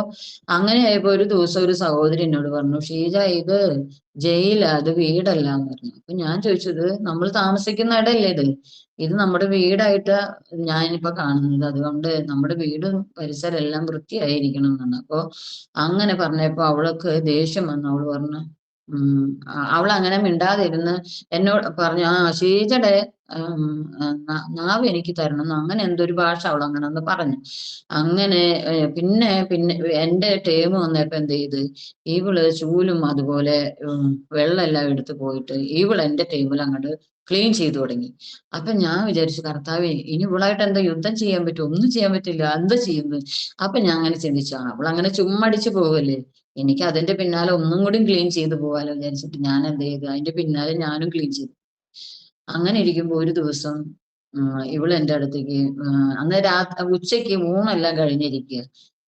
അങ്ങനെയായപ്പോ ഒരു ദിവസം ഒരു സഹോദരി എന്നോട് പറഞ്ഞു, ഷീജ ഇത് ജയിലാ, അത് വീടല്ല എന്ന് പറഞ്ഞു. അപ്പൊ ഞാൻ ചോദിച്ചത്, നമ്മൾ താമസിക്കുന്ന ഇടല്ലേ ഇത് നമ്മുടെ വീടായിട്ട് ഞാനിപ്പോ കാണുന്നത്, അതുകൊണ്ട് നമ്മുടെ വീടും പരിസരം എല്ലാം വൃത്തിയായിരിക്കണം എന്നാണ്. അപ്പൊ അങ്ങനെ പറഞ്ഞപ്പോ അവൾക്ക് ദേഷ്യം വന്നു. അവള് പറഞ്ഞു, അവൾ അങ്ങനെ മിണ്ടാതിരുന്ന് എന്നോട് പറഞ്ഞു, ഷീജയുടെ നാവ് എനിക്ക് തരണം, അങ്ങനെ എന്തൊരു ഭാഷ അവൾ അങ്ങനെ ഒന്ന് പറഞ്ഞു. അങ്ങനെ പിന്നെ പിന്നെ എന്റെ ടേം വന്നപ്പോ എന്ത് ചെയ്ത്, ഇവള് ചൂലും അതുപോലെ വെള്ളം എല്ലാം എടുത്തു പോയിട്ട് ഇവള് എന്റെ ടേബിൾ അങ്ങോട്ട് ക്ലീൻ ചെയ്തു തുടങ്ങി. അപ്പൊ ഞാൻ വിചാരിച്ചു, കർത്താവേ ഇനി ഇവളായിട്ട് എന്താ യുദ്ധം ചെയ്യാൻ പറ്റും? ഒന്നും ചെയ്യാൻ പറ്റില്ല, എന്താ ചെയ്യുന്നത്? അപ്പൊ ഞാൻ അങ്ങനെ ചിന്തിച്ചു, അവൾ അങ്ങനെ ചുമ്മടിച്ചു പോവല്ലേ, എനിക്ക് അതിന്റെ പിന്നാലെ ഒന്നും കൂടി ക്ലീൻ ചെയ്ത് പോകാലോ വിചാരിച്ചിട്ട് ഞാൻ എന്ത് ചെയ്തു, അതിന്റെ പിന്നാലെ ഞാനും ക്ലീൻ ചെയ്തു. അങ്ങനെ ഇരിക്കുമ്പോ ഒരു ദിവസം ഇവള് എന്റെ അടുത്തേക്ക് അന്ന് ഉച്ചയ്ക്ക് ഊണെല്ലാം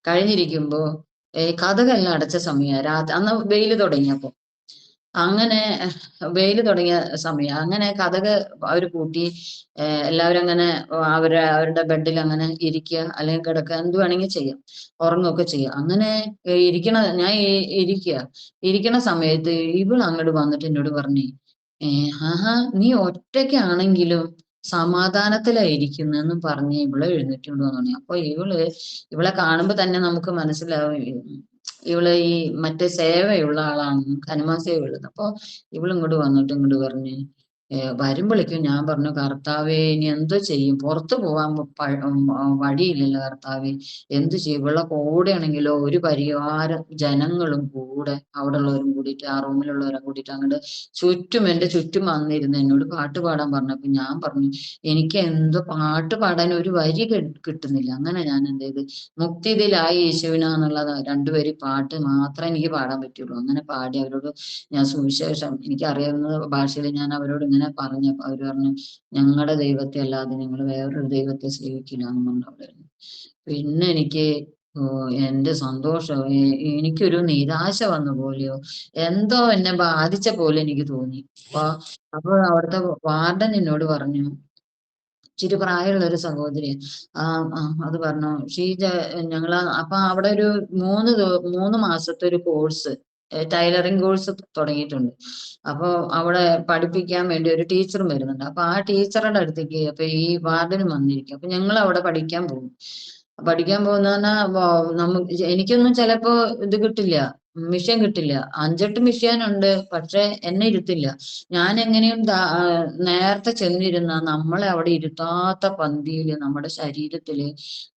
കഴിഞ്ഞിരിക്കുമ്പോ കതകെല്ലാം അടച്ച സമയ അന്ന് വെയില് തുടങ്ങിയപ്പോ, അങ്ങനെ വെയില് തുടങ്ങിയ സമയം, അങ്ങനെ കതക് അവര് പൂട്ടി എല്ലാവരും അങ്ങനെ അവരുടെ ബെഡിൽ അങ്ങനെ ഇരിക്കുക, അല്ലെങ്കിൽ കിടക്കുക, എന്ത് വേണമെങ്കിൽ ചെയ്യാം, ഉറങ്ങുകയൊക്കെ ചെയ്യാം. അങ്ങനെ ഞാൻ ഇരിക്കണ സമയത്ത് ഇവൾ അങ്ങോട്ട് വന്നിട്ട് എന്നോട് പറഞ്ഞു, ആഹാ നീ ഒറ്റയ്ക്കാണെങ്കിലും സമാധാനത്തിലായിരിക്കുന്നെന്നും പറഞ്ഞ് ഇവളെ എഴുന്നേറ്റുകൊണ്ട് വന്നു. അപ്പൊ ഇവളെ കാണുമ്പോ തന്നെ നമുക്ക് മനസ്സിലാവും ഇവള് ഈ മറ്റേ സേവയുള്ള ആളാണ്, ഹനുമാൻ സേവയുള്ളത്. അപ്പൊ ഇവളിങ്ങോട്ട് വന്നിട്ട് ഇങ്ങോട്ട് പറഞ്ഞ് വരുമ്പോഴേക്കും ഞാൻ പറഞ്ഞു, കർത്താവേ ഇനി എന്തോ ചെയ്യും, പുറത്തു പോകാൻ വഴിയില്ലല്ലോ കർത്താവേ, എന്ത് ചെയ്യും? ഇവളുടെ കൂടെ ആണെങ്കിലോ ഒരു പരിവാരം ജനങ്ങളും കൂടെ അവിടെ ഉള്ളവരും കൂടിയിട്ട് ആ റൂമിലുള്ളവരും കൂടിയിട്ട് അങ്ങോട്ട് എന്റെ ചുറ്റും വന്നിരുന്നു എന്നോട് പാട്ട് പാടാൻ പറഞ്ഞപ്പോ ഞാൻ പറഞ്ഞു, എനിക്ക് എന്തോ പാട്ട് പാടാൻ ഒരു വരി കിട്ടുന്നില്ല. അങ്ങനെ ഞാൻ എന്ത് ചെയ്ത്, മുക്തിയിലായി യേശുവിനാന്നുള്ള 2 വരി പാട്ട് മാത്രമേ എനിക്ക് പാടാൻ പറ്റുള്ളൂ. അങ്ങനെ പാടി അവരോട് ഞാൻ സുവിശേഷം എനിക്ക് അറിയാവുന്ന ഭാഷയിൽ ഞാൻ അവരോട് ഇങ്ങനെ പറഞ്ഞപ്പോ അവര് പറഞ്ഞു, ഞങ്ങളുടെ ദൈവത്തെ അല്ലാതെ ഞങ്ങൾ വേറൊരു ദൈവത്തെ സ്നേഹിക്കില്ല എന്ന് പറഞ്ഞവരായിരുന്നു. പിന്നെ എനിക്ക് എന്റെ സന്തോഷം എനിക്കൊരു നിരാശ വന്ന പോലെയോ എന്തോ എന്നെ ബാധിച്ച പോലെ എനിക്ക് തോന്നി. അപ്പൊ അവിടുത്തെ വാർഡൻ എന്നോട് പറഞ്ഞു, ഇച്ചിരി പ്രായമുള്ള ഒരു സഹോദരി അത് പറഞ്ഞു, ഷീജ അപ്പൊ അവിടെ ഒരു 3 മാസത്തെ ഒരു കോഴ്സ്, ടൈലറിങ് കോഴ്സ് തുടങ്ങിയിട്ടുണ്ട്. അപ്പൊ അവിടെ പഠിപ്പിക്കാൻ വേണ്ടി ഒരു ടീച്ചറും വരുന്നുണ്ട്. അപ്പൊ ആ ടീച്ചറുടെ അടുത്തേക്ക് അപ്പൊ ഈ വാർഡനും വന്നിരിക്കും. അപ്പൊ ഞങ്ങൾ അവിടെ പഠിക്കാൻ പോകുന്ന നമു എനിക്കൊന്നും ചിലപ്പോ ഇത് കിട്ടില്ല, മിഷ്യൻ കിട്ടില്ല. 5-8 മിഷ്യനുണ്ട്. പക്ഷെ എന്നെ ഇരുത്തില്ല. ഞാൻ എങ്ങനെയും നേരത്തെ ചെന്നിരുന്ന നമ്മളെ അവിടെ ഇരുത്താത്ത പന്തിയില് നമ്മുടെ ശരീരത്തില്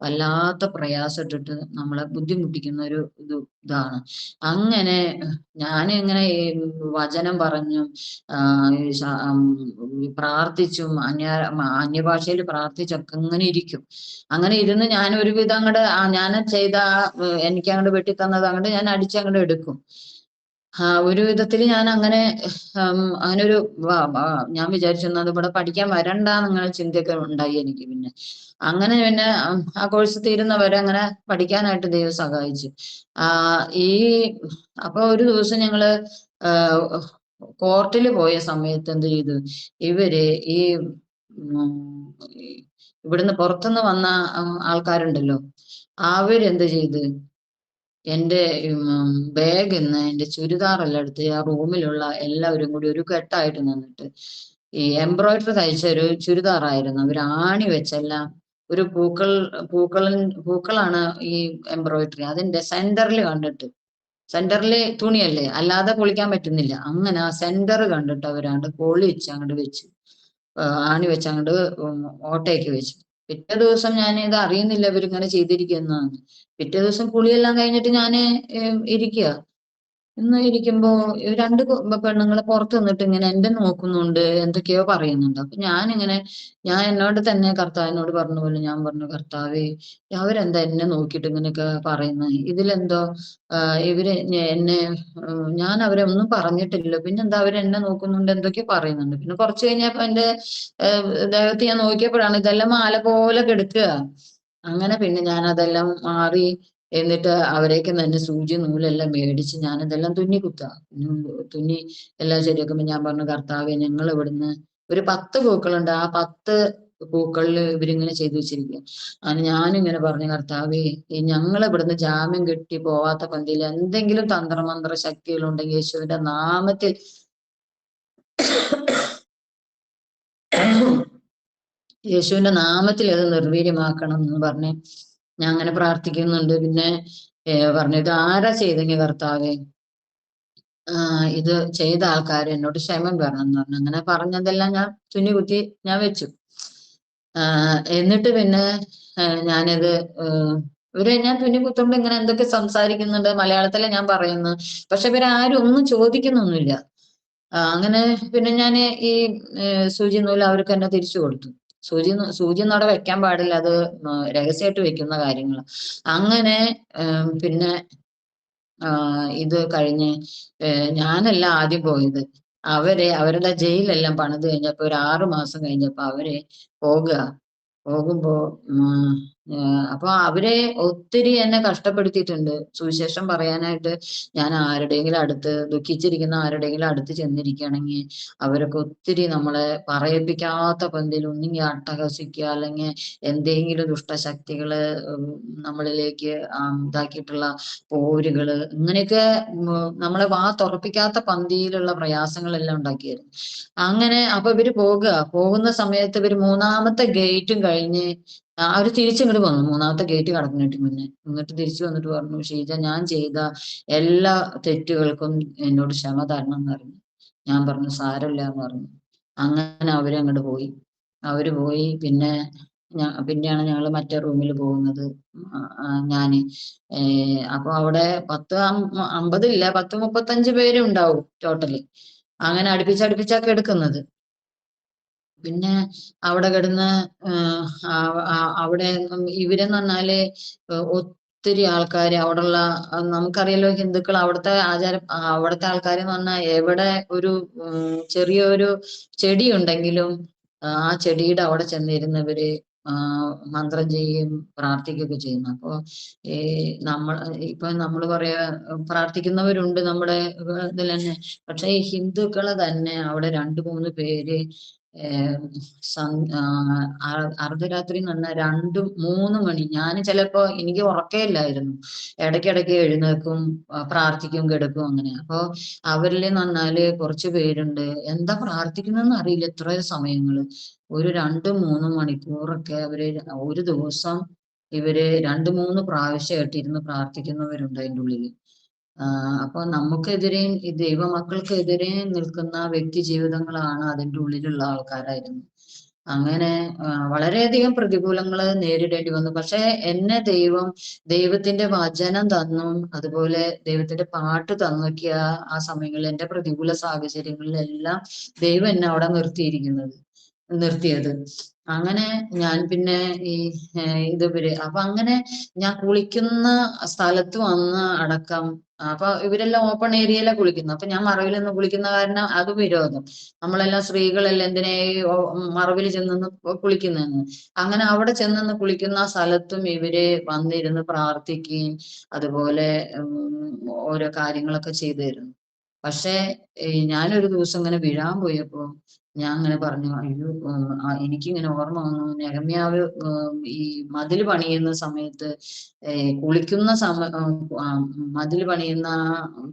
വല്ലാത്ത പ്രയാസം ഇട്ടിട്ട് നമ്മളെ ബുദ്ധിമുട്ടിക്കുന്ന ഒരു ഇതാണ്. അങ്ങനെ ഞാൻ ഇങ്ങനെ ഈ വചനം പറഞ്ഞും പ്രാർത്ഥിച്ചും അന്യഭാഷയിൽ പ്രാർത്ഥിച്ചൊക്കെ അങ്ങനെ ഇരിക്കും. അങ്ങനെ ഇരുന്ന് ഞാൻ ഒരുവിധം അങ്ങോട്ട് ഞാൻ ചെയ്ത എനിക്ക് അങ്ങോട്ട് വെട്ടിത്തന്നത് അങ്ങോട്ട് ഞാൻ അടിച്ചങ്ങോട്ട് എടുക്കും. ഒരു വിധത്തിൽ ഞാൻ അങ്ങനെ അങ്ങനെ ഒരു ഞാൻ വിചാരിച്ചു ഇവിടെ പഠിക്കാൻ വരണ്ട എന്നുള്ള ചിന്തയൊക്കെ ഉണ്ടായി എനിക്ക്. പിന്നെ ആ കോഴ്സ് തീരുന്നവരെ അങ്ങനെ പഠിക്കാനായിട്ട് ദൈവം സഹായിച്ചു. ഈ അപ്പൊ ഒരു ദിവസം ഞങ്ങള് കോർട്ടിൽ പോയ സമയത്ത് എന്ത് ചെയ്തു, ഇവര് ഈ ഇവിടുന്ന് പുറത്തുനിന്ന് വന്ന ആൾക്കാരുണ്ടല്ലോ, അവരെന്ത് ചെയ്ത് എന്റെ ബാഗിന്ന് എന്റെ ചുരിദാറെല്ലാം എടുത്ത് ആ റൂമിലുള്ള എല്ലാവരും കൂടി ഒരു കെട്ടായിട്ട് നിന്നിട്ട് ഈ എംബ്രോയിഡറി തയ്ച്ച ഒരു ചുരിദാറായിരുന്നു. അവർ ആണി വെച്ചെല്ലാം ഒരു പൂക്കളാണ് ഈ എംബ്രോയിഡറി, അതിന്റെ സെന്ററിൽ കണ്ടിട്ട്, സെന്ററിൽ തുണിയല്ലേ, അല്ലാതെ പൊളിക്കാൻ പറ്റുന്നില്ല. അങ്ങനെ ആ സെന്റർ കണ്ടിട്ട് അവരാണ്ട് പൊളിച്ച് അങ്ങോട്ട് വെച്ചു, ആണി വെച്ച് അങ്ങോട്ട് ഓട്ടയ്ക്ക് വെച്ചു. പിറ്റേ ദിവസം ഞാൻ ഇത് അറിയുന്നില്ല ഇവരിങ്ങനെ ചെയ്തിരിക്കുന്നതാണ്. പിറ്റേ ദിവസം കുളിയെല്ലാം കഴിഞ്ഞിട്ട് ഞാന് ഇരിക്കുക. ഇന്ന് ഇരിക്കുമ്പോ രണ്ട് പെണ്ണുങ്ങൾ പുറത്ത് നിന്നിട്ട് ഇങ്ങനെ എന്റെ നോക്കുന്നുണ്ട്, എന്തൊക്കെയോ പറയുന്നുണ്ട്. അപ്പൊ ഞാൻ എന്നോട് തന്നെ കർത്താവിനോട് പറഞ്ഞ പോലെ ഞാൻ പറഞ്ഞു, കർത്താവേ അവരെന്താ എന്നെ നോക്കിയിട്ട് ഇങ്ങനെയൊക്കെ പറയുന്നത്, ഇതിലെന്തോ ഇവര് എന്നെ ഞാൻ അവരെ ഒന്നും പറഞ്ഞിട്ടില്ല, പിന്നെന്താ അവരെന്നെ നോക്കുന്നുണ്ട്, എന്തൊക്കെയോ പറയുന്നുണ്ട്. പിന്നെ കുറച്ച് കഴിഞ്ഞപ്പോ എന്റെ ദേഹത്ത് ഞാൻ നോക്കിയപ്പോഴാണ് ഇതെല്ലാം മാല പോലെ കിടക്കുക. അങ്ങനെ പിന്നെ ഞാൻ അതെല്ലാം മാറി, എന്നിട്ട് അവരേക്ക് തന്നെ സൂചി നൂലെല്ലാം മേടിച്ച് ഞാനതെല്ലാം തുന്നി കുത്താ. തുന്നി എല്ലാം ശരിയാക്കുമ്പോ ഞാൻ പറഞ്ഞു, കർത്താവെ ഞങ്ങൾ ഇവിടുന്ന് ഒരു 10 പൂക്കളുണ്ട്, ആ 10 പൂക്കളിൽ ഇവരിങ്ങനെ ചെയ്തു വെച്ചിരിക്കുക. അങ്ങനെ ഞാനിങ്ങനെ പറഞ്ഞു, കർത്താവെ ഞങ്ങൾ ഇവിടുന്ന് ജാമ്യം കിട്ടി പോവാത്ത പന്തിയിൽ എന്തെങ്കിലും തന്ത്രമന്ത്ര ശക്തികളുണ്ടെങ്കിൽ യേശുവിന്റെ നാമത്തിൽ യേശുവിന്റെ നാമത്തിൽ അത് നിർവീര്യമാക്കണം എന്ന് പറഞ്ഞ് ഞാൻ അങ്ങനെ പ്രാർത്ഥിക്കുന്നുണ്ട്. പിന്നെ പറഞ്ഞു, ഇത് ആരാ ചെയ്തെങ്കിൽ കർത്താവെ ഇത് ചെയ്ത ആൾക്കാർ എന്നോട് ക്ഷമം വരണം എന്ന് പറഞ്ഞു. അങ്ങനെ പറഞ്ഞതെല്ലാം ഞാൻ തുന്നി കുത്തി ഞാൻ വെച്ചു. എന്നിട്ട് പിന്നെ ഞാനിത് ഞാൻ തുന്നി കുത്തുമ്പോ ഇങ്ങനെ എന്തൊക്കെ സംസാരിക്കുന്നുണ്ട്, മലയാളത്തിലെ ഞാൻ പറയുന്നു. പക്ഷെ ഇവരാരും ഒന്നും ചോദിക്കുന്നൊന്നുമില്ല. അങ്ങനെ പിന്നെ ഞാൻ ഈ സൂചി നൂല് അവർക്ക് തന്നെ തിരിച്ചു കൊടുത്തു. സൂചി അവിടെ വെക്കാൻ പാടില്ല, അത് രഹസ്യമായിട്ട് വെക്കുന്ന കാര്യങ്ങൾ. അങ്ങനെ പിന്നെ ഇത് കഴിഞ്ഞ് ഞാനല്ല ആദ്യം പോയത്. അവരുടെ ജയിലെല്ലാം പണിത് കഴിഞ്ഞപ്പോ ഒരു 6 മാസം കഴിഞ്ഞപ്പോ അവര് പോകുമ്പോ അപ്പൊ അവരെ ഒത്തിരി എന്നെ കഷ്ടപ്പെടുത്തിയിട്ടുണ്ട്. സുവിശേഷം പറയാനായിട്ട് ഞാൻ ആരുടെയെങ്കിലും അടുത്ത് ദുഃഖിച്ചിരിക്കുന്ന ആരുടെയെങ്കിലും അടുത്ത് ചെന്നിരിക്കുകയാണെങ്കിൽ അവരൊക്കെ ഒത്തിരി നമ്മളെ പറയിപ്പിക്കാത്ത പന്തിൽ ഒന്നെങ്കിൽ അട്ടഹസിക്കുക, അല്ലെങ്കിൽ എന്തെങ്കിലും ദുഷ്ടശക്തികള് നമ്മളിലേക്ക് ഇതാക്കിയിട്ടുള്ള പോരുകള്, ഇങ്ങനെയൊക്കെ നമ്മളെ തുറപ്പിക്കാത്ത പന്തിയിലുള്ള പ്രയാസങ്ങളെല്ലാം ഉണ്ടാക്കിയായിരുന്നു. അങ്ങനെ അപ്പൊ ഇവര് പോകുന്ന സമയത്ത് ഇവര് 3-ാമത്തെ ഗേറ്റും കഴിഞ്ഞ് അവര് തിരിച്ചിങ്ങോട്ട് വന്നു. 3-ാമത്തെ ഗേറ്റ് കടന്നിട്ട് മുന്നേ എന്നിട്ട് തിരിച്ചു വന്നിട്ട് പറഞ്ഞു, ഷീജ ഞാൻ ചെയ്ത എല്ലാ തെറ്റുകൾക്കും എന്നോട് ക്ഷമ തരണം എന്ന് പറഞ്ഞു. ഞാൻ പറഞ്ഞു സാരമില്ല എന്ന് പറഞ്ഞു. അങ്ങനെ അവരങ്ങോട്ട് പോയി. പിന്നെയാണ് ഞങ്ങൾ മറ്റേ റൂമിൽ പോകുന്നത്. ഞാന് അപ്പൊ അവിടെ 50 ഇല്ല, 35 പേരും ഉണ്ടാവും ടോട്ടല്. അങ്ങനെ അടുപ്പിച്ചൊക്കെ എടുക്കുന്നത്. പിന്നെ അവിടെ കിടന്ന് അവിടെ ഇവരെന്ന് പറഞ്ഞാല് ഒത്തിരി ആൾക്കാര് അവിടെയുള്ള, നമുക്കറിയാലോ ഹിന്ദുക്കൾ, അവിടുത്തെ ആൾക്കാരെന്ന് പറഞ്ഞാൽ എവിടെ ഒരു ചെറിയൊരു ചെടി ഉണ്ടെങ്കിലും ആ ചെടിയുടെ അവിടെ ചെന്നിരുന്നവര് മന്ത്രം ചെയ്യുകയും പ്രാർത്ഥിക്കുകയൊക്കെ ചെയ്യുന്നു. അപ്പൊ നമ്മൾ പറയാ പ്രാർത്ഥിക്കുന്നവരുണ്ട് നമ്മുടെ ഇതിൽ തന്നെ. പക്ഷെ ഈ ഹിന്ദുക്കളെ തന്നെ അവിടെ 2-3 പേര് അർദ്ധരാത്രി എന്ന് പറഞ്ഞാൽ 2-3 മണി, ഞാൻ ചിലപ്പോ എനിക്ക് ഉറക്കമില്ലായിരുന്നു, ഇടയ്ക്കിടയ്ക്ക് എഴുന്നേക്കും, പ്രാർത്ഥിക്കും, കിടക്കും അങ്ങനെ. അപ്പൊ അവരിലെന്ന് പറഞ്ഞാല് കുറച്ച് പേരുണ്ട്, എന്താ പ്രാർത്ഥിക്കുന്നതെന്ന് അറിയില്ല, ഇത്ര സമയങ്ങള് ഒരു 2-3 മണിക്കൂറൊക്കെ അവര് ഒരു ദിവസം ഇവര് 2-3 പ്രാവശ്യമായിട്ട് ഇരുന്ന് പ്രാർത്ഥിക്കുന്നവരുണ്ട് അതിൻ്റെ ഉള്ളിൽ. അപ്പൊ നമുക്കെതിരെയും ഈ ദൈവമക്കൾക്കെതിരെയും നിൽക്കുന്ന വ്യക്തി ജീവിതങ്ങളാണ് അതിൻ്റെ ഉള്ളിലുള്ള ആൾക്കാരായിരുന്നു. അങ്ങനെ വളരെയധികം പ്രതികൂലങ്ങൾ നേരിടേണ്ടി വന്നു. പക്ഷെ എന്നെ ദൈവത്തിന്റെ വചനം തന്നു, അതുപോലെ ദൈവത്തിന്റെ പാട്ട് തന്നൊക്കെയ ആ സമയങ്ങളിൽ എന്റെ പ്രതികൂല സാഹചര്യങ്ങളിലെല്ലാം ദൈവം എന്നെ അവിടെ നിർത്തിയത്. അങ്ങനെ ഞാൻ പിന്നെ ഈ അപ്പൊ അങ്ങനെ ഞാൻ കുളിക്കുന്ന സ്ഥലത്ത് വന്ന് അടക്കം, അപ്പൊ ഇവരെല്ലാം ഓപ്പൺ ഏരിയയിലാ കുളിക്കുന്നത്. അപ്പൊ ഞാൻ മറവിൽ നിന്ന് കുളിക്കുന്ന കാരണം അത് വിരോധം. നമ്മളെല്ലാം സ്ത്രീകളെല്ലാം എന്തിനാ മറവിൽ ചെന്ന് കുളിക്കുന്നതെന്ന്. അങ്ങനെ അവിടെ ചെന്ന് കുളിക്കുന്ന സ്ഥലത്തും ഇവര് വന്നിരുന്ന് പ്രാർത്ഥിക്കുകയും അതുപോലെ ഓരോ കാര്യങ്ങളൊക്കെ ചെയ്തു തരുന്നു. പക്ഷെ ഞാനൊരു ദിവസം ഇങ്ങനെ വീഴാൻ പോയപ്പോ ഞാൻ അങ്ങനെ പറഞ്ഞു, അയ്യോ എനിക്കിങ്ങനെ ഓർമ്മ വന്നു, നെഹമ്യാവ് ഈ മതിൽ പണിയുന്ന സമയത്ത് കുളിക്കുന്ന മതിൽ പണിയുന്ന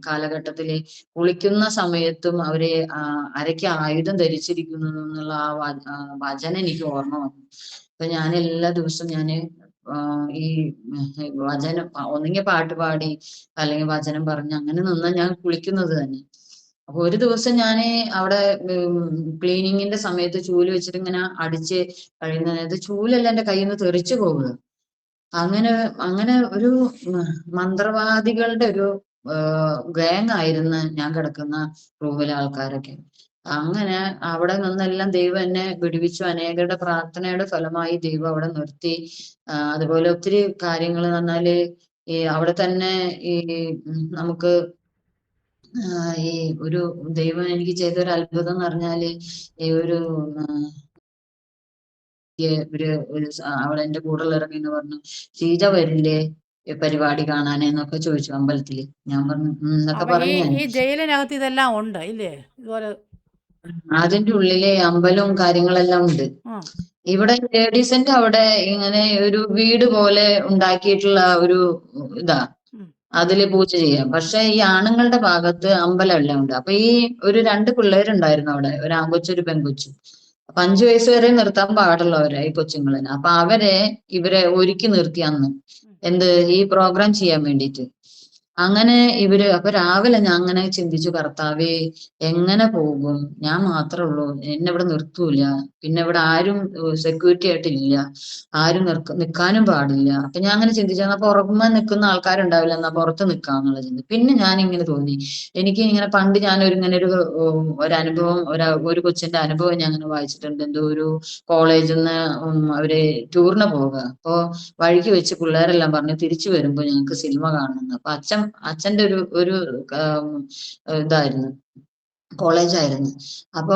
കാലഘട്ടത്തില് കുളിക്കുന്ന സമയത്തും അവര് അരയ്ക്ക് ആയുധം ധരിച്ചിരിക്കുന്നു എന്നുള്ള വചനം എനിക്ക് ഓർമ്മ വന്നു. അപ്പൊ ഞാൻ എല്ലാ ദിവസവും ഞാന് ഈ വചനം ഒന്നെങ്കിൽ പാട്ട് പാടി അല്ലെങ്കിൽ വചനം പറഞ്ഞ് അങ്ങനെ നിന്നാ ഞാൻ കുളിക്കുന്നത് തന്നെ. അപ്പൊ ഒരു ദിവസം ഞാന് അവിടെ ക്ലീനിങ്ങിന്റെ സമയത്ത് ചൂല് വെച്ചിട്ട് ഇങ്ങനെ അടിച്ച് കഴിയുന്ന നേരത്ത് ചൂലെല്ലാം എന്റെ കയ്യിൽ നിന്ന് തെറിച്ചു പോകുക. അങ്ങനെ അങ്ങനെ ഒരു മന്ത്രവാദികളുടെ ഒരു ഗ്യാങ് ആയിരുന്നു ഞാൻ കിടക്കുന്ന റൂമിലെ ആൾക്കാരൊക്കെ. അങ്ങനെ അവിടെ നിന്നെല്ലാം ദൈവം എന്നെ വിടുവിച്ചു. അനേകരുടെ പ്രാർത്ഥനയുടെ ഫലമായി ദൈവം അവിടെ നിർത്തി. അതുപോലെ ഒത്തിരി കാര്യങ്ങൾ എന്ന് പറഞ്ഞാല് ഈ അവിടെ തന്നെ ഈ നമുക്ക് ഈ ഒരു ദൈവം എനിക്ക് ചെയ്തൊരു അത്ഭുതം എന്ന് പറഞ്ഞാല് ഈ ഒരു അവിടെ എന്റെ കൂടെ ഉള്ളവരൊക്കെ പറഞ്ഞു, ഷീജ വരില്ലേ പരിപാടി കാണാനെന്നൊക്കെ ചോദിച്ചു അമ്പലത്തില്. ഞാൻ പറഞ്ഞു എന്നൊക്കെ അപ്പൊ പറഞ്ഞു. ഞാൻ ഈ ജയിലിനകത്ത് ഇതെല്ലാം ഉണ്ട് ഇല്ലേ? ഇതുപോലെ അതിന്റെ ഉള്ളിലെ അമ്പലവും കാര്യങ്ങളെല്ലാം ഉണ്ട്. ഇവിടെ ലേഡീസിന്റെ അവിടെ ഇങ്ങനെ ഒരു വീട് പോലെ ഉണ്ടാക്കിയിട്ടുള്ള ഒരു ഇതാ, അതില് പൂജ ചെയ്യാം. പക്ഷെ ഈ ആണുങ്ങളുടെ ഭാഗത്ത് അമ്പലമെല്ലാം ഉണ്ട്. അപ്പൊ ഈ ഒരു 2 പിള്ളേരുണ്ടായിരുന്നു അവിടെ, ഒരു ആൺകൊച്ചു ഒരു പെൺകൊച്ചു. അപ്പൊ 5 വയസ്സ് വരെ നിർത്താൻ പാടുള്ളവരാ ഈ കൊച്ചുങ്ങളെ. അപ്പൊ ഇവരെ ഒരുക്കി നിർത്തി അന്ന് എന്ത് ഈ പ്രോഗ്രാം ചെയ്യാൻ വേണ്ടിയിട്ട്. അങ്ങനെ അപ്പൊ രാവിലെ ഞാൻ അങ്ങനെ ചിന്തിച്ചു, കർത്താവേ എങ്ങനെ പോകും, ഞാൻ മാത്രമേ ഉള്ളൂ, എന്നെ ഇവിടെ നിർത്തൂല, പിന്നെ ഇവിടെ ആരും സെക്യൂരിറ്റി ആയിട്ടില്ല, ആരും നിൽക്കാനും പാടില്ല. അപ്പൊ ഞാൻ അങ്ങനെ ചിന്തിച്ചു, എന്നാ പുറമെ നിൽക്കുന്ന ആൾക്കാരുണ്ടാവില്ല, എന്നാ പുറത്ത് നിൽക്കാന്നുള്ള ചിന്ത. പിന്നെ ഞാൻ ഇങ്ങനെ തോന്നി, എനിക്ക് ഇങ്ങനെ പണ്ട് ഞാൻ ഇങ്ങനെ ഒരനുഭവം ഒരു കൊച്ചിന്റെ അനുഭവം ഞാൻ അങ്ങനെ വായിച്ചിട്ടുണ്ട്. എന്തോ ഒരു കോളേജിൽ നിന്ന് അവര് ടൂറിന് പോവുക. അപ്പോ വഴിക്ക് വെച്ച് പിള്ളേരെല്ലാം പറഞ്ഞു തിരിച്ചു വരുമ്പോ ഞങ്ങൾക്ക് സിനിമ കാണുന്നു. അപ്പൊ അച്ഛന്റെ ഒരു ഇതായിരുന്നു, കോളേജായിരുന്നു. അപ്പൊ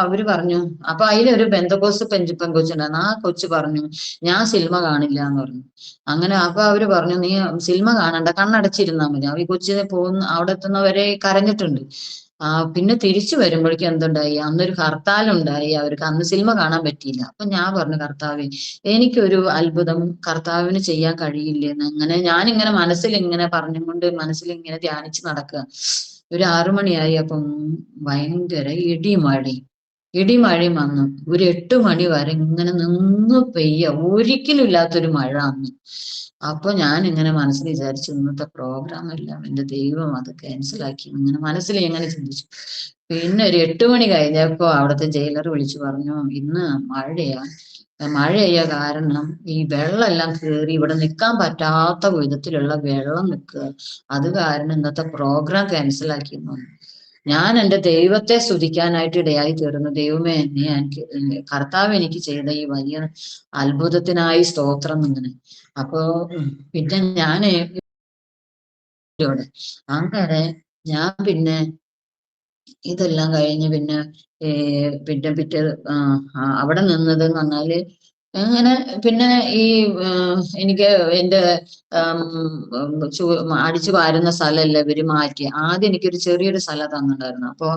അവര് പറഞ്ഞു, അപ്പൊ അതിലൊരു ബെന്തക്കോസ് പെങ്കൊച്ചുണ്ടായിരുന്നു. ആ കൊച്ചു പറഞ്ഞു ഞാൻ സിനിമ കാണില്ല എന്ന് പറഞ്ഞു. അങ്ങനെ അപ്പൊ അവര് പറഞ്ഞു, നീ സിനിമ കാണണ്ട, കണ്ണടച്ചിരുന്നാ മതി. ഈ കൊച്ചിനെ അവിടെ എത്തുന്നവരെ കരഞ്ഞിട്ടുണ്ട്. പിന്നെ തിരിച്ചു വരുമ്പോഴേക്കും എന്തുണ്ടായി, അന്നൊരു ഹർത്താലുണ്ടായി, അവർക്ക് അന്ന് സിനിമ കാണാൻ പറ്റിയില്ല. അപ്പൊ ഞാൻ പറഞ്ഞു, കർത്താവേ എനിക്കൊരു അത്ഭുതം കർത്താവിന് ചെയ്യാൻ കഴിയില്ലെന്ന്. അങ്ങനെ ഞാനിങ്ങനെ ഇങ്ങനെ പറഞ്ഞുകൊണ്ട് ഇങ്ങനെ ധ്യാനിച്ച് നടക്കുക. ഒരു 6 മണിയായി. അപ്പം ഭയങ്കര ഇടിമഴയും വന്നു. ഒരു 8 മണി വരെ ഇങ്ങനെ നിന്ന് ഒരിക്കലും ഇല്ലാത്തൊരു മഴ അന്ന്. അപ്പൊ ഞാൻ ഇങ്ങനെ മനസ്സിൽ വിചാരിച്ചു, ഇന്നത്തെ പ്രോഗ്രാം എല്ലാം എന്റെ ദൈവം അത് ക്യാൻസലാക്കി ഇങ്ങനെ മനസ്സിൽ എങ്ങനെ ചിന്തിച്ചു. പിന്നെ ഒരു 8 മണി കഴിഞ്ഞപ്പോ അവിടുത്തെ ജയിലർ വിളിച്ചു പറഞ്ഞു, ഇന്ന് മഴയായ കാരണം ഈ വെള്ളം എല്ലാം കയറി ഇവിടെ നിൽക്കാൻ പറ്റാത്ത വിധത്തിലുള്ള വെള്ളം നിൽക്കുക, അത് കാരണം ഇന്നത്തെ പ്രോഗ്രാം ക്യാൻസലാക്കി. ഞാൻ എന്റെ ദൈവത്തെ സ്തുതിക്കാനായിട്ട് ഇടയായി തീർന്നു. ദൈവമേ, കർത്താവ് എനിക്ക് ചെയ്ത ഈ വലിയ അത്ഭുതത്തിനായി സ്തോത്രം എന്നിങ്ങനെ. അപ്പോ പിന്നെ അങ്ങനെ ഞാൻ പിന്നെ ഇതെല്ലാം കഴിഞ്ഞ് പിന്നെ പിറ്റേ അവിടെ നിന്നതെന്ന് പറഞ്ഞാല് അങ്ങനെ പിന്നെ ഈ എനിക്ക് എന്റെ അടിച്ചു വാരുന്ന സ്ഥലമല്ല ഇവര് മാറ്റി. ആദ്യം എനിക്കൊരു ചെറിയൊരു സ്ഥലം തന്നിട്ടുണ്ടായിരുന്നു. അപ്പോ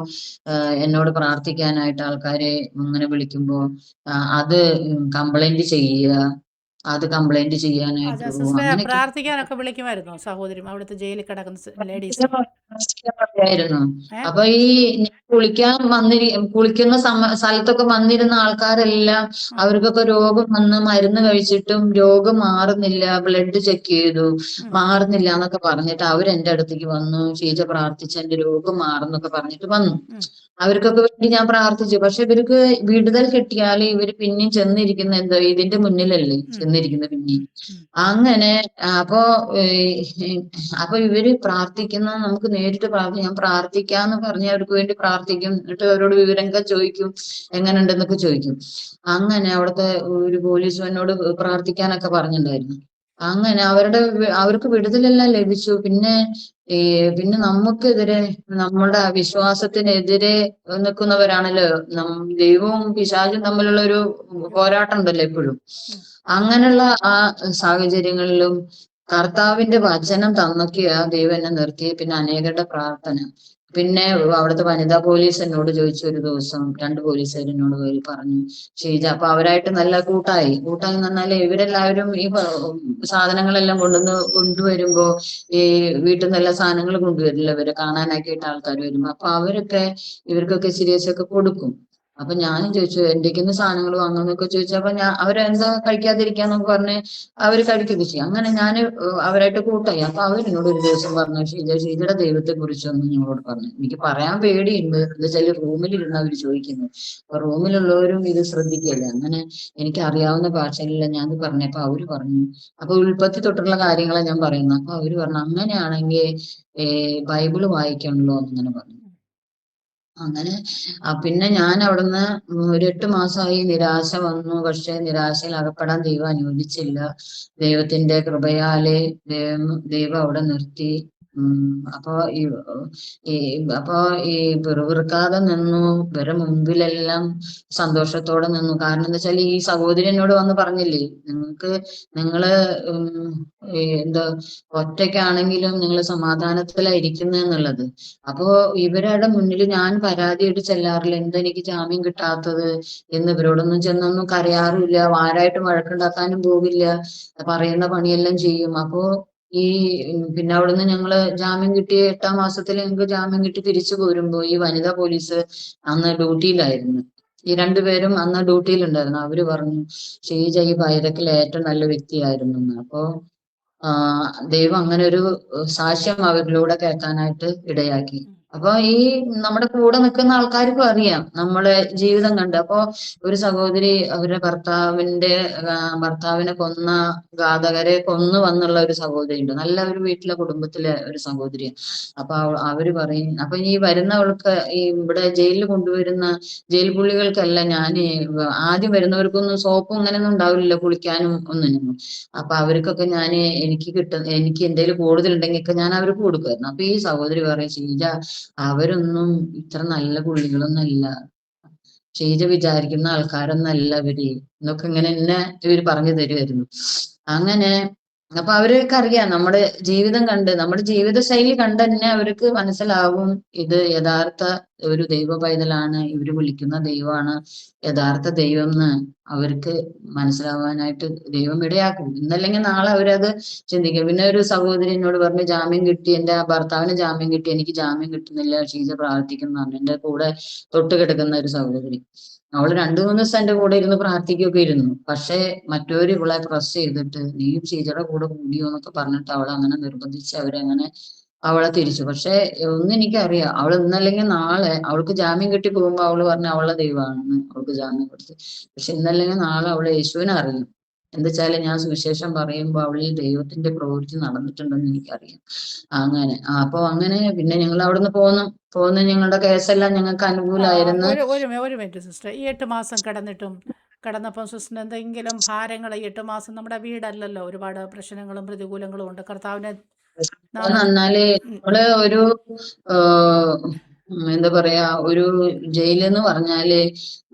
എന്നോട് പ്രാർത്ഥിക്കാനായിട്ട് ആൾക്കാരെ ഇങ്ങനെ വിളിക്കുമ്പോ അത് കംപ്ലൈന്റ് ചെയ്യുക, അത് കംപ്ലൈന്റ് ചെയ്യാനായിട്ട് പോകും. സിസ്റ്ററെ അങ്ങനെയൊക്കെ പ്രാർത്ഥിക്കാനൊക്കെ വിളിക്കുമായിരുന്നോ സഹോദരി അവിടുത്തെ ജയിലിൽ കിടക്കുന്ന ലേഡീസ്? പറയായിരുന്നു. ഏ അപ്പൊ ഈ ഞാൻ കുളിക്കുന്ന സ്ഥലത്തൊക്കെ വന്നിരുന്ന ആൾക്കാരെല്ലാം ഉം, അവർക്കൊക്കെ രോഗം വന്ന് മരുന്ന് കഴിച്ചിട്ടും രോഗം മാറുന്നില്ല, ബ്ലഡ് ചെക്ക് ചെയ്തു ഉം, മാറുന്നില്ല എന്നൊക്കെ പറഞ്ഞിട്ട് അവരെന്റെ അടുത്തേക്ക് വന്നു, ഷീജ പ്രാർത്ഥിച്ച് എന്റെ രോഗം മാറുന്നൊക്കെ പറഞ്ഞിട്ട് വന്നു. ഉം, അവർക്കൊക്കെ വേണ്ടി ഞാൻ പ്രാർത്ഥിച്ചു. പക്ഷെ ഇവർക്ക് വിടുതൽ കിട്ടിയാൽ ഇവര് പിന്നെയും ചെന്നിരിക്കുന്ന എന്താ ഇതിന്റെ മുന്നിലല്ലേ ഉം, ചെന്നിരിക്കുന്നത് പിന്നെയും. ഉം, അങ്ങനെ അപ്പൊ അപ്പൊ ഇവര് പ്രാർത്ഥിക്കുന്ന നമുക്ക് നേരിട്ട് ഞാൻ പ്രാർത്ഥിക്കാന്ന് പറഞ്ഞ് അവർക്ക് വേണ്ടി പ്രാർത്ഥിക്കും. എന്നിട്ട് അവരോട് വിവരങ്ങൾ ചോദിക്കും, എങ്ങനെയുണ്ടെന്നൊക്കെ ചോദിക്കും. അങ്ങനെ അവിടുത്തെ ഒരു പോലീസ് എന്നോട് പ്രാർത്ഥിക്കാനൊക്കെ പറഞ്ഞിട്ടുണ്ടായിരുന്നു. അങ്ങനെ അവർക്ക് വിടുതലെല്ലാം ലഭിച്ചു. ഈ പിന്നെ നമുക്കെതിരെ നമ്മുടെ വിശ്വാസത്തിനെതിരെ നിൽക്കുന്നവരാണല്ലോ ദൈവവും പിശാചും തമ്മിലുള്ള ഒരു പോരാട്ടം ഉണ്ടല്ലോ എപ്പോഴും. ഉം, അങ്ങനെയുള്ള ആ സാഹചര്യങ്ങളിലും കർത്താവിന്റെ വചനം തന്നൊക്കെയാ ദൈവം എന്നെ നിർത്തി. പിന്നെ അനേകരുടെ പ്രാർത്ഥന. പിന്നെ അവിടുത്തെ വനിതാ പോലീസ് എന്നോട് ചോദിച്ചു ഒരു ദിവസം, 2 പോലീസുകാർ എന്നോട് പറഞ്ഞു, ഷീജ. അപ്പൊ അവരായിട്ട് നല്ല കൂട്ടായി എന്ന് പറഞ്ഞാല് ഇവരെല്ലാവരും ഈ സാധനങ്ങളെല്ലാം കൊണ്ടുവരുമ്പോ ഈ വീട്ടിൽ നിന്ന് എല്ലാ സാധനങ്ങൾ കൊണ്ടുവരില്ല, ഇവരെ കാണാനാക്കിയിട്ട് ആൾക്കാർ വരുമ്പോ. അപ്പൊ അവരൊക്കെ ഇവർക്കൊക്കെ സീരിയസ് ഒക്കെ കൊടുക്കും. അപ്പൊ ഞാനും ചോദിച്ചു എന്റെക്കൊന്ന് സാധനങ്ങൾ വാങ്ങുന്നൊക്കെ ചോദിച്ചപ്പോ അവരെന്താ കഴിക്കാതിരിക്കാന്നൊക്കെ പറഞ്ഞ് അവര് കഴിക്കുകയൊക്കെ ചെയ്യും. അങ്ങനെ ഞാൻ അവരായിട്ട് കൂട്ടായി. അപ്പൊ അവരെന്നോട് ഒരു ദിവസം പറഞ്ഞു, ഷീജയുടെ ദൈവത്തെ കുറിച്ചൊന്നും ഞങ്ങളോട് പറഞ്ഞു. എനിക്ക് പറയാൻ പേടിയുണ്ട്, എന്താ വെച്ചാല് റൂമിലിരുന്ന് അവർ ചോദിക്കുന്നു. അപ്പൊ റൂമിലുള്ളവരും ഇത് ശ്രദ്ധിക്കല്ലേ. അങ്ങനെ എനിക്ക് അറിയാവുന്ന ഭാഷയിലല്ല ഞാൻ പറഞ്ഞപ്പോ അവര് പറഞ്ഞു. അപ്പൊ ഉൽപ്പത്തി തൊട്ടുള്ള കാര്യങ്ങളാണ് ഞാൻ പറയുന്നത്. അപ്പൊ അവര് പറഞ്ഞു അങ്ങനെയാണെങ്കിൽ ബൈബിള് വായിക്കണല്ലോ എന്നിങ്ങനെ പറഞ്ഞു. അങ്ങനെ പിന്നെ ഞാൻ അവിടുന്ന് ഒരു 8 മാസമായി നിരാശ വന്നു. പക്ഷെ നിരാശയിൽ അകപ്പെടാൻ ദൈവം അനുവദിച്ചില്ല. ദൈവത്തിന്റെ കൃപയാല് ദൈവം അവിടെ നിർത്തി. അപ്പൊ ഈ അപ്പൊ ഈ പിറുപിറുക്കാതെ നിന്നു. ഇവരെ മുമ്പിലെല്ലാം സന്തോഷത്തോടെ നിന്നു. കാരണം എന്താ വെച്ചാൽ ഈ സഹോദരി എന്നോട് വന്ന് പറഞ്ഞില്ലേ, നിങ്ങള് എന്താ ഒറ്റയ്ക്കാണെങ്കിലും നിങ്ങൾ സമാധാനത്തിലായിരിക്കുന്നെന്നുള്ളത്. അപ്പോ ഇവരുടെ മുന്നിൽ ഞാൻ പരാതിയായിട്ട് ചെല്ലാറില്ല, എന്താ എനിക്ക് ജാമ്യം കിട്ടാത്തത് എന്ന്. ഇവരോടൊന്നും ചെന്നൊന്നും കരയാറില്ല, ആരായിട്ടും വഴക്കുണ്ടാക്കാനും പോകില്ല, പറയുന്ന പണിയെല്ലാം ചെയ്യും. അപ്പോ ഈ പിന്നെ അവിടുന്ന് ഞങ്ങള് ജാമ്യം കിട്ടി 8-ാം മാസത്തിൽ ഞങ്ങൾക്ക് ജാമ്യം കിട്ടി തിരിച്ചു പോരുമ്പോ ഈ വനിതാ പോലീസ് അന്ന് ഡ്യൂട്ടിയിലായിരുന്നു. ഈ 2 പേരും അന്ന് ഡ്യൂട്ടിയിലുണ്ടായിരുന്നു. അവര് പറഞ്ഞു ഷീജ ഈ ബൈരക്കിൽ ഏറ്റവും നല്ല വ്യക്തിയായിരുന്നു. അപ്പോ ദൈവം അങ്ങനെ ഒരു സാക്ഷ്യം അവരിലൂടെ കേൾക്കാനായിട്ട് ഇടയാക്കി. അപ്പൊ ഈ നമ്മുടെ കൂടെ നിൽക്കുന്ന ആൾക്കാർക്കും അറിയാം നമ്മളെ ജീവിതം കണ്ട്. അപ്പൊ ഒരു സഹോദരി അവരുടെ ഭർത്താവിനെ കൊന്ന ഘാതകരെ കൊന്നു വന്നുള്ള ഒരു സഹോദരി ഉണ്ട്. നല്ല ഒരു വീട്ടിലെ കുടുംബത്തിലെ ഒരു സഹോദരിയാണ്. അപ്പൊ അവര് പറയും, അപ്പൊ ഈ വരുന്നവൾക്ക് ഈ ഇവിടെ ജയിലിൽ കൊണ്ടുവരുന്ന ജയിൽ പുള്ളികൾക്കല്ല ഞാൻ ആദ്യം വരുന്നവർക്കൊന്നും സോപ്പും അങ്ങനെയൊന്നും ഉണ്ടാവില്ല കുളിക്കാനും ഒന്നിനും. അപ്പൊ അവർക്കൊക്കെ എനിക്ക് എന്തെങ്കിലും കൂടുതലുണ്ടെങ്കിൽ ഒക്കെ ഞാൻ അവർക്ക് കൊടുക്കുമായിരുന്നു. അപ്പൊ ഈ സഹോദരി പറയും, ഷീജ അവരൊന്നും ഇത്ര നല്ല പുള്ളികളൊന്നും അല്ല, ഷീജ വിചാരിക്കുന്ന ആൾക്കാരൊന്നല്ല അവര് എന്നൊക്കെ ഇങ്ങനെ എന്നെ ഇവര് പറഞ്ഞു തരുമായിരുന്നു. അങ്ങനെ അപ്പൊ അവർക്ക് അറിയാം നമ്മുടെ ജീവിതം കണ്ട്, നമ്മുടെ ജീവിത ശൈലി കണ്ട് തന്നെ അവർക്ക് മനസ്സിലാവും ഇത് യഥാർത്ഥ ഒരു ദൈവ പൈതലാണ്, ഇവര് വിളിക്കുന്ന ദൈവമാണ് യഥാർത്ഥ ദൈവം എന്ന് അവർക്ക് മനസ്സിലാവാനായിട്ട് ദൈവം ഇടയാക്കും. ഇന്നല്ലെങ്കിൽ നാളെ അവരത് ചിന്തിക്കും. പിന്നെ ഒരു സഹോദരി എന്നോട് പറഞ്ഞു ജാമ്യം കിട്ടി, എന്റെ ഭർത്താവിന് ജാമ്യം കിട്ടി, എനിക്ക് ജാമ്യം കിട്ടുന്നില്ല, ഷീജ പ്രാർത്ഥിക്കുന്നതാണ്. എന്റെ കൂടെ തൊട്ട് കിടക്കുന്ന ഒരു സഹോദരി. അവള് 2-3 ദിവസം എന്റെ കൂടെ ഇരുന്ന് പ്രാർത്ഥിക്കുകയൊക്കെ ഇരുന്നു. പക്ഷെ മറ്റവര് ഇവളെ പ്രസ് ചെയ്തിട്ട് നീയും ഷീജയുടെ കൂടെ കൂടിയോ എന്നൊക്കെ പറഞ്ഞിട്ട് അവളെ അങ്ങനെ നിർബന്ധിച്ച് അവരങ്ങനെ അവളെ തിരിച്ചു. പക്ഷെ എനിക്കറിയാം, അവൾ ഇന്നല്ലെങ്കിൽ നാളെ അവൾക്ക് ജാമ്യം കിട്ടി പോകുമ്പോ അവള് പറഞ്ഞ അവളുടെ ദൈവമാണെന്ന് അവൾക്ക് ജാമ്യം കൊടുത്തു. പക്ഷെ ഇന്നല്ലെങ്കിൽ നാളെ അവള് യേശുവിനെ അറിയും. എന്താ വെച്ചാല് ഞാൻ സുവിശേഷം പറയുമ്പോ അവളിൽ ദൈവത്തിന്റെ പ്രവൃത്തി നടന്നിട്ടുണ്ടെന്ന് എനിക്കറിയാം. അങ്ങനെ അപ്പൊ അങ്ങനെ പിന്നെ ഞങ്ങൾ അവിടുന്ന് പോന്ന് ഞങ്ങളുടെ കേസെല്ലാം ഞങ്ങൾക്ക് അനുകൂലമായിരുന്നു. ഒരു മിനിറ്റ് സിസ്റ്റർ, ഈ 8 മാസം കിടന്നപ്പം സിസ്റ്ററിന് എന്തെങ്കിലും ഭാരങ്ങൾ, ഈ 8 മാസം നമ്മുടെ വീടല്ലല്ലോ, ഒരുപാട് പ്രശ്നങ്ങളും പ്രതികൂലങ്ങളും ഉണ്ട്. കർത്താവിനെ നാമത്തിൽ എന്നാല് നമ്മള് ഒരു എന്താ പറയാ, ഒരു ജയിലെന്ന് പറഞ്ഞാല്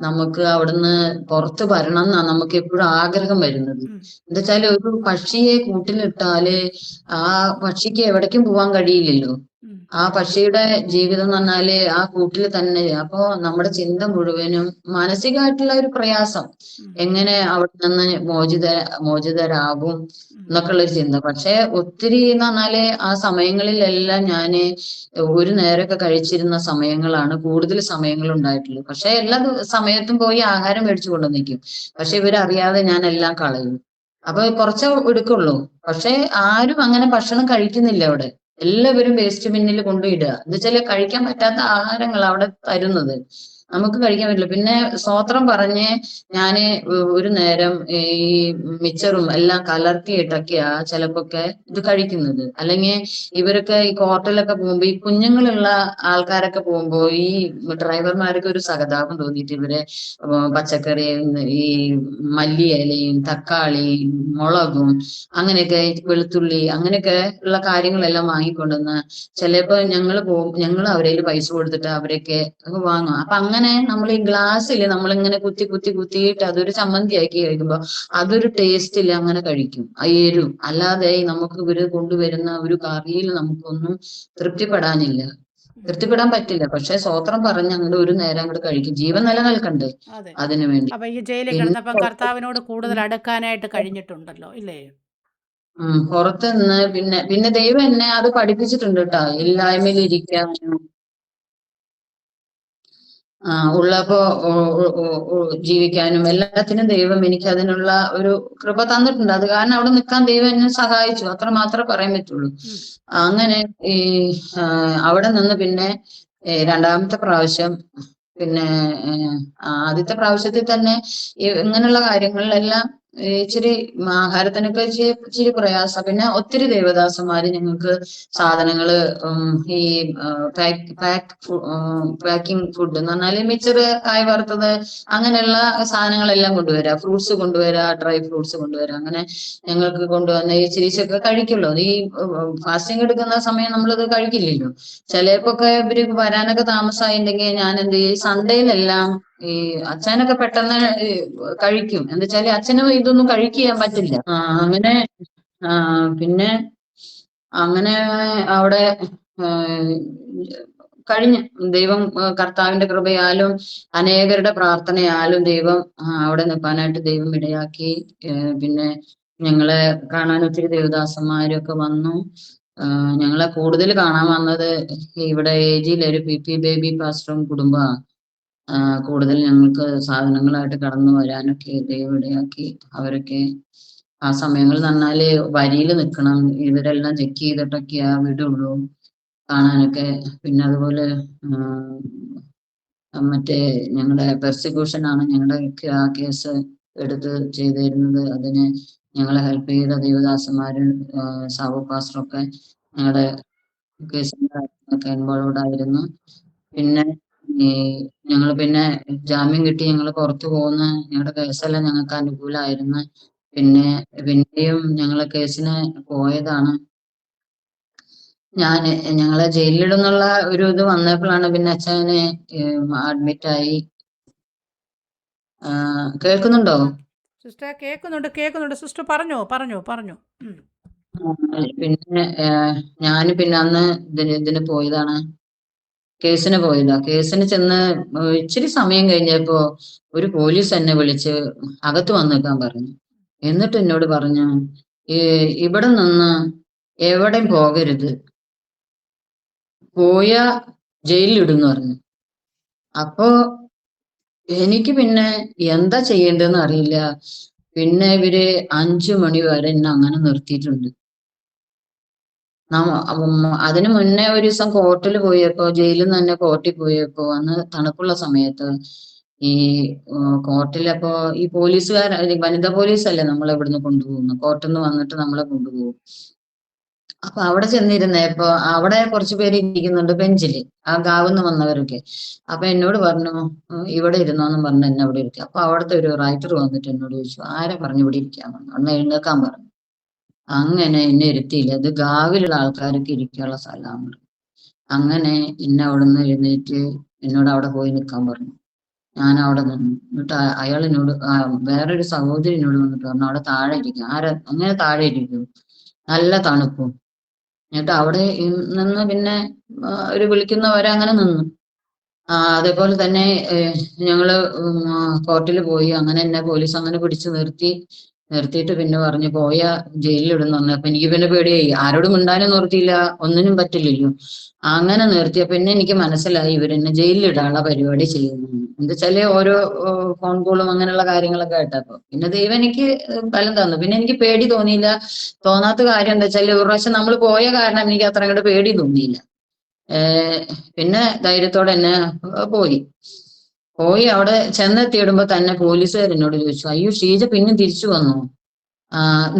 നമുക്ക് അവിടുന്ന് പുറത്ത് വരണം എന്നാ നമുക്ക് എപ്പോഴും ആഗ്രഹം വരുന്നത്. എന്താ വെച്ചാല് ഒരു പക്ഷിയെ കൂട്ടിലിട്ടാല് ആ പക്ഷിക്ക് എവിടേക്കും പോവാൻ കഴിയില്ലല്ലോ. ആ പക്ഷിയുടെ ജീവിതം എന്ന് പറഞ്ഞാല് ആ കൂട്ടിൽ തന്നെ. അപ്പോ നമ്മുടെ ചിന്ത മുഴുവനും മാനസികമായിട്ടുള്ള ഒരു പ്രയാസം, ഉം, എങ്ങനെ അവിടെ നിന്ന് മോചിതരാകും ഉം, എന്നൊക്കെ ഉള്ള ഒരു ചിന്ത. പക്ഷെ ഒത്തിരി എന്ന് പറഞ്ഞാല് ആ സമയങ്ങളിലെല്ലാം ഞാന് ഒരു നേരമൊക്കെ കഴിച്ചിരുന്ന സമയങ്ങളാണ് കൂടുതൽ സമയങ്ങൾ ഉണ്ടായിട്ടുള്ളത്. പക്ഷെ എല്ലാ സമയത്തും പോയി ആഹാരം മേടിച്ചു കൊണ്ടുവന്നിരിക്കും. പക്ഷെ ഇവരറിയാതെ ഞാൻ എല്ലാം കളയും. അപ്പൊ കുറച്ചേ എടുക്കുള്ളൂ. പക്ഷെ ആരും അങ്ങനെ ഭക്ഷണം കഴിക്കുന്നില്ല അവിടെ. എല്ലാവരും വേസ്റ്റ് ബിന്നിൽ കൊണ്ടുപോയിടുക. എന്ന് വെച്ചാല് കഴിക്കാൻ പറ്റാത്ത ആഹാരങ്ങൾ അവിടെ തരുന്നത് നമുക്ക് കഴിക്കാൻ പറ്റില്ല. പിന്നെ സ്വോത്രം പറഞ്ഞ് ഞാന് ഒരു നേരം ഈ മിച്ചറും എല്ലാം കലർത്തിയിട്ടൊക്കെയാ ചിലപ്പൊക്കെ ഇത് കഴിക്കുന്നത്. അല്ലെങ്കിൽ ഇവരൊക്കെ ഈ ഹോട്ടലൊക്കെ പോകുമ്പോ ഈ കുഞ്ഞുങ്ങളുള്ള ആൾക്കാരൊക്കെ പോകുമ്പോ ഈ ഡ്രൈവർമാർക്ക് ഒരു സഹതാപം തോന്നിയിട്ട് ഇവരെ പച്ചക്കറി, ഈ മല്ലിയിലയും തക്കാളിയും മുളകും അങ്ങനെയൊക്കെ വെളുത്തുള്ളി അങ്ങനെയൊക്കെ ഉള്ള കാര്യങ്ങളെല്ലാം വാങ്ങിക്കൊണ്ടുവന്ന് ചിലപ്പോ ഞങ്ങൾ അവരെ പൈസ കൊടുത്തിട്ട് അവരൊക്കെ വാങ്ങും. അപ്പൊ അങ്ങനെ നമ്മൾ ഈ ഗ്ലാസ്സിൽ നമ്മളിങ്ങനെ കുത്തി കുത്തി കുത്തിയിട്ട് അതൊരു ചമ്മന്തിയാക്കി കഴിക്കുമ്പോ അതൊരു ടേസ്റ്റിൽ അങ്ങനെ കഴിക്കും. ആ എരും അല്ലാതെ നമുക്ക് ഇവര് കൊണ്ടുവരുന്ന ഒരു കറിയിൽ നമുക്കൊന്നും തൃപ്തിപ്പെടാനില്ല, ഉം. തൃപ്തിപ്പെടാൻ പറ്റില്ല. പക്ഷെ സ്വോത്രം പറഞ്ഞ് അങ്ങോട്ട് ഒരു നേരം അങ്ങോട്ട് കഴിക്കും, ജീവൻ നിലനിൽക്കണ്ടേ അതെ. അതിനു വേണ്ടി. അപ്പം ഈ ജയിലിൽ പിന്നെ കിടന്നപ്പം കർത്താവിനോട് കൂടുതൽ അടുക്കാനായിട്ട് കഴിഞ്ഞിട്ടുണ്ടല്ലോ ഇല്ലേ? പുറത്ത് നിന്ന് പിന്നെ പിന്നെ ദൈവം എന്നെ അത് പഠിപ്പിച്ചിട്ടുണ്ട് കേട്ടോ. ഉം. ഇല്ലായ്മയിൽ ഇരിക്കാനും ഉള്ളപ്പോ ജീവിക്കാനും എല്ലാത്തിനും ദൈവം എനിക്ക് അതിനുള്ള ഒരു കൃപ തന്നിട്ടുണ്ട്. അത് കാരണം അവിടെ നിൽക്കാൻ ദൈവം എന്നെ സഹായിച്ചു, അത്ര മാത്രമേ പറയാൻ പറ്റുള്ളൂ. ഉം. അങ്ങനെ ഈ അവിടെ നിന്ന് പിന്നെ രണ്ടാമത്തെ പ്രാവശ്യം പിന്നെ ആദ്യത്തെ പ്രാവശ്യത്തിൽ തന്നെ ഇങ്ങനെയുള്ള കാര്യങ്ങളിലെല്ലാം ഇച്ചിരി ആഹാരത്തിനൊക്കെ ഇച്ചിരി പ്രയാസം. പിന്നെ ഒത്തിരി ദേവദാസന്മാര് ഞങ്ങൾക്ക് സാധനങ്ങള് ഈ പാക്കിംഗ് ഫുഡ് എന്ന് പറഞ്ഞാല് മിച്ചറ്, കായ് വറുത്തത് അങ്ങനെയുള്ള സാധനങ്ങളെല്ലാം കൊണ്ടുവരാ, ഫ്രൂട്ട്സ് കൊണ്ടുവരാ, ഡ്രൈ ഫ്രൂട്ട്സ് കൊണ്ടുവരാ. അങ്ങനെ ഞങ്ങൾക്ക് കൊണ്ടുവന്ന ഈ ചിരിച്ചൊക്കെ കഴിക്കുള്ളൂ. ഈ ഫാസ്റ്റിംഗ് എടുക്കുന്ന സമയം നമ്മളിത് കഴിക്കില്ലല്ലോ. ചിലപ്പോക്കെ ഇവര് വരാനൊക്കെ താമസമായിട്ടുണ്ടെങ്കിൽ ഞാൻ എന്ത് ചെയ്യും, സൺഡേയിലെല്ലാം ഈ അച്ഛനൊക്കെ പെട്ടെന്ന് കഴിക്കും. എന്താ വെച്ചാല് അച്ഛനും ഇതൊന്നും കഴിക്കാൻ പറ്റില്ല. അങ്ങനെ പിന്നെ അങ്ങനെ അവിടെ കഴിഞ്ഞു. ദൈവം കർത്താവിന്റെ കൃപയാലും അനേകരുടെ പ്രാർത്ഥനയാലും ദൈവം അവിടെ നിൽക്കാനായിട്ട് ദൈവം ഇടയാക്കി. പിന്നെ ഞങ്ങളെ കാണാൻ ഒത്തിരി ദേവദാസന്മാരൊക്കെ വന്നു. ഞങ്ങളെ കൂടുതൽ കാണാൻ വന്നത് ഇവിടെ ഏജിയിലെ ഒരു പി ബേബി പാസ്റ്ററും കുടുംബമാണ്. കൂടുതൽ ഞങ്ങൾക്ക് സാധനങ്ങളായിട്ട് കടന്നു വരാനൊക്കെ ദൈവം ഇടയാക്കി. അവരൊക്കെ ആ സമയങ്ങളിൽ പറഞ്ഞാല് വരിയിൽ നിൽക്കണം, ഇവരെല്ലാം ചെക്ക് ചെയ്തിട്ടൊക്കെയാ വിടുള്ളൂ കാണാനൊക്കെ. പിന്നെ അതുപോലെ മറ്റേ ഞങ്ങളുടെ പെർസിക്യൂഷൻ ആണ് ഞങ്ങളുടെ ആ കേസ് എടുത്ത് ചെയ്തിരുന്നത്. അതിന് ഞങ്ങളെ ഹെൽപ്പ് ചെയ്ത ദേവദാസന്മാര് സാബു പാസ്റ്ററൊക്കെ ഞങ്ങളുടെ കേസിലൊക്കെ ഇൻവോൾവ്ഡ് ആയിരുന്നു. പിന്നെ ഈ ഞങ്ങൾ പിന്നെ ജാമ്യം കിട്ടി ഞങ്ങൾ പുറത്തു പോകുന്ന ഞങ്ങളുടെ കേസെല്ലാം ഞങ്ങൾക്ക് അനുകൂലമായിരുന്നു. പിന്നെയും ഞങ്ങളെ കേസിന് പോയതാണ്. ഞങ്ങളെ ജയിലിലിടുന്നുള്ള ഒരു ഇത് വന്നപ്പോഴാണ് പിന്നെ അച്ഛനെ അഡ്മിറ്റായി. കേൾക്കുന്നുണ്ടോ? സിസ്റ്റർ കേൾക്കുന്നുണ്ട്, കേൾക്കുന്നുണ്ട്. സിസ്റ്റർ പറഞ്ഞോ, പറഞ്ഞോ, പറഞ്ഞോ. പിന്നെ ഞാൻ പിന്നെ അന്ന് ഇതിന് പോയതാണ്, കേസിന് പോയതാ. കേസിന് ചെന്ന് ഇച്ചിരി സമയം കഴിഞ്ഞപ്പോ ഒരു പോലീസ് എന്നെ വിളിച്ച് അകത്ത് വന്ന് നിൽക്കാൻ പറഞ്ഞു. എന്നിട്ട് എന്നോട് പറഞ്ഞു, ഇവിടെ നിന്ന് എവിടെയും പോകരുത്, പോയ ജയിലിലിടുന്നു പറഞ്ഞു. അപ്പോ എനിക്ക് പിന്നെ എന്താ ചെയ്യേണ്ടതെന്ന് അറിയില്ല. പിന്നെ ഇവര് 5 മണി വരെ എന്നെ അങ്ങനെ നിർത്തിയിട്ടുണ്ട്. അതിനു മുന്നേ ഒരു ദിവസം കോർട്ടിൽ പോയപ്പോ, ജയിലിൽ നിന്ന് തന്നെ കോർട്ടിൽ പോയപ്പോ അന്ന് തണുപ്പുള്ള സമയത്ത് ഈ കോർട്ടിലപ്പോ ഈ വനിതാ പോലീസല്ലേ നമ്മളെ ഇവിടുന്ന് കൊണ്ടുപോകുന്നു, കോർട്ടിൽ നിന്ന് വന്നിട്ട് നമ്മളെ കൊണ്ടുപോകും. അപ്പൊ അവിടെ ചെന്നിരുന്നപ്പോ അവിടെ കുറച്ചു പേര് ഇരിക്കുന്നുണ്ട് ബെഞ്ചില്, ആ ഗാവുന്ന് വന്നവരൊക്കെ. അപ്പൊ എന്നോട് പറഞ്ഞു ഇവിടെ ഇരുന്നോന്നും പറഞ്ഞു എന്നെ അവിടെ ഇരിക്കുക. അപ്പൊ അവിടുത്തെ ഒരു റൈറ്റർ വന്നിട്ട് എന്നോട് ചോദിച്ചു, ആരെ പറഞ്ഞു ഇവിടെ ഇരിക്കാൻ പറഞ്ഞു, അന്ന് എഴുന്നേക്കാൻ പറഞ്ഞു. അങ്ങനെ എന്നെ ഇരുത്തിയില്ല, ഇത് ഗാവിലുള്ള ആൾക്കാർക്ക് ഇരിക്കാനുള്ള സ്ഥലമാണ്. അങ്ങനെ എന്നെ അവിടെ നിന്ന് എഴുന്നേറ്റ് എന്നോട് അവിടെ പോയി നിൽക്കാൻ പറഞ്ഞു. ഞാൻ അവിടെ നിന്നു. എന്നിട്ട് അയാൾ എന്നോട് വേറൊരു സഹോദരി എന്നോട് വന്നിട്ട് പറഞ്ഞു അവിടെ താഴെ ഇരിക്കും. അങ്ങനെ താഴെ ഇരിക്കും, നല്ല തണുപ്പും. എന്നിട്ട് അവിടെ നിന്ന് പിന്നെ അവര് വിളിക്കുന്നവരെ അങ്ങനെ നിന്നു. അതേപോലെ തന്നെ ഞങ്ങള് കോർട്ടിൽ പോയി. അങ്ങനെ എന്നെ പോലീസ് അങ്ങനെ പിടിച്ചു നിർത്തിയിട്ട് പിന്നെ പറഞ്ഞു പോയ ജയിലിൽ ഇടുന്നു പറഞ്ഞു. അപ്പൊ എനിക്ക് പിന്നെ പേടിയായി, ആരോടും മിണ്ടാനും നിർത്തിയില്ല, ഒന്നിനും പറ്റില്ലല്ലോ. അങ്ങനെ നിർത്തിയ പിന്നെ എനിക്ക് മനസ്സിലായി ഇവരെന്നെ ജയിലിൽ ഇടാനുള്ള പരിപാടി ചെയ്യുന്നു. എന്താ വെച്ചാല് ഓരോ ഫോൺ കോളും അങ്ങനെയുള്ള കാര്യങ്ങളൊക്കെ കേട്ടപ്പോ പിന്നെ ദൈവം എനിക്ക് ബലം തന്നു. പിന്നെ എനിക്ക് പേടി തോന്നിയില്ല. തോന്നാത്ത കാര്യം എന്താ വെച്ചാല് ഒരു പ്രാവശ്യം നമ്മൾ പോയ കാരണം എനിക്ക് അത്ര അങ്ങോട്ട് പേടി തോന്നിയില്ല. പിന്നെ ധൈര്യത്തോടെ തന്നെ പോയി അവിടെ ചെന്നെത്തിയിടുമ്പോ തന്നെ പോലീസുകാർ എന്നോട് ചോദിച്ചു, അയ്യോ ഷീജ പിന്നെയും തിരിച്ചു വന്നു,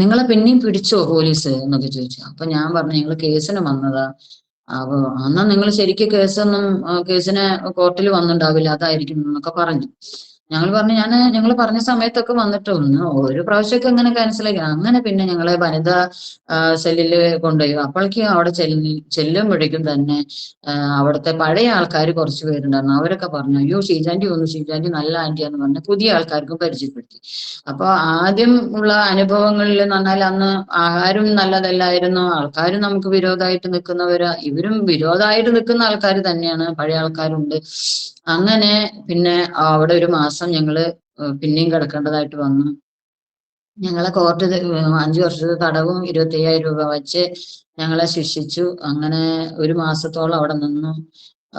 നിങ്ങളെ പിന്നെയും പിടിച്ചോ പോലീസ് എന്നൊക്കെ ചോദിച്ചു. അപ്പൊ ഞാൻ പറഞ്ഞു ഞങ്ങൾ കേസിന് വന്നതാ. അപ്പൊ എന്നാ നിങ്ങൾ ശരിക്കും കേസിന് കോർട്ടിൽ വന്നിട്ടുണ്ടാവില്ല, അതായിരിക്കും എന്നൊക്കെ പറഞ്ഞു. ഞങ്ങൾ പറഞ്ഞ സമയത്തൊക്കെ വന്നിട്ട് ഒരു പ്രാവശ്യമൊക്കെ ഇങ്ങനെ ക്യാൻസലാക്കി. അങ്ങനെ പിന്നെ ഞങ്ങളെ വനിതാ സെല്ലില് കൊണ്ടുപോയി. അപ്പോഴേക്കും അവിടെ ചെല്ലുമ്പോഴേക്കും തന്നെ അവിടുത്തെ പഴയ ആൾക്കാർ കുറച്ച് പേരുണ്ടായിരുന്നു. അവരൊക്കെ പറഞ്ഞു അയ്യോ ഷീജാൻറ്റി വന്നു, ഷീജാൻറ്റി നല്ല ആന്റിയാന്ന് പറഞ്ഞ് പുതിയ ആൾക്കാർക്കും പരിചയപ്പെടുത്തി. അപ്പൊ ആദ്യം ഉള്ള അനുഭവങ്ങളിൽ എന്ന് പറഞ്ഞാൽ അന്ന് ആഹാരം നല്ലതല്ലായിരുന്നു, ആൾക്കാരും നമുക്ക് വിരോധമായിട്ട് നിൽക്കുന്നവര്, ഇവരും വിരോധമായിട്ട് നിൽക്കുന്ന ആൾക്കാർ തന്നെയാണ്, പഴയ ആൾക്കാരുണ്ട്. അങ്ങനെ പിന്നെ അവിടെ ഒരു മാസം ഞങ്ങള് പിന്നെയും കിടക്കേണ്ടതായിട്ട് വന്നു. ഞങ്ങളെ കോർട്ട് 5 വർഷത്തെ തടവും 25,000 രൂപ വെച്ച് ഞങ്ങളെ ശിക്ഷിച്ചു. അങ്ങനെ ഒരു മാസത്തോളം അവിടെ നിന്നു.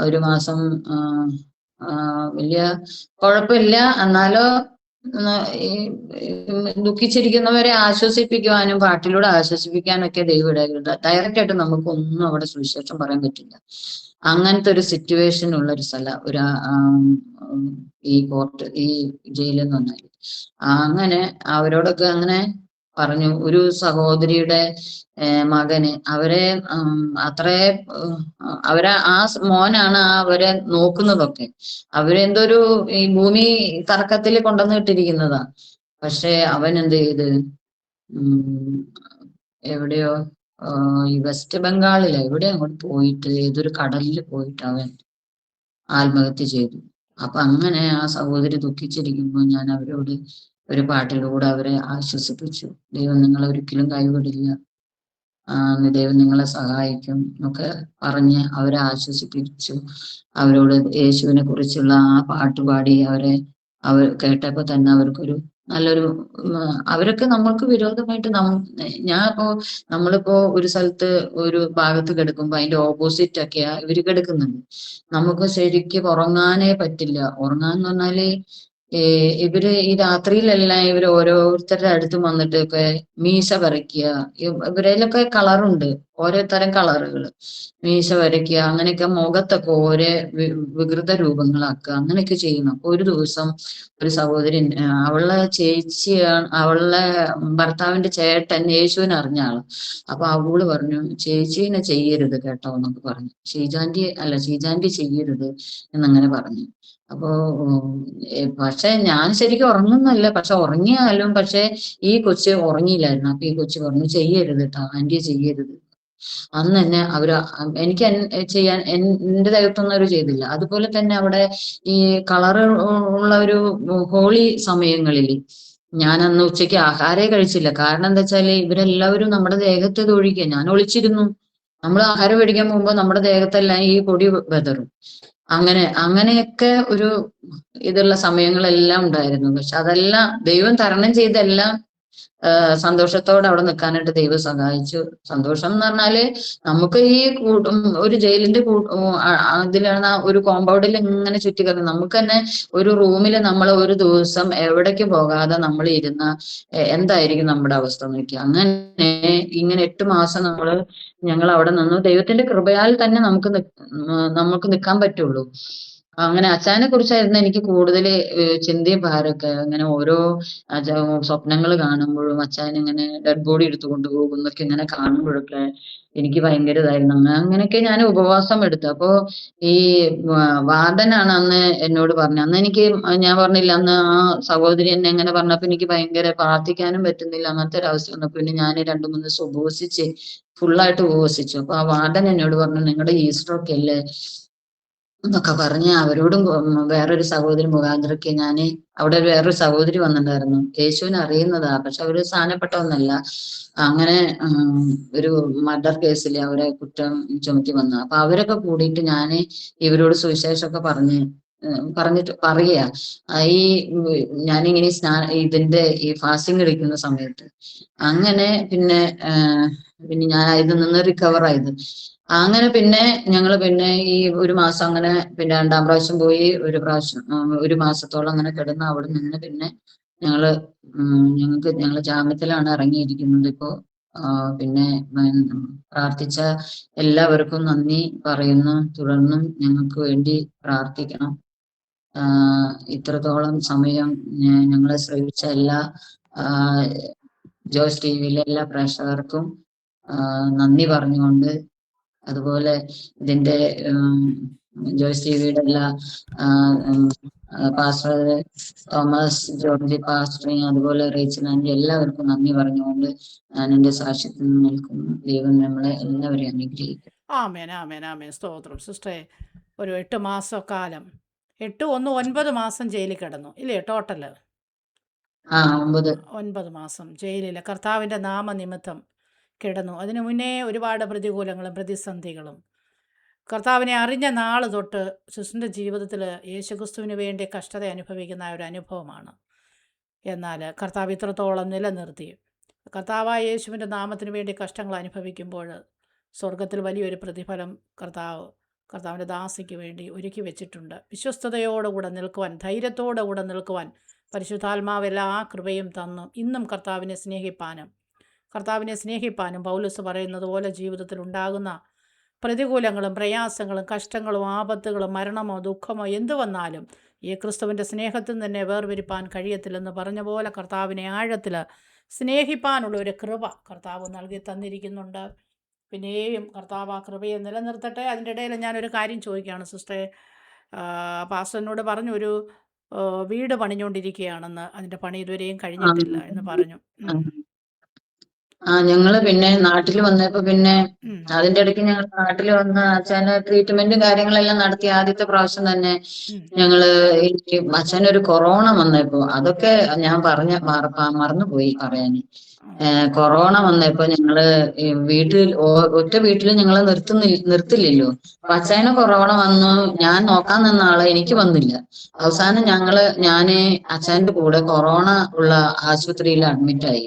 ഒരു മാസം വലിയ കുഴപ്പമില്ല. എന്നാലോ ഈ ദുഃഖിച്ചിരിക്കുന്നവരെ ആശ്വസിപ്പിക്കുവാനും പാട്ടിലൂടെ ആശ്വസിപ്പിക്കാനൊക്കെ ദൈവം ഇടയാക്കിയിട്ടുണ്ട്. ഡയറക്റ്റ് ആയിട്ട് നമുക്കൊന്നും അവിടെ സുവിശേഷം പറയാൻ പറ്റില്ല. അങ്ങനത്തെ ഒരു സിറ്റുവേഷൻ ഉള്ള ഒരു സ്ഥലം ഈ ജയിലിൽ എന്ന് പറഞ്ഞാൽ. അങ്ങനെ അവരോടൊക്കെ അങ്ങനെ പറഞ്ഞു. ഒരു സഹോദരിയുടെ മകന് അത്രേ മോനാണ് അവരെ നോക്കുന്നതൊക്കെ. അവരെന്തോ ഈ ഭൂമി തർക്കത്തിൽ കൊണ്ടുവന്ന് ഇട്ടിരിക്കുന്നതാ. പക്ഷെ അവൻ എന്ത് ചെയ്ത് എവിടെയോ ഈ വെസ്റ്റ് ബംഗാളില് എവിടെ അങ്ങോട്ട് പോയിട്ട് ഏതൊരു കടലിൽ പോയിട്ട് അവൻ ആത്മഹത്യ ചെയ്തു. അപ്പൊ അങ്ങനെ ആ സഹോദരി ദുഃഖിച്ചിരിക്കുമ്പോൾ ഞാൻ അവരോട് ഒരു പാട്ടിലൂടെ അവരെ ആശ്വസിപ്പിച്ചു. ദൈവം നിങ്ങളെ ഒരിക്കലും കൈവിടില്ല, ദൈവം നിങ്ങളെ സഹായിക്കും എന്നൊക്കെ പറഞ്ഞ് അവരെ ആശ്വസിപ്പിച്ചു. അവരോട് യേശുവിനെ കുറിച്ചുള്ള ആ പാട്ടുപാടി അവർ കേട്ടപ്പോ തന്നെ അവർക്കൊരു നല്ലൊരു അവരൊക്കെ നമ്മൾക്ക് വിരോധമായിട്ട് നമ്മളിപ്പോ ഒരു സ്ഥലത്ത് ഒരു ഭാഗത്ത് കിടക്കുമ്പോ അതിന്റെ ഓപ്പോസിറ്റ് ഒക്കെയാ ഇവര് കിടക്കുന്നുണ്ട്. നമുക്ക് ശരിക്കും ഉറങ്ങാനേ പറ്റില്ല. ഉറങ്ങാന്ന് പറഞ്ഞാല് ഇവര് ഈ രാത്രിയിലെല്ലാം ഇവര് ഓരോരുത്തരുടെ അടുത്തും വന്നിട്ടൊക്കെ മീശ പറിക്കുക. ഇവരിലൊക്കെ കളറുണ്ട്, ഓരോ തരം കളറുകൾ. മീശ വരയ്ക്കുക, അങ്ങനെയൊക്കെ മുഖത്തൊക്കെ ഓരോ വികൃത രൂപങ്ങളാക്കുക, അങ്ങനെയൊക്കെ ചെയ്യുന്നു. അപ്പൊ ഒരു ദിവസം ഒരു സഹോദരി, അവളുടെ ഭർത്താവിന്റെ ചേട്ടൻ യേശുവിനെ അറിഞ്ഞ ആള്. അപ്പൊ അവള് പറഞ്ഞു ചേച്ചീനെ ചെയ്യരുത് കേട്ടോ എന്നൊക്കെ പറഞ്ഞു. ഷീജാൻറ്റി ചെയ്യരുത് എന്നങ്ങനെ പറഞ്ഞു. അപ്പോ പക്ഷെ ഞാൻ ശരിക്കും ഉറങ്ങുന്നല്ല, പക്ഷെ ഉറങ്ങിയാലും പക്ഷെ ഈ കൊച്ച് ഉറങ്ങിയില്ലായിരുന്നു. അപ്പൊ ഈ കൊച്ച് പറഞ്ഞു ചെയ്യരുത് കേട്ടോ ആന്റി, ചെയ്യരുത്. അന്ന് തന്നെ എനിക്ക് ചെയ്യാൻ എന്റെ ദൈവത്തൊന്നും അവർ ചെയ്തില്ല. അതുപോലെ തന്നെ അവിടെ ഈ കളർ ഉള്ള ഒരു ഹോളി സമയങ്ങളിൽ ഞാൻ അന്ന് ഉച്ചയ്ക്ക് ആഹാരേ കഴിച്ചില്ല. കാരണം എന്താ വെച്ചാല് ഇവരെല്ലാവരും നമ്മുടെ ദേഹത്ത് തൊഴിക്കുക. ഞാൻ ഒളിച്ചിരുന്നു. നമ്മൾ ആഹാരം മേടിക്കാൻ പോകുമ്പോൾ നമ്മുടെ ദേഹത്തെല്ലാം ഈ പൊടി വെതറും. അങ്ങനെയൊക്കെ ഒരു ഇതുള്ള സമയങ്ങളെല്ലാം ഉണ്ടായിരുന്നു. പക്ഷെ അതെല്ലാം ദൈവം തരണം ചെയ്തെല്ലാം സന്തോഷത്തോടെ അവിടെ നിൽക്കാനായിട്ട് ദൈവം സഹായിച്ചു. സന്തോഷം എന്ന് പറഞ്ഞാല് നമുക്ക് ഈ ഒരു ജയിലിന്റെ അതിലാണ് ഒരു കോമ്പൗണ്ടിൽ ഇങ്ങനെ ചുറ്റിക്കറങ്ങി നമുക്ക് തന്നെ ഒരു റൂമിൽ നമ്മൾ ഒരു ദിവസം എവിടേക്ക് പോകാതെ നമ്മൾ ഇരുന്ന എന്തായിരിക്കും നമ്മുടെ അവസ്ഥ നോക്കി. അങ്ങനെ ഇങ്ങനെ 8 മാസം ഞങ്ങൾ അവിടെ നിന്നു. ദൈവത്തിന്റെ കൃപയാൽ തന്നെ നമുക്ക് നിൽക്കാൻ പറ്റുള്ളൂ. അങ്ങനെ അച്ചായനെ കുറിച്ചായിരുന്നു എനിക്ക് കൂടുതൽ ചിന്തയും ഭാരമൊക്കെ. അങ്ങനെ ഓരോ സ്വപ്നങ്ങൾ കാണുമ്പോഴും അച്ചായൻ ഇങ്ങനെ ഡെഡ് ബോഡി എടുത്തു കൊണ്ടുപോകും എന്നൊക്കെ ഇങ്ങനെ കാണുമ്പോഴൊക്കെ എനിക്ക് ഭയങ്കര ഇതായിരുന്നു. അങ്ങനെയൊക്കെ ഞാൻ ഉപവാസം എടുത്തു. അപ്പോ ഈ വാർഡനാണ് അന്ന് എന്നോട് പറഞ്ഞത്. അന്ന് ഞാൻ പറഞ്ഞില്ല, അന്ന് ആ സഹോദരി എന്നെ എങ്ങനെ പറഞ്ഞപ്പോ എനിക്ക് ഭയങ്കര പ്രാർത്ഥിക്കാനും പറ്റുന്നില്ല. അങ്ങനത്തെ ഒരു അവസ്ഥ വന്നപ്പോ പിന്നെ ഞാൻ 2-3 ദിവസം ഉപവസിച്ച് ഫുള്ളായിട്ട് ഉപവസിച്ചു. അപ്പൊ ആ വാർഡൻ എന്നോട് പറഞ്ഞു നിങ്ങളുടെ ഈസ്റ്റർ ഒക്കെ അല്ലേ, എന്നൊക്കെ പറഞ്ഞ് അവരോടും വേറൊരു സഹോദരി മുഖാന്തരക്ക് ഞാന് അവിടെ വേറൊരു സഹോദരി വന്നിട്ടുണ്ടായിരുന്നു. യേശുവിനെ അറിയുന്നതാ, പക്ഷെ അവര് സ്ഥാനപ്പെട്ട ഒന്നല്ല. അങ്ങനെ ഒരു മർഡർ കേസിൽ അവരെ കുറ്റം ചുമത്തി വന്നു. അപ്പൊ അവരൊക്കെ കൂടിയിട്ട് ഞാന് ഇവരോട് സുവിശേഷമൊക്കെ പറഞ്ഞിട്ട് പറയാ ഈ ഞാനിങ്ങനെ ഇതിന്റെ ഈ ഫാസ്റ്റിംഗ് എടുക്കുന്ന സമയത്ത് അങ്ങനെ പിന്നെ ഞാൻ ഇതിൽ നിന്ന് റിക്കവർ ആയത്. അങ്ങനെ പിന്നെ ഞങ്ങള് പിന്നെ ഈ ഒരു മാസം അങ്ങനെ പിന്നെ 2-ാം പ്രാവശ്യം പോയി, ഒരു പ്രാവശ്യം 1 മാസത്തോളം അങ്ങനെ കിടന്ന് അവിടെ നിന്ന് പിന്നെ ഞങ്ങള് ഞങ്ങള് ജാമ്യത്തിലാണ് ഇറങ്ങിയിരിക്കുന്നത് ഇപ്പോ. പിന്നെ പ്രാർത്ഥിച്ച എല്ലാവർക്കും നന്ദി പറയുന്നു. തുടർന്നും ഞങ്ങൾക്ക് വേണ്ടി പ്രാർത്ഥിക്കണം. ഇത്രത്തോളം സമയം ഞങ്ങളെ ശ്രമിച്ച എല്ലാ ജോസ് ടിവിയിലെ എല്ലാ പ്രേക്ഷകർക്കും നന്ദി പറഞ്ഞുകൊണ്ട്, അതുപോലെ ഇതിന്റെ ജോയ്സ് ടിവിയുടെ എല്ലാ പാസ്റ്റർ തോമസ് ജോർജ് പാസ്റ്ററിങ്, അതുപോലെ റേച്ചൽ ആൻറ്റി, എല്ലാവർക്കും നന്ദി പറഞ്ഞുകൊണ്ട് ഞാൻ എന്റെ സാക്ഷ്യത്തിൽ നിൽക്കുന്നു. ദൈവം നമ്മളെ എല്ലാവരെയും അനുഗ്രഹിക്കും. ആമേൻ ആമേൻ ആമേൻ. സ്തോത്രം സിസ്റ്ററെ. ഒരു 8 മാസക്കാലം, 8 1 9 മാസം ജയിലിൽ കിടന്നു ഇല്ലേ ടോട്ടല്? 9 മാസം ജയിലിൽ കർത്താവിൻ്റെ നാമനിമിത്തം കിടന്നു. അതിനു മുന്നേ ഒരുപാട് പ്രതികൂലങ്ങളും പ്രതിസന്ധികളും കർത്താവിനെ അറിഞ്ഞ നാൾ തൊട്ട് സിസ്റ്ററിൻ്റെ ജീവിതത്തിൽ യേശുക്രിസ്തുവിന് വേണ്ടി കഷ്ടത അനുഭവിക്കുന്ന ഒരു അനുഭവമാണ്. എന്നാൽ കർത്താവ് ഇത്രത്തോളം നിലനിർത്തി. കർത്താവായ യേശുവിൻ്റെ നാമത്തിന് വേണ്ടി കഷ്ടങ്ങൾ അനുഭവിക്കുമ്പോൾ സ്വർഗത്തിൽ വലിയൊരു പ്രതിഫലം കർത്താവിൻ്റെ ദാസിക്ക് വേണ്ടി ഒരുക്കി വെച്ചിട്ടുണ്ട്. വിശ്വസ്തയോടുകൂടെ നിൽക്കുവാൻ, ധൈര്യത്തോടുകൂടെ നിൽക്കുവാൻ പരിശുദ്ധാത്മാവ് എല്ലാ കൃപയും തന്നു. ഇന്നും കർത്താവിനെ സ്നേഹിപ്പാനും പൗലോസ് പറയുന്നത് പോലെ ജീവിതത്തിൽ ഉണ്ടാകുന്ന പ്രതികൂലങ്ങളും പ്രയാസങ്ങളും കഷ്ടങ്ങളും ആപത്തുകളും മരണമോ ദുഃഖമോ എന്തു വന്നാലും ഈ ക്രിസ്തുവിൻ്റെ സ്നേഹത്തിൽ തന്നെ വേർപിരിപ്പാൻ കഴിയത്തില്ലെന്ന് പറഞ്ഞ പോലെ കർത്താവിനെ ആഴത്തിൽ സ്നേഹിപ്പാനുള്ള ഒരു കൃപ കർത്താവ് നൽകി തന്നിരിക്കുന്നുണ്ട്. പിന്നെയും കർത്താവ് ആ കൃപയെ നിലനിർത്തട്ടെ. അതിൻ്റെ ഇടയിൽ ഞാനൊരു കാര്യം ചോദിക്കുകയാണ് സിസ്റ്ററെ. പാസ്റ്ററിനോട് പറഞ്ഞു ഒരു വീട് പണിഞ്ഞുകൊണ്ടിരിക്കുകയാണെന്ന്, അതിൻ്റെ പണി ഇതുവരെയും കഴിഞ്ഞിട്ടില്ല എന്ന് പറഞ്ഞു. ഞങ്ങള് പിന്നെ നാട്ടിൽ വന്നപ്പോ പിന്നെ അതിന്റെ ഇടയ്ക്ക് ഞങ്ങൾ നാട്ടിൽ വന്ന് അച്ഛന് ട്രീറ്റ്മെന്റും കാര്യങ്ങളെല്ലാം നടത്തി. ആദ്യത്തെ പ്രാവശ്യം തന്നെ ഞങ്ങള് അച്ഛനൊരു കൊറോണ വന്നപ്പോ, അതൊക്കെ ഞാൻ മറന്നുപോയി പറയാന്. കൊറോണ വന്നപ്പോ ഞങ്ങള് ഒറ്റ വീട്ടിൽ ഞങ്ങള് നിർത്തില്ലല്ലോ. അപ്പൊ അച്ഛന് കൊറോണ വന്നു. ഞാൻ നോക്കാൻ നിന്ന ആളെ എനിക്ക് വന്നില്ല. അവസാനം ഞാന് അച്ഛന്റെ കൂടെ കൊറോണ ഉള്ള ആശുപത്രിയിൽ അഡ്മിറ്റായി,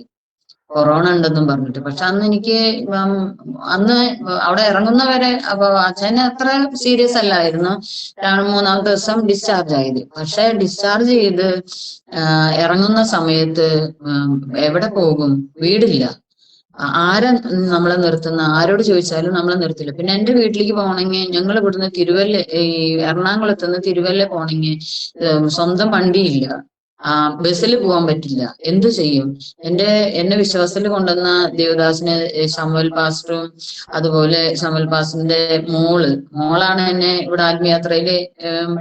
കൊറോണ ഉണ്ടെന്നും പറഞ്ഞിട്ട്. പക്ഷെ അന്ന് അവിടെ ഇറങ്ങുന്നവരെ അപ്പൊ അച്ഛന് അത്ര സീരിയസ് അല്ലായിരുന്നു. 3-ാമത്തെ ദിവസം ഡിസ്ചാർജ് ആയത്. പക്ഷെ ഡിസ്ചാർജ് ചെയ്ത് ഇറങ്ങുന്ന സമയത്ത് എവിടെ പോകും, വീടില്ല. ആരാ നമ്മളെ നിർത്തുന്ന, ആരോട് ചോദിച്ചാലും നമ്മളെ നിർത്തില്ല. പിന്നെ എന്റെ വീട്ടിലേക്ക് പോകണമെങ്കിൽ ഞങ്ങൾ ഇവിടുന്ന് എറണാകുളത്ത് നിന്ന് തിരുവല്ല പോകണമെങ്കിൽ സ്വന്തം വണ്ടിയില്ല, ബസ്സിൽ പോകാൻ പറ്റില്ല. എന്തു ചെയ്യും? എന്നെ വിശ്വാസത്തിൽ കൊണ്ടുവന്ന ദേവദാസിന് ശമുവൽ പാസ്റ്ററും, അതുപോലെ ശമുവൽ പാസ്റ്ററിന്റെ മോളാണ് എന്നെ ഇവിടെ ആത്മയാത്രയില്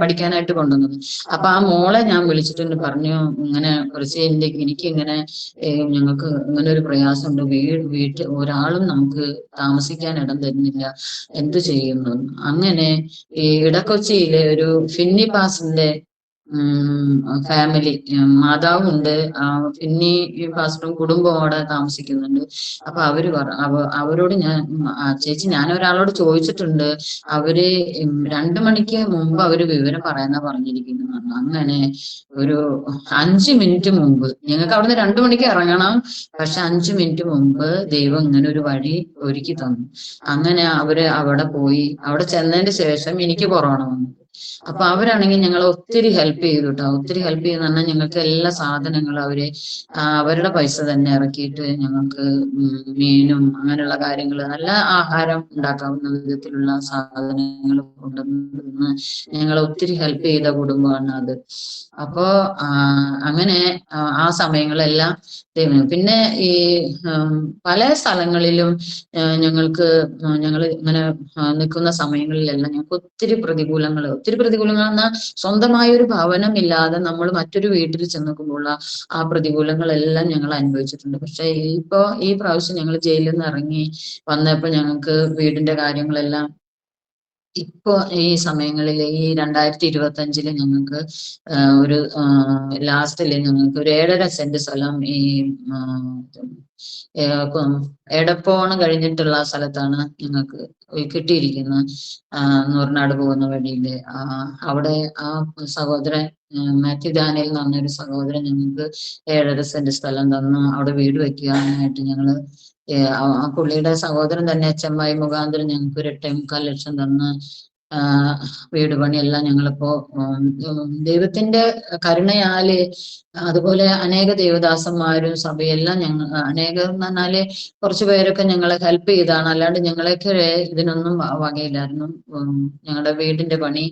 പഠിക്കാനായിട്ട് കൊണ്ടുവന്നത്. അപ്പൊ ആ മോളെ ഞാൻ വിളിച്ചിട്ടുണ്ട്, പറഞ്ഞു ഇങ്ങനെ കുറച്ച് എനിക്ക് ഇങ്ങനെ ഞങ്ങൾക്ക് ഇങ്ങനെ ഒരു പ്രയാസമുണ്ട്, വീട്ടിൽ ഒരാളും നമുക്ക് താമസിക്കാൻ ഇടം തരുന്നില്ല, എന്തു ചെയ്യുന്നു? അങ്ങനെ ഈ ഇടക്കൊച്ചിയിലെ ഒരു ഫിന്നി പാസ്റ്ററിന്റെ ഫാമിലി, മാതാവുണ്ട്, പിന്നെ ഈ പാസ്റ്ററും കുടുംബം അവിടെ താമസിക്കുന്നുണ്ട്. അപ്പൊ അവരോട് ഞാൻ, ചേച്ചി ഞാൻ ഒരാളോട് ചോദിച്ചിട്ടുണ്ട്, അവര് 2 മണിക്ക് മുമ്പ് അവര് വിവരം പറയാനാ പറഞ്ഞിരിക്കുന്നു. അങ്ങനെ ഒരു 5 മിനിറ്റ് മുമ്പ്, ഞങ്ങൾക്ക് അവിടുന്ന് 2 മണിക്ക് ഇറങ്ങണം, പക്ഷെ 5 മിനിറ്റ് മുമ്പ് ദൈവം ഇങ്ങനെ ഒരു വഴി ഒരുക്കി തന്നു. അങ്ങനെ അവര് അവിടെ പോയി. അവിടെ ചെന്നതിന് ശേഷം എനിക്ക് കൊറോണ വന്നു. അപ്പൊ അവരാണെങ്കിൽ ഞങ്ങളെ ഒത്തിരി ഹെൽപ്പ് ചെയ്തു കേട്ടോ. ഒത്തിരി ഹെൽപ്പ് ചെയ്യുന്ന പറഞ്ഞാൽ ഞങ്ങൾക്ക് എല്ലാ സാധനങ്ങളും അവരുടെ പൈസ തന്നെ ഇറക്കിയിട്ട് ഞങ്ങൾക്ക് മീനും അങ്ങനെയുള്ള കാര്യങ്ങൾ, നല്ല ആഹാരം ഉണ്ടാക്കാവുന്ന വിധത്തിലുള്ള സാധനങ്ങൾ കൊണ്ടുവന്ന് ഞങ്ങളെ ഒത്തിരി ഹെൽപ്പ് ചെയ്ത കുടുംബമാണ് അത്. അപ്പോ അങ്ങനെ ആ സമയങ്ങളെല്ലാം പിന്നെ ഈ പല സ്ഥലങ്ങളിലും ഞങ്ങൾ ഇങ്ങനെ നിൽക്കുന്ന സമയങ്ങളിലെല്ലാം ഞങ്ങൾക്ക് ഒത്തിരി പ്രതികൂലങ്ങൾ എന്നാൽ സ്വന്തമായ ഒരു ഭവനം ഇല്ലാതെ നമ്മൾ മറ്റൊരു വീട്ടിൽ ചെന്നുമ്പോൾ ആ പ്രതികൂലങ്ങളെല്ലാം ഞങ്ങൾ അനുഭവിച്ചിട്ടുണ്ട്. പക്ഷെ ഈ പ്രാവശ്യം ഞങ്ങൾ ജയിലിൽ നിന്ന് ഇറങ്ങി വന്നപ്പോൾ ഞങ്ങൾക്ക് വീടിന്റെ കാര്യങ്ങളെല്ലാം ഇപ്പൊ ഈ സമയങ്ങളിൽ ഈ 2025 ഞങ്ങൾക്ക് ഒരു ലാസ്റ്റില് ഞങ്ങൾക്ക് ഒരു 7.5 സെന്റ് സ്ഥലം ഈ എടപ്പോണ് കഴിഞ്ഞിട്ടുള്ള സ്ഥലത്താണ് ഞങ്ങൾക്ക് കിട്ടിയിരിക്കുന്നത്. നൂറിനാട് പോകുന്ന വഴിയില് അവിടെ ആ സഹോദരൻ മാത്യു ദാനിയൽ എന്ന് പറഞ്ഞൊരു സഹോദരൻ ഞങ്ങൾക്ക് 7.5 സെന്റ് സ്ഥലം തന്നു. അവിടെ വീട് വെക്കാനായിട്ട് ഞങ്ങള് ആ പുള്ളിയുടെ സഹോദരൻ തന്നെ HMI മുഖാന്തരം ഞങ്ങൾക്ക് ഒരു 8.25 ലക്ഷം തന്ന് വീട് പണിയെല്ലാം ഞങ്ങളിപ്പോ ദൈവത്തിന്റെ കരുണയാല്, അതുപോലെ അനേക ദേവദാസന്മാരും സഭയെല്ലാം അനേകം എന്ന് പറഞ്ഞാല് കുറച്ചു പേരൊക്കെ ഞങ്ങളെ ഹെൽപ്പ് ചെയ്താണ്. അല്ലാണ്ട് ഞങ്ങളെയൊക്കെ ഇതിനൊന്നും വകയില്ലായിരുന്നു. ഞങ്ങളുടെ വീടിന്റെ പണി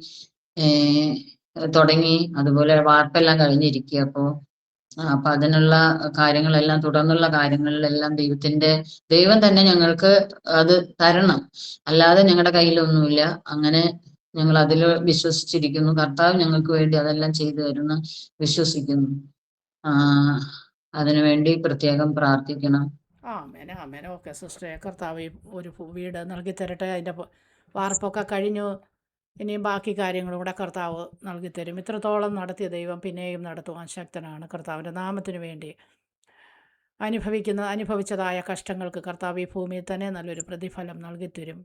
തുടങ്ങി, അതുപോലെ വാർപ്പെല്ലാം കഴിഞ്ഞിരിക്കുക. അപ്പൊ അതിനുള്ള കാര്യങ്ങളെല്ലാം, തുടർന്നുള്ള കാര്യങ്ങളിലെല്ലാം ദൈവം തന്നെ ഞങ്ങൾക്ക് അത് തരണം, അല്ലാതെ ഞങ്ങളുടെ കയ്യിലൊന്നുമില്ല. അങ്ങനെ ഞങ്ങൾ അതിൽ വിശ്വസിച്ചിരിക്കുന്നു. കർത്താവ് ഞങ്ങൾക്ക് വേണ്ടി അതെല്ലാം ചെയ്തു തരുന്നു വിശ്വസിക്കുന്നു. അതിനുവേണ്ടി പ്രത്യേകം പ്രാർത്ഥിക്കണം. ആമേൻ ആമേൻ. ഓക്കെ സിസ്റ്ററെ, കർത്താവ് ഒരു വീട് നൽകി തരട്ടെ. അതിൻ്റെ വാർപ്പൊക്കെ കഴിഞ്ഞു. ഇനിയും ബാക്കി കാര്യങ്ങളും കൂടെ കർത്താവ് നൽകിത്തരും. ഇത്രത്തോളം നടത്തിയ ദൈവം പിന്നെയും നടത്തുവാൻ ശക്തനാണ്. കർത്താവിൻ്റെ നാമത്തിന് വേണ്ടി അനുഭവിച്ചതായ കഷ്ടങ്ങൾക്ക് കർത്താവ് ഈ ഭൂമിയിൽ തന്നെ നല്ലൊരു പ്രതിഫലം നൽകിത്തരും.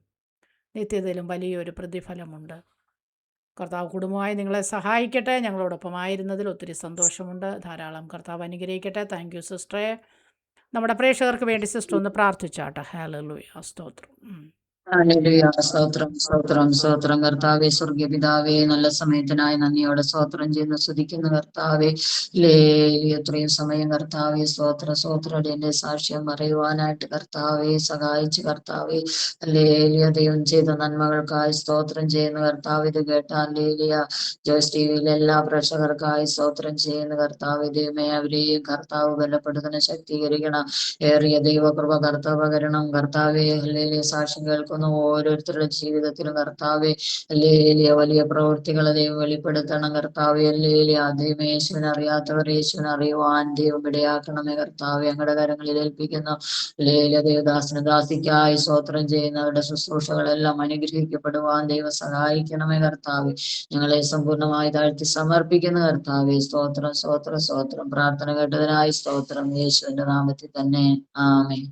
നിത്യതയിലും വലിയൊരു പ്രതിഫലമുണ്ട്. കർത്താവ് കുടുംബമായി നിങ്ങളെ സഹായിക്കട്ടെ. ഞങ്ങളോടൊപ്പമായിരുന്നതിൽ ഒത്തിരി സന്തോഷമുണ്ട്. ധാരാളം കർത്താവ് അനുഗ്രഹിക്കട്ടെ. താങ്ക് യു സിസ്റ്ററെ. നമ്മുടെ പ്രേക്ഷകർക്ക് വേണ്ടി സിസ്റ്റർ ഒന്ന് പ്രാർത്ഥിച്ചാട്ടെ. ഹല്ലേലൂയ, സ്തോത്രം. ഹല്ലേലൂയ, സ്തോത്രം സ്തോത്രം സ്തോത്രം. കർത്താവെ, സ്വർഗീയ പിതാവേ, നല്ല സമയത്തിനായി നന്ദിയോടെ സ്തോത്രം ചെയ്യുന്നു, സ്തുതിക്കുന്ന കർത്താവെ. എത്രയും സമയം കർത്താവെ, സ്തോത്രം എന്റെ സാക്ഷ്യം പറയുവാനായിട്ട് കർത്താവെ സഹായിച്ചു. കർത്താവെ, ഹല്ലേലൂയ, ദൈവം ചെയ്ത നന്മകൾക്കായി സ്തോത്രം ചെയ്യുന്ന കർത്താവ്. ഇത് കേട്ട ഹല്ലേലൂയ ജോയ്സ് ടിവിയിലെ എല്ലാ പ്രേക്ഷകർക്കായി സ്തോത്രം ചെയ്യുന്ന കർത്താവ്. ദൈവമേ, അവരെയും കർത്താവ് ബലപ്പെടുത്തണം, ശക്തീകരിക്കണം. ഏറിയ ദൈവകൃപ കർത്താവ് പകരണം. കർത്താവെ, ഹല്ലേലൂയ, സാക്ഷ്യം കേൾക്കുന്ന ഓരോരുത്തരുടെ ജീവിതത്തിലും കർത്താവെ, ഹല്ലേലൂയ, വലിയ പ്രവൃത്തികളെ ദൈവം വെളിപ്പെടുത്തണം. കർത്താവെ, ഹല്ലേലൂയ, ദൈവം യേശുവിനെ അറിയാത്തവർ യേശുവിനെ അറിയുവാൻ ദൈവം ഇടയാക്കണമേ. കർത്താവെ, ഞങ്ങളുടെ കരങ്ങളിൽ ഏൽപ്പിക്കുന്നു. ഹല്ലേലൂയ, ദേവദാസന് ദാസിക്കായി സ്തോത്രം ചെയ്യുന്നവരുടെ ശുശ്രൂഷകളെല്ലാം അനുഗ്രഹിക്കപ്പെടുവാൻ ദൈവം സഹായിക്കണമേ. കർത്താവെ, ഞങ്ങളെ സമ്പൂർണ്ണമായി താഴ്ത്തി സമർപ്പിക്കുന്ന കർത്താവെ, സ്തോത്രം സ്തോത്രം സ്തോത്രം. പ്രാർത്ഥന കേട്ടതിനായി സ്തോത്രം, യേശുവിന്റെ നാമത്തിൽ തന്നെ. ആമേൻ.